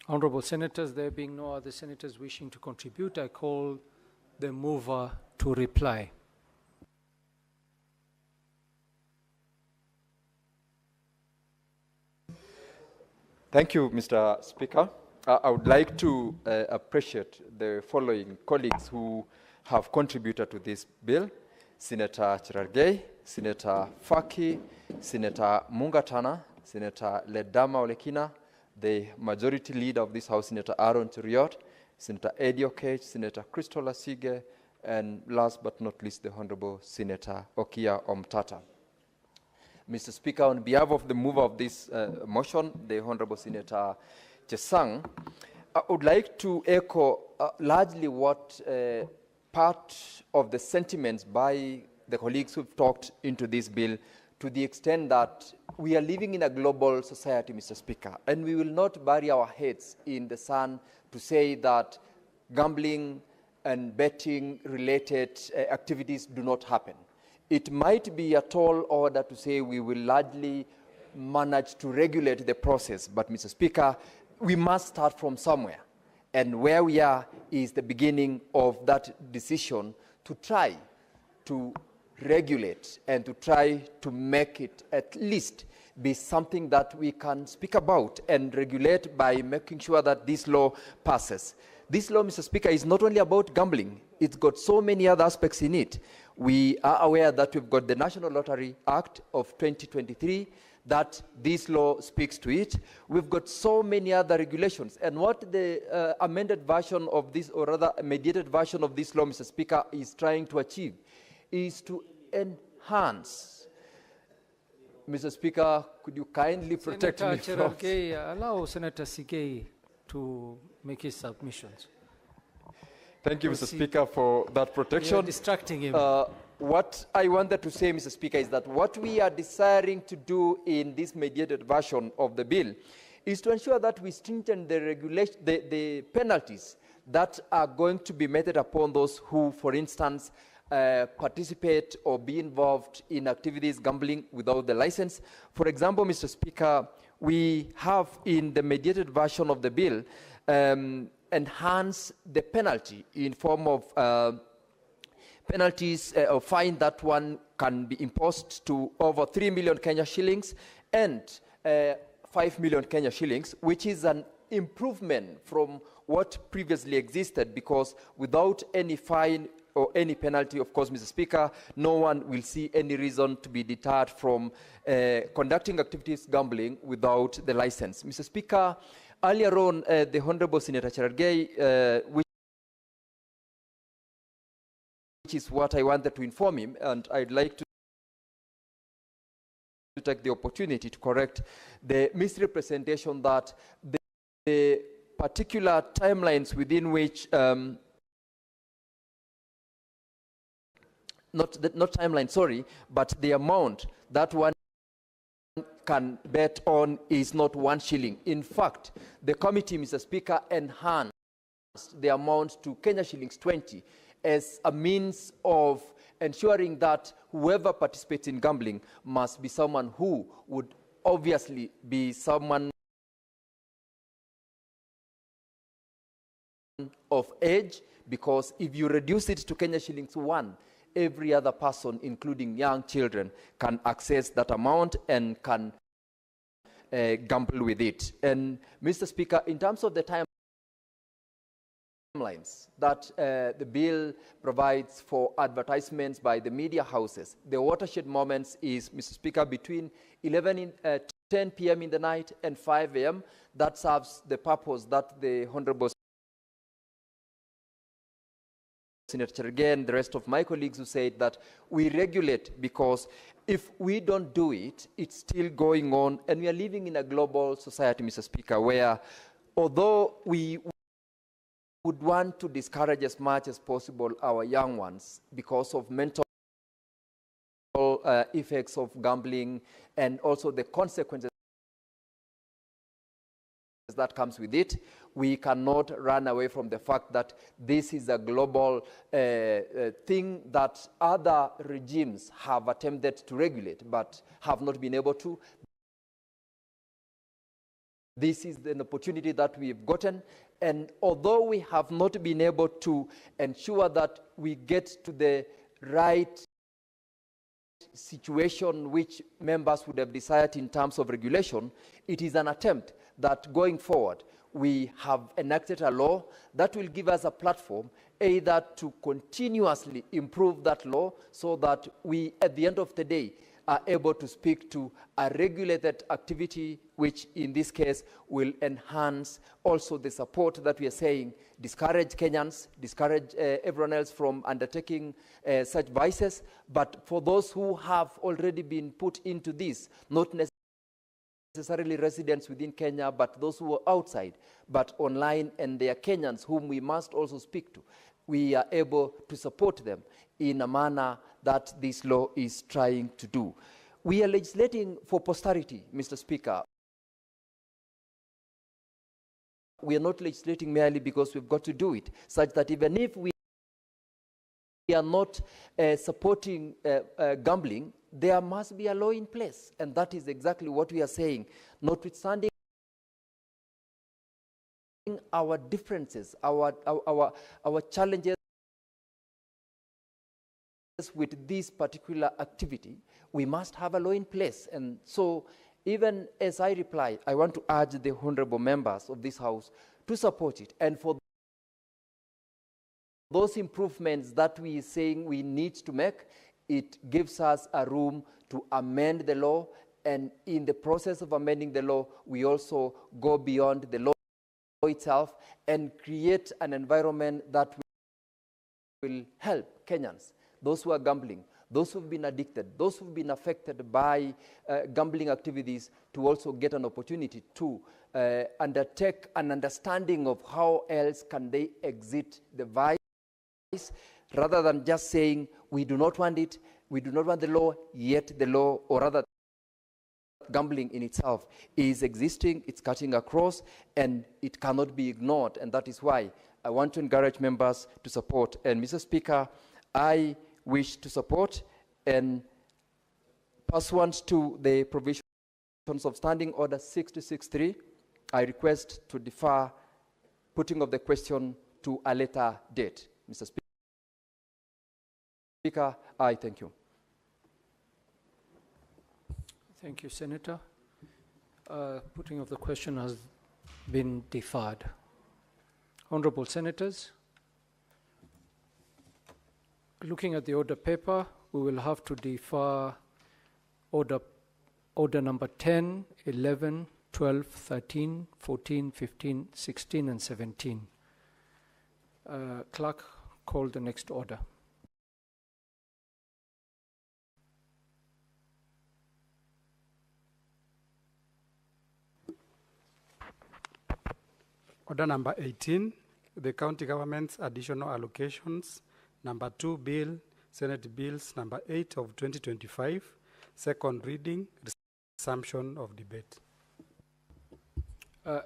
Honorable Senators, there being no other senators wishing to contribute, I call the mover to reply. Thank you, Mr. Speaker. I would like to appreciate the following colleagues who have contributed to this bill: Senator Cherargei, Senator Faki, Senator Mungatana, Senator Ledama Olekina, the majority leader of this House, Senator Aaron Cheriot, Senator Eddie Okech, Senator Crystal Asige, and last but not least, the Honorable Senator Okia Omtata. Mr. Speaker, on behalf of the mover of this motion, the Honorable Senator Chesang, I would like to echo largely what part of the sentiments by the colleagues who've talked into this bill, to the extent that we are living in a global society, Mr. Speaker, and we will not bury our heads in the sand to say that gambling and betting-related activities do not happen. It might be a tall order to say we will largely manage to regulate the process, but, Mr. Speaker, we must start from somewhere. And where we are is the beginning of that decision to try to regulate and to try to make it at least be something that we can speak about and regulate by making sure that this law passes. This law, Mr. Speaker, is not only about gambling. It's got so many other aspects in it. We are aware that we've got the National Lottery Act of 2023, that this law speaks to it. We've got so many other regulations. And what the amended version of this, or rather mediated version of this law, Mr. Speaker, is trying to achieve is to enhance. Mr. Speaker, could you kindly protect me from... Allow Senator Sigei to make his submissions. Thank you, Mr. Speaker, for that protection. You're distracting him. What I wanted to say, Mr. Speaker, is that what we are desiring to do in this mediated version of the bill is to ensure that we strengthen the penalties that are going to be meted upon those who, for instance, participate or be involved in activities gambling without the license. For example, Mr. Speaker, we have in the mediated version of the bill enhanced the penalty in form of penalties or fine that one can be imposed to over 3 million Kenya shillings and 5 million Kenya shillings, which is an improvement from what previously existed, because without any fine or any penalty, of course, Mr. Speaker, no one will see any reason to be deterred from conducting activities gambling without the license. Mr. Speaker, earlier on, the Honorable Senator Cherargei, which is what I wanted to inform him, and I'd like to take the opportunity to correct the misrepresentation that the particular timelines within which not timeline, sorry, but the amount that one can bet on is not 1 shilling. In fact, the committee, Mr. Speaker, enhanced the amount to Kenya shillings 20 as a means of ensuring that whoever participates in gambling must be someone who would obviously be someone of age, because if you reduce it to Kenya shillings 1, every other person, including young children, can access that amount and can gamble with it. And, Mr. Speaker, in terms of the timelines that the bill provides for advertisements by the media houses, the watershed moments is, Mr. Speaker, between 10 p.m. in the night and 5 a.m. That serves the purpose that the Honorable Senator Cherargei and the rest of my colleagues who said that we regulate, because if we don't do it, it's still going on, and we are living in a global society, Mr. Speaker, where although we would want to discourage as much as possible our young ones because of mental effects of gambling and also the consequences that comes with it, we cannot run away from the fact that this is a global thing that other regimes have attempted to regulate but have not been able to. This is an opportunity that we've gotten, and although we have not been able to ensure that we get to the right situation which members would have desired in terms of regulation, it is an attempt that going forward we have enacted a law that will give us a platform either to continuously improve that law so that we, at the end of the day, are able to speak to a regulated activity, which in this case will enhance also the support that we are saying, discourage Kenyans, discourage everyone else from undertaking such vices. But for those who have already been put into this, not necessarily residents within Kenya, but those who are outside, but online, and they are Kenyans whom we must also speak to, we are able to support them in a manner that this law is trying to do. We are legislating for posterity, Mr. Speaker. We are not legislating merely because we've got to do it, such that even if we are not supporting gambling, there must be a law in place. And that is exactly what we are saying. Notwithstanding our differences, our challenges with this particular activity, we must have a law in place. And so, even as I reply, I want to urge the honorable members of this House to support it. And for those improvements that we are saying we need to make, it gives us a room to amend the law. And in the process of amending the law, we also go beyond the law itself and create an environment that will help Kenyans, those who are gambling, those who've been addicted, those who've been affected by gambling activities, to also get an opportunity to undertake an understanding of how else can they exit the vice, rather than just saying, we do not want it, we do not want the law, yet the law, or rather gambling in itself is existing, it's cutting across, and it cannot be ignored. And that is why I want to encourage members to support. And Mr. Speaker, I wish to support, and pursuant to the provisions of Standing Order 6063, I request to defer putting of the question to a later date. Mr. Speaker, I thank you. Thank you, Senator. Putting of the question has been deferred. Honorable Senators, looking at the order paper, we will have to defer order number 10, 11, 12, 13, 14, 15, 16, and 17. Clerk, call the next order. Order number 18, the county government's additional allocations. Number 2 bill, Senate Bills number 8 of 2025, second reading, resumption of debate.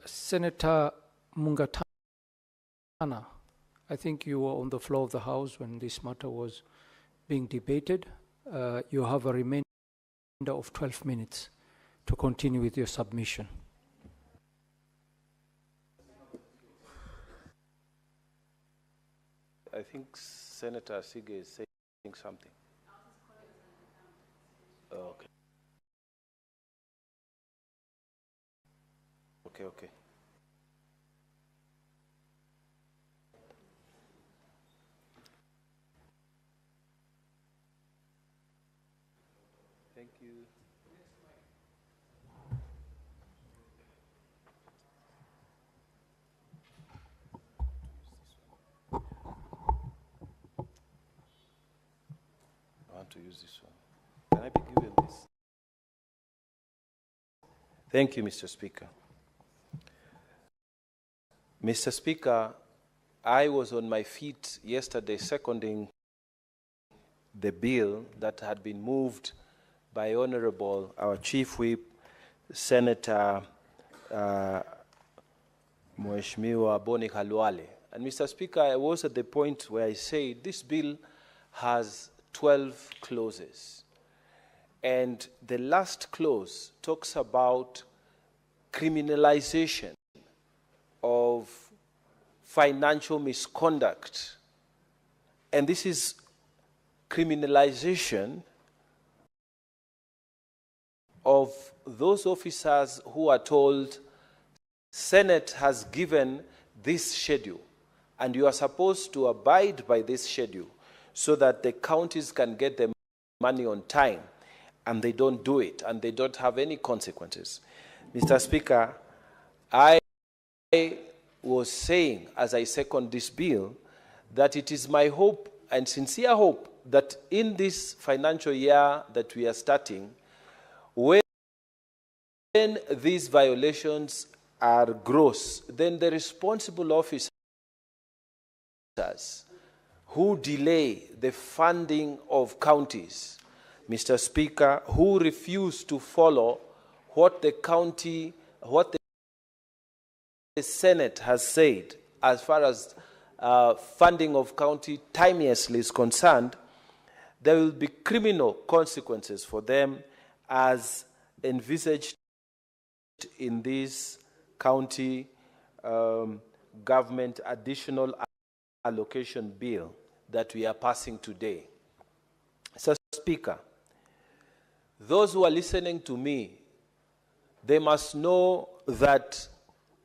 Senator Mungatana, I think you were on the floor of the House when this matter was being debated. You have a remainder of 12 minutes to continue with your submission. I think Senator Sige is saying something. Okay. Okay. Thank you. To use this one. Can I be given this? Thank you, Mr. Speaker. Mr. Speaker, I was on my feet yesterday seconding the bill that had been moved by Honorable, our Chief Whip, Senator Mheshimiwa Boni Khalwale. And Mr. Speaker, I was at the point where I said this bill has 12 clauses. And the last clause talks about criminalization of financial misconduct. And this is criminalization of those officers who are told, Senate has given this schedule, and you are supposed to abide by this schedule, so that the counties can get the money on time. and they don't do it, and they don't have any consequences. Mr. Speaker, I was saying, as I second this bill, that it is my hope and sincere hope that in this financial year that we are starting, when these violations are gross, then the responsible officers who delay the funding of counties, Mr. Speaker, who refuse to follow what the Senate has said as far as funding of county timeously is concerned, there will be criminal consequences for them as envisaged in this county government additional allocation bill that we are passing today. Mr. Speaker, those who are listening to me, they must know that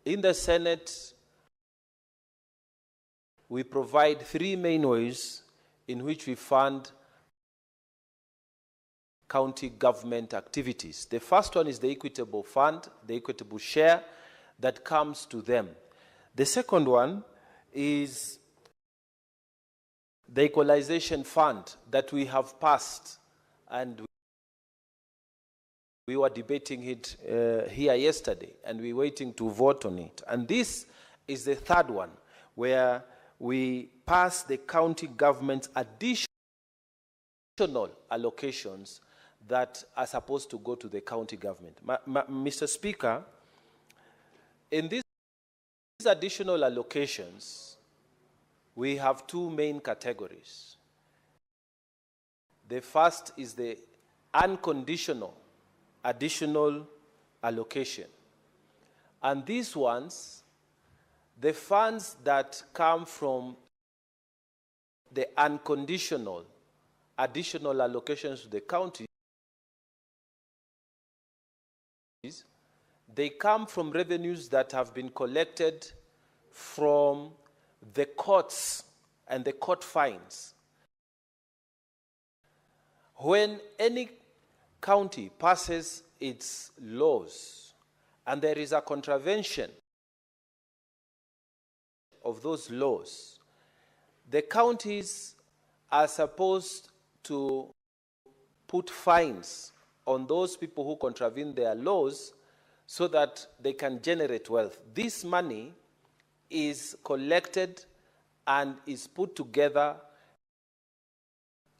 in the Senate, we provide three main ways in which we fund county government activities. The first one is the equitable fund, the equitable share that comes to them. The second one is the equalization fund that we have passed, and we were debating it here yesterday, and we're waiting to vote on it. And this is the third one, where we pass the county government's additional allocations that are supposed to go to the county government. Mr. Speaker, in these additional allocations, we have two main categories. The first is the unconditional additional allocation. And these ones, the funds that come from the unconditional additional allocations to the counties, they come from revenues that have been collected from the courts and the court fines. When any county passes its laws and there is a contravention of those laws, the counties are supposed to put fines on those people who contravene their laws so that they can generate wealth. This money is collected and is put together,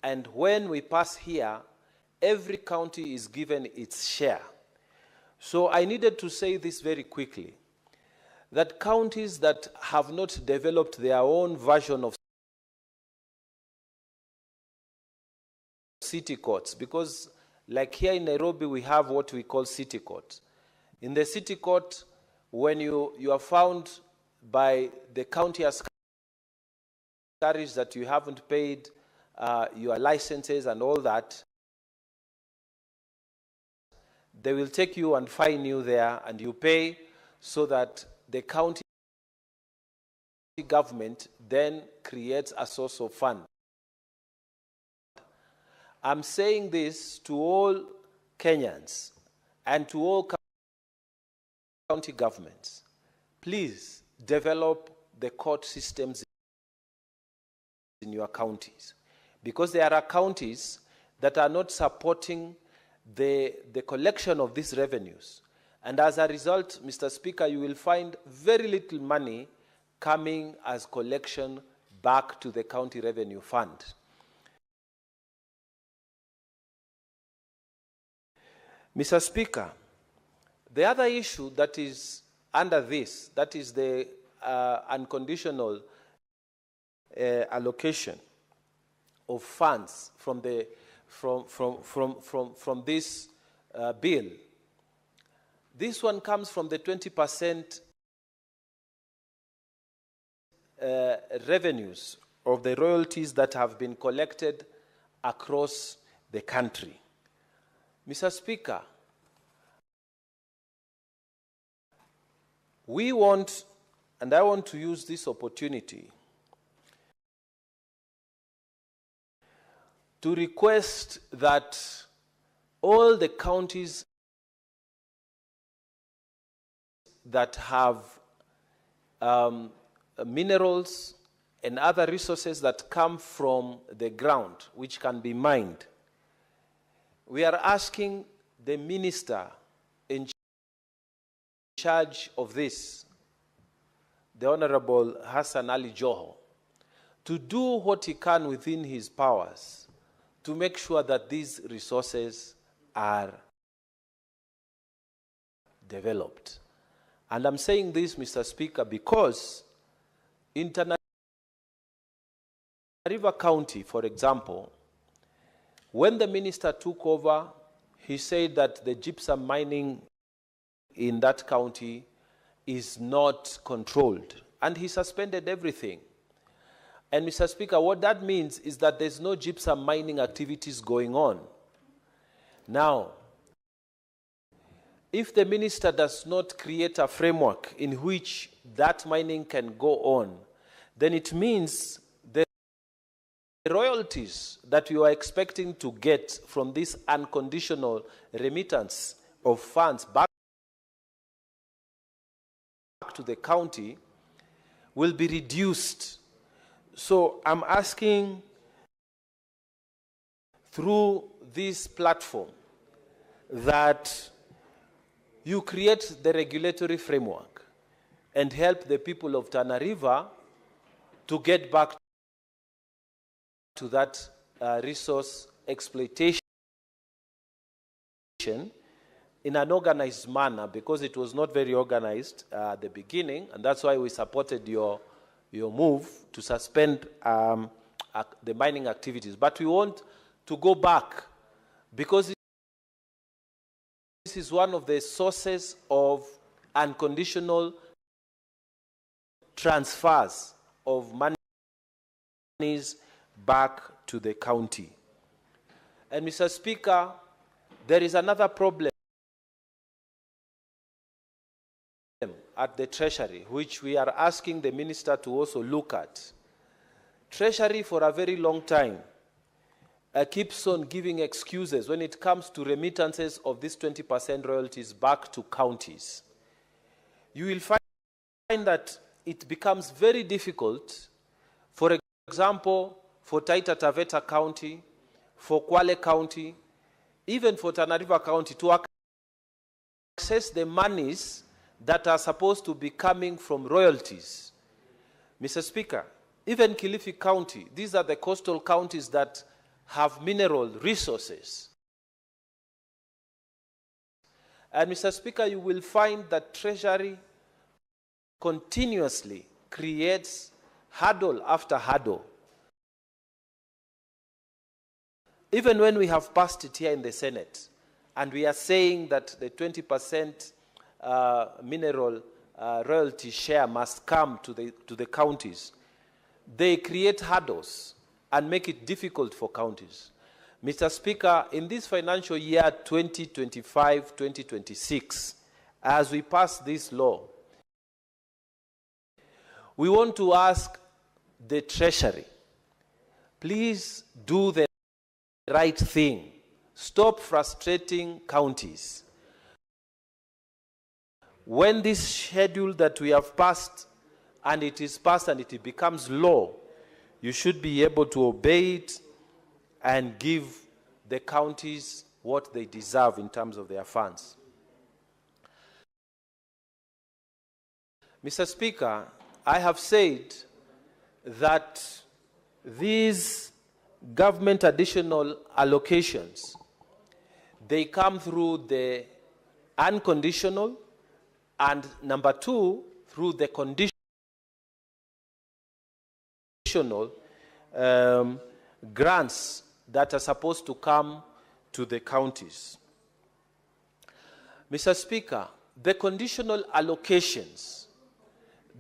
and when we pass here, every county is given its share. So I needed to say this very quickly, that counties that have not developed their own version of city courts, because like here in Nairobi, we have what we call city court. In the city court, when you are found by the county askaris that you haven't paid your licenses and all that, they will take you and fine you there, and you pay so that the county government then creates a source of fund. I'm saying this to all Kenyans and to all county governments. Please develop the court systems in your counties, because there are counties that are not supporting the collection of these revenues. And as a result, Mr. Speaker, you will find very little money coming as collection back to the county revenue fund. Mr. Speaker, the other issue that is under this, that is the unconditional allocation of funds from this bill. This one comes from the 20% revenues of the royalties that have been collected across the country. Mr. Speaker, we want, and I want to use this opportunity to request that all the counties that have minerals and other resources that come from the ground, which can be mined. We are asking the minister in charge of this, the Honorable Hassan Ali Joho, to do what he can within his powers to make sure that these resources are developed. And I'm saying this, Mr. Speaker, because in Tana River County, for example, when the minister took over, he said that the gypsum mining in that county is not controlled, and he suspended everything. And Mr. Speaker, what that means is that there's no gypsum mining activities going on. Now, if the minister does not create a framework in which that mining can go on, then it means the royalties that we are expecting to get from this unconditional remittance of funds back to the county will be reduced. So I'm asking through this platform that you create the regulatory framework and help the people of Tana River to get back to that resource exploitation in an organized manner, because it was not very organized at the beginning, and that's why we supported your move to suspend the mining activities. But we want to go back, because this is one of the sources of unconditional transfers of monies back to the county. And Mr. Speaker, there is another problem at the Treasury, which we are asking the minister to also look at. Treasury, for a very long time, keeps on giving excuses when it comes to remittances of these 20% royalties back to counties. You will find that it becomes very difficult, for example, for Taita Taveta County, for Kwale County, even for Tana River County, to access the monies that are supposed to be coming from royalties. Mr. Speaker, even Kilifi County, these are the coastal counties that have mineral resources. And Mr. Speaker, you will find that Treasury continuously creates hurdle after hurdle. Even when we have passed it here in the Senate, and we are saying that the 20% mineral royalty share must come to the counties, they create hurdles and make it difficult for counties. Mr. Speaker, in this financial year 2025-2026, as we pass this law, we want to ask the Treasury, please do the right thing. Stop frustrating counties. When this schedule that we have passed, and it is passed and it becomes law, you should be able to obey it and give the counties what they deserve in terms of their funds. Mr. Speaker, I have said that these government additional allocations, they come through the unconditional, and number two, through the conditional grants that are supposed to come to the counties. Mr. Speaker, the conditional allocations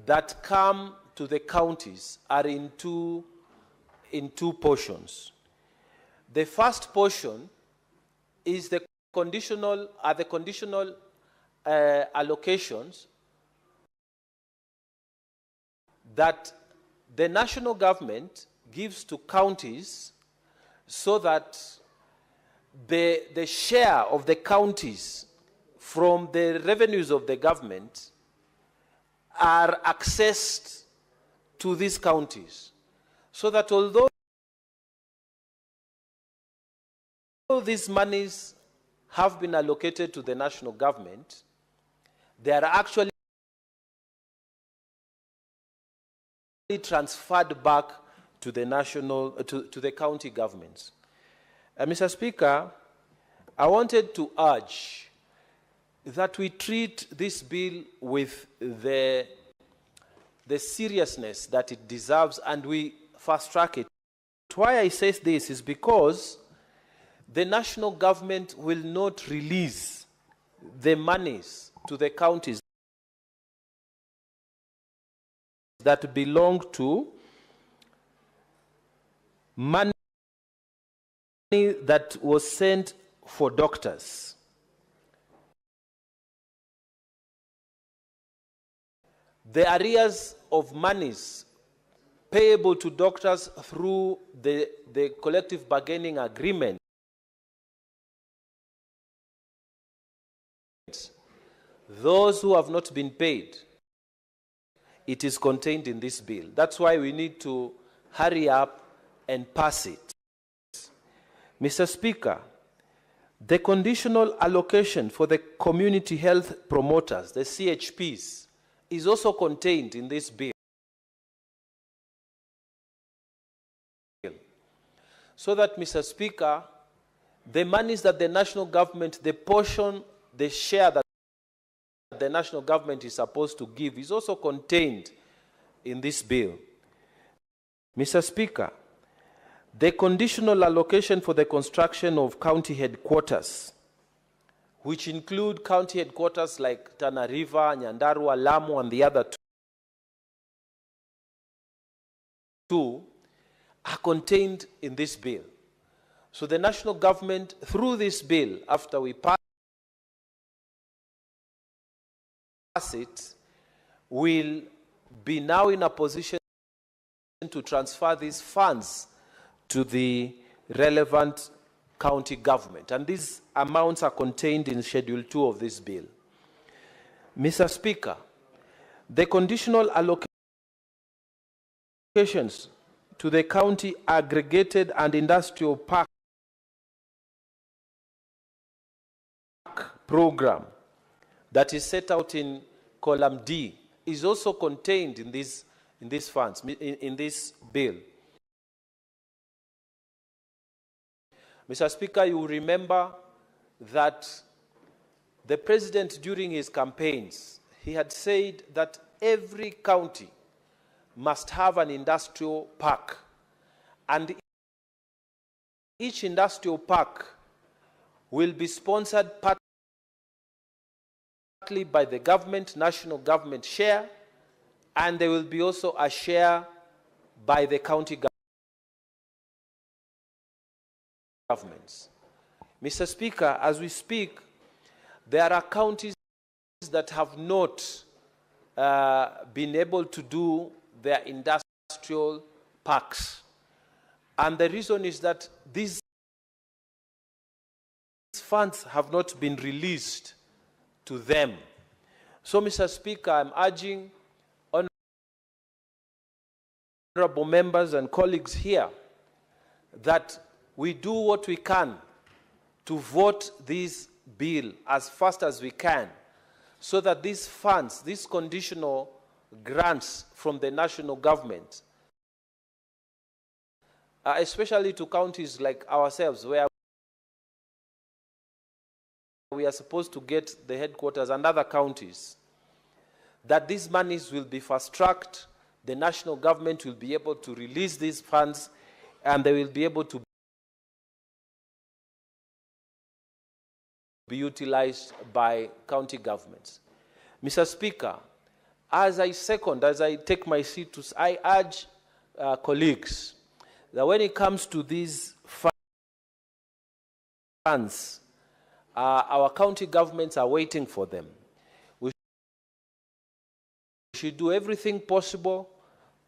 that come to the counties are in two portions. The first portion is the conditional allocations that the national government gives to counties so that the share of the counties from the revenues of the government are accessed to these counties, so that although these monies have been allocated to the national government, they are actually transferred back to the national, to the county governments. Mr. Speaker, I wanted to urge that we treat this bill with the seriousness that it deserves, and we fast track it. Why I say this is because the national government will not release the monies to the counties that belong to money that was sent for doctors. The arrears of monies payable to doctors through the collective bargaining agreement, those who have not been paid, it is contained in this bill. That's why we need to hurry up and pass it. Mr. Speaker, the conditional allocation for the community health promoters, the CHPs, is also contained in this bill. So that, Mr. Speaker, the monies that the national government, the portion, the share that the national government is supposed to give is also contained in this bill. Mr. Speaker, the conditional allocation for the construction of county headquarters, which include county headquarters like Tana River, Nyandarua, Lamu, and the other two, are contained in this bill. So the national government, through this bill, after we pass it, will be now in a position to transfer these funds to the relevant county government. And these amounts are contained in Schedule 2 of this bill. Mr. Speaker, the conditional allocations to the county aggregated and industrial park program that is set out in column D is also contained in these funds, in this bill. Mr. Speaker, you will remember that the president, during his campaigns, he had said that every county must have an industrial park, and each industrial park will be sponsored partly by the government, national government share, and there will be also a share by the county governments. Mr. Speaker, as we speak, there are counties that have not been able to do their industrial parks. And the reason is that these funds have not been released to them. So, Mr. Speaker, I'm urging honorable members and colleagues here that we do what we can to vote this bill as fast as we can, so that these funds, these conditional grants from the national government, especially to counties like ourselves, where we are supposed to get the headquarters, and other counties, that these monies will be fast-tracked, the national government will be able to release these funds, and they will be able to be utilized by county governments. Mr. Speaker, as I take my seat, I urge colleagues that when it comes to these funds, our county governments are waiting for them. We should do everything possible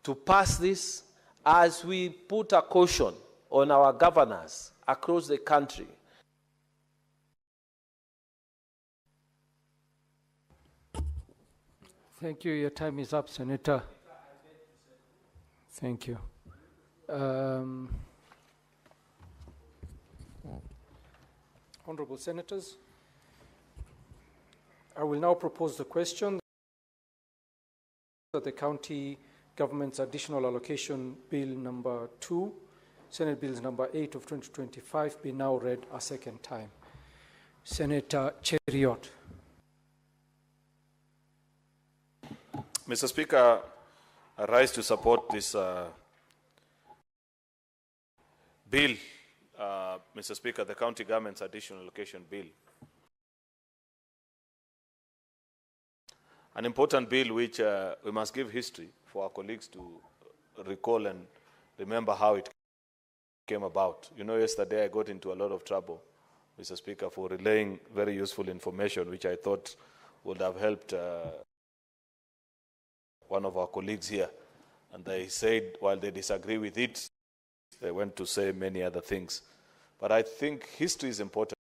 to pass this, as we put a caution on our governors across the country Thank you. Your time is up, Senator. Thank you. Honorable Senators, I will now propose the question that the County Government's Additional Allocation Bill number 2, Senate Bills number 8 of 2025 be now read a second time. Senator Cheriot. Mr. Speaker, I rise to support this bill, Mr. Speaker, the County Government's Additional Allocation Bill. An important bill which we must give history for our colleagues to recall and remember how it came about. You know, yesterday I got into a lot of trouble, Mr. Speaker, for relaying very useful information which I thought would have helped one of our colleagues here. And they said, while they disagree with it, they went to say many other things. But I think history is important,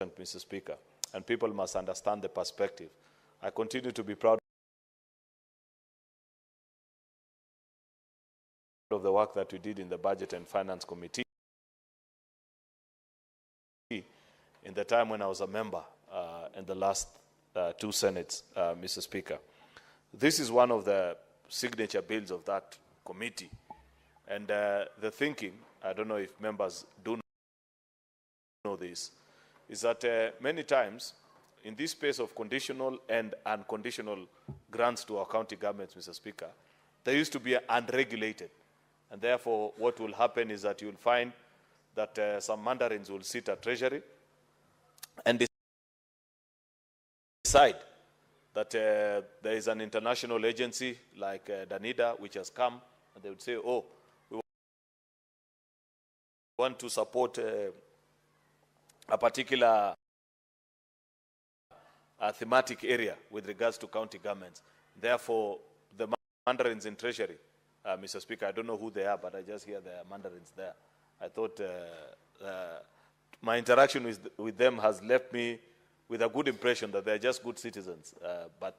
Mr. Speaker, and people must understand the perspective. I continue to be proud of the work that we did in the Budget and Finance Committee in the time when I was a member in the last two Senates, Mr. Speaker. This is one of the signature bills of that committee. And the thinking, I don't know if members do know this, is that many times in this space of conditional and unconditional grants to our county governments, Mr. Speaker, they used to be unregulated. And therefore, what will happen is that you'll find that some mandarins will sit at Treasury and decide that there is an international agency like Danida which has come, and they would say, oh, we want to support a particular thematic area with regards to county governments. Therefore, the mandarins in Treasury, Mr. Speaker, I don't know who they are, but I just hear there are mandarins there. I thought my interaction with them has left me with a good impression that they're just good citizens. But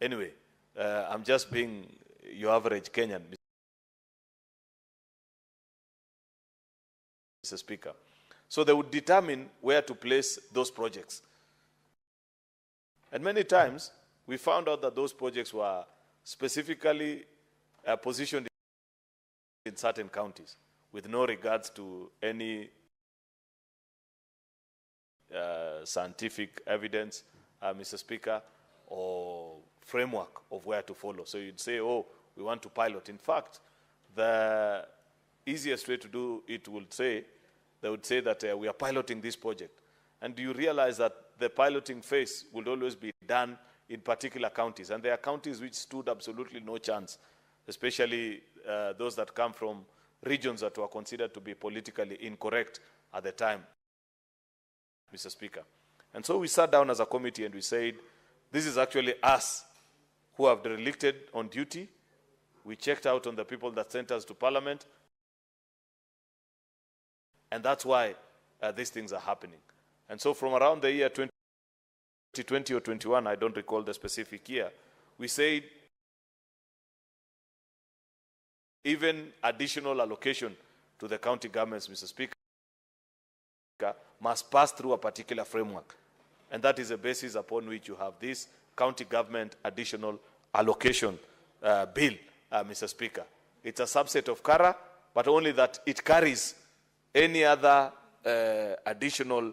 anyway, I'm just being your average Kenyan, Mr. Speaker. So they would determine where to place those projects. And many times, we found out that those projects were specifically positioned in certain counties with no regards to any scientific evidence, Mr. Speaker, or framework of where to follow. So you'd say, oh, we want to pilot. In fact, the easiest way to do it they would say that we are piloting this project. And you realize that the piloting phase would always be done in particular counties. And there are counties which stood absolutely no chance, especially those that come from regions that were considered to be politically incorrect at the time, Mr. Speaker. And so we sat down as a committee and we said, this is actually us who have derelicted on duty. We checked out on the people that sent us to Parliament. And that's why these things are happening. And so from around the year 2020 or 21, I don't recall the specific year, we said even additional allocation to the county governments, Mr. Speaker, must pass through a particular framework. And that is the basis upon which you have this county government additional allocation bill, Mr. Speaker. It's a subset of CARA, but only that it carries any other additional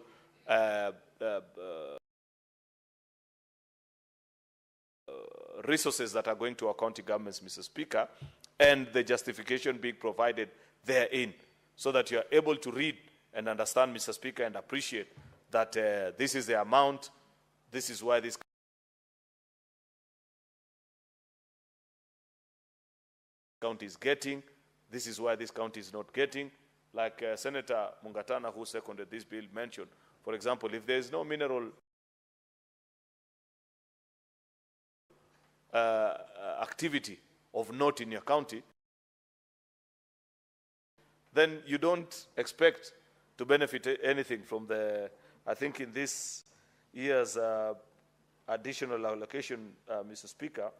resources that are going to our county governments, Mr. Speaker, and the justification being provided therein, so that you are able to read and understand, Mr. Speaker, and appreciate that this is the amount, this is why this county is getting, this is why this county is not getting. Like Senator Mungatana, who seconded this bill, mentioned, for example, if there is no mineral activity of note in your county, then you don't expect to benefit anything from the I think in this year's additional allocation, Mr. Speaker,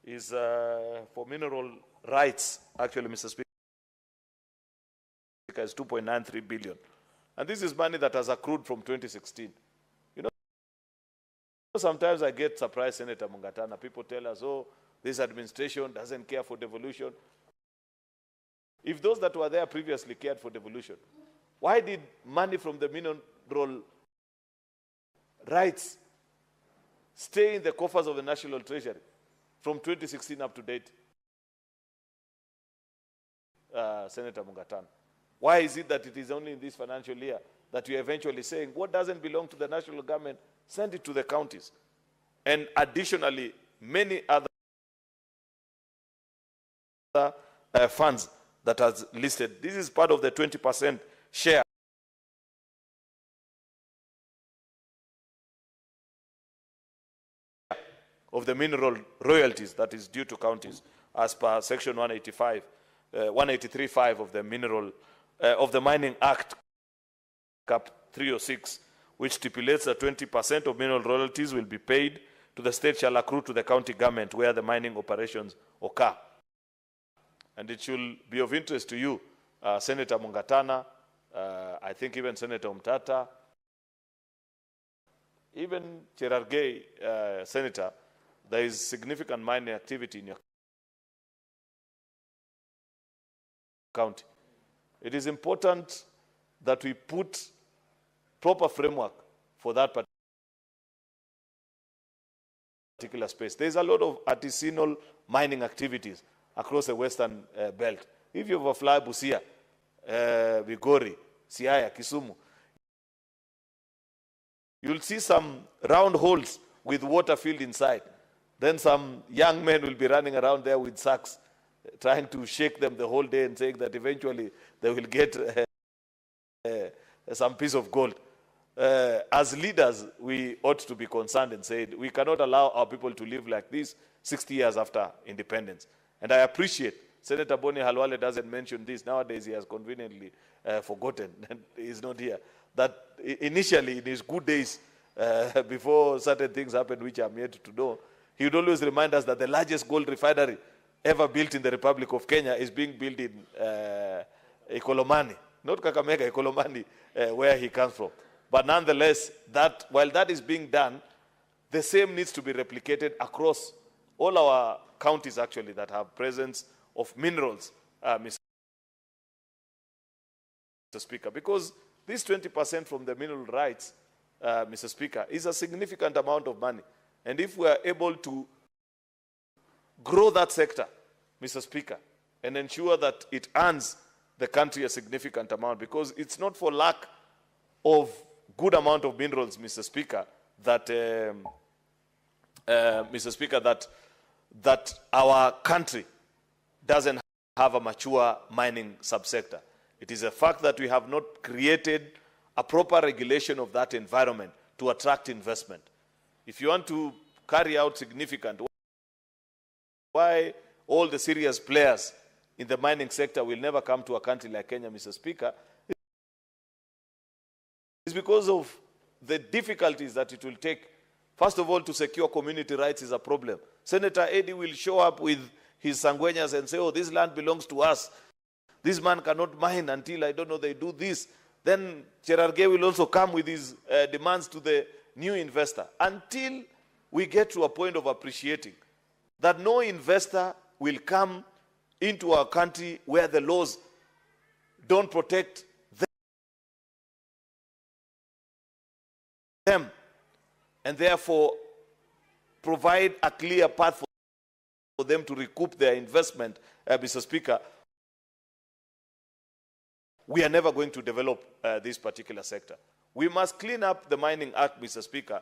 is for mineral rights, actually, Mr. Speaker, is 2.93 billion. And this is money that has accrued from 2016. You know, sometimes I get surprised, Senator Mungatana. People tell us, oh, this administration doesn't care for devolution. If those that were there previously cared for devolution, why did money from the mineral rights stay in the coffers of the National Treasury from 2016 up to date? Senator Mungatana, why is it that it is only in this financial year that we are eventually saying what doesn't belong to the national government, send it to the counties? And additionally, many other funds that are listed. This is part of the 20% share of the mineral royalties that is due to counties as per section 183.5 of the of the Mining Act, Cap 306, which stipulates that 20% of mineral royalties will be paid to the state shall accrue to the county government where the mining operations occur. And it should be of interest to you, Senator Mungatana, I think even Senator Umtata, even Cherargei, Senator, there is significant mining activity in your county. It is important that we put proper framework for that particular space. There's a lot of artisanal mining activities across the western belt. If you overfly Busia, Vigori, Siaya, Kisumu, you'll see some round holes with water filled inside. Then some young men will be running around there with sacks, trying to shake them the whole day and saying that eventually they will get some piece of gold. As leaders, we ought to be concerned and say we cannot allow our people to live like this 60 years after independence. And I appreciate Senator Boni Halwale doesn't mention this. Nowadays, he has conveniently forgotten, and he's not here. That initially, in his good days, before certain things happened, which I'm yet to know, he would always remind us that the largest gold refinery ever built in the Republic of Kenya is being built in Ikolomani, not Kakamega, Ikolomani, where he comes from. But nonetheless, while that is being done, the same needs to be replicated across all our counties, actually, that have presence of minerals, Mr. Speaker. Because this 20% from the mineral rights, Mr. Speaker, is a significant amount of money. And if we are able to grow that sector, Mr. Speaker, and ensure that it earns the country a significant amount, because it's not for lack of good amount of minerals, Mr. Speaker, that Mr. Speaker, that our country doesn't have a mature mining subsector. It is a fact that we have not created a proper regulation of that environment to attract investment. If you want to carry out significant, why all the serious players in the mining sector will never come to a country like Kenya, Mr. Speaker, is because of the difficulties that it will take. First of all, to secure community rights is a problem. Senator Eddie will show up with his sanguenas and say, oh, this land belongs to us. This man cannot mine until, I don't know, they do this. Then Cherargei will also come with his demands to the new investor. Until we get to a point of appreciating that no investor will come into our country where the laws don't protect them, and therefore provide a clear path for them to recoup their investment, Mr. Speaker, we are never going to develop this particular sector. We must clean up the Mining Act, Mr. Speaker,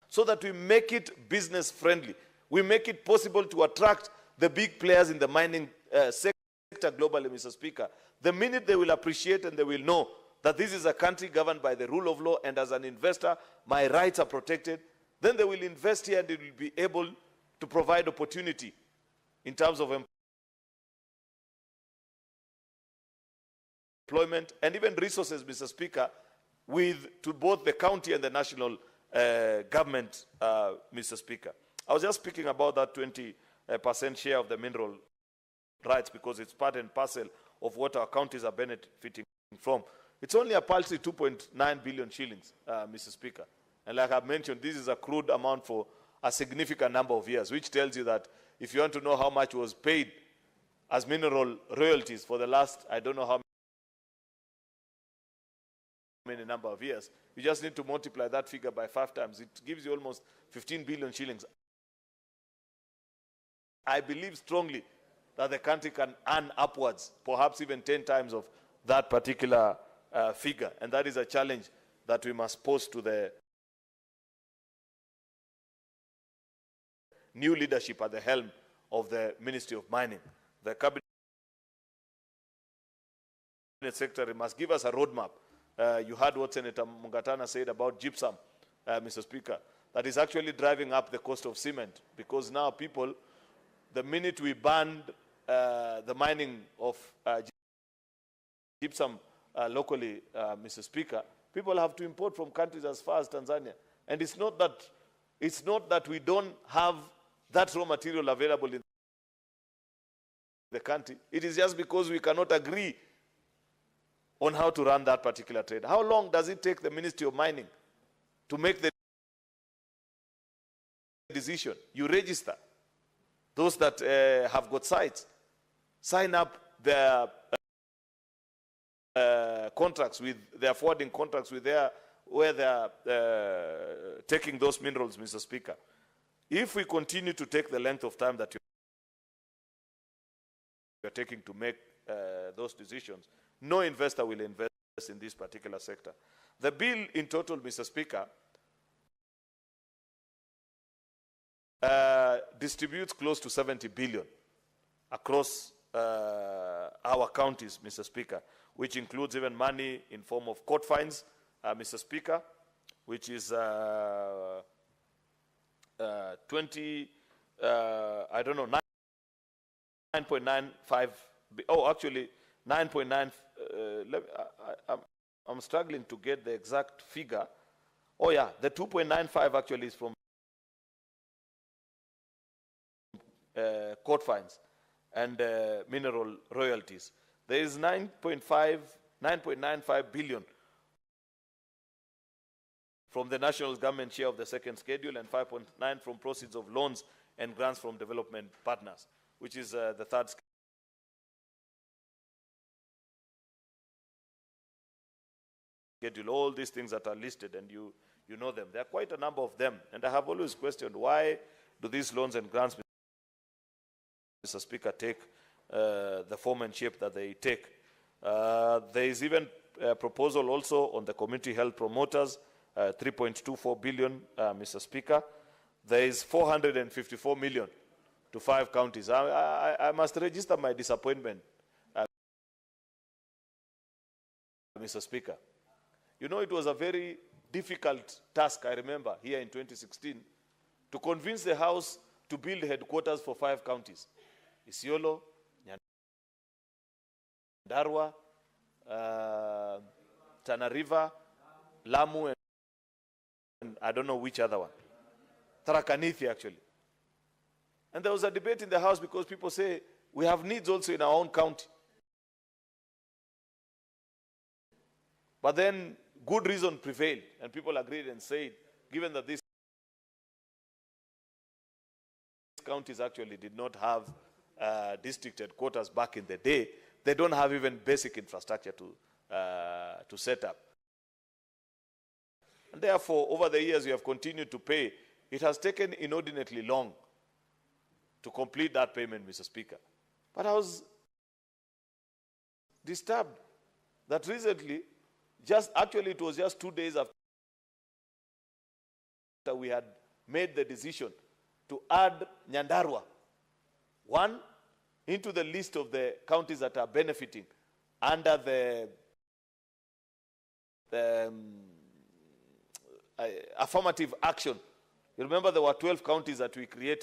so that we make it business friendly. We make it possible to attract the big players in the mining sector globally, Mr. Speaker. The minute they will appreciate and they will know that this is a country governed by the rule of law, and as an investor, my rights are protected, then they will invest here and they will be able to provide opportunity in terms of employment and even resources, Mr. Speaker, to both the county and the national government, Mr. Speaker. I was just speaking about that 20% share of the mineral rights because it's part and parcel of what our counties are benefiting from. It's only a paltry 2.9 billion shillings, Mr. Speaker. And like I've mentioned, this is a crude amount for a significant number of years, which tells you that if you want to know how much was paid as mineral royalties for the last, I don't know how many number of years, you just need to multiply that figure by 5 times. It gives you almost 15 billion shillings. I believe strongly that the country can earn upwards, perhaps even 10 times of that particular figure. And that is a challenge that we must pose to the new leadership at the helm of the Ministry of Mining. The Cabinet Secretary must give us a roadmap. You heard what Senator Mungatana said about gypsum, Mr. Speaker. That is actually driving up the cost of cement, because now people, the minute we banned the mining of gypsum locally, Mr. Speaker, people have to import from countries as far as Tanzania. And it's not that we don't have that raw material available in the country. It is just because we cannot agree on how to run that particular trade. How long does it take the Ministry of Mining to make the decision? You register. Those that have got sites, sign up their contracts with their forwarding contracts with where they are taking those minerals, Mr. Speaker. If we continue to take the length of time that you are taking to make those decisions, no investor will invest in this particular sector. The bill in total, Mr. Speaker, distributes close to 70 billion across our counties, Mr. Speaker, which includes even money in form of court fines, Mr. Speaker, which is 9.95, actually 9.9, I'm struggling to get the exact figure. Oh yeah, the 2.95 actually is from court fines and mineral royalties. There is 9.95 billion from the national government share of the second schedule, and 5.9 from proceeds of loans and grants from development partners, which is the third schedule. All these things that are listed, and you know them. There are quite a number of them, and I have always questioned, why do these loans and grants, Mr. Speaker, take the form and shape that they take? There is even a proposal also on the community health promoters, 3.24 billion, Mr. Speaker. There is 454 million to 5 counties. I must register my disappointment, Mr. Speaker. You know, it was a very difficult task, I remember, here in 2016, to convince the House to build headquarters for 5 counties: Isiolo, Nyandarua, Tana River, Lamu, and I don't know which other one. Tharaka Nithi, actually. And there was a debate in the House because people say, we have needs also in our own county. But then good reason prevailed, and people agreed and said, given that these counties actually did not have district headquarters back in the day, they don't have even basic infrastructure to set up. And therefore, over the years, we have continued to pay. It has taken inordinately long to complete that payment, Mr. Speaker. But I was disturbed that recently, it was just 2 days after we had made the decision to add Nyandarua, one, into the list of the counties that are benefiting under the affirmative action. You remember there were 12 counties that we created.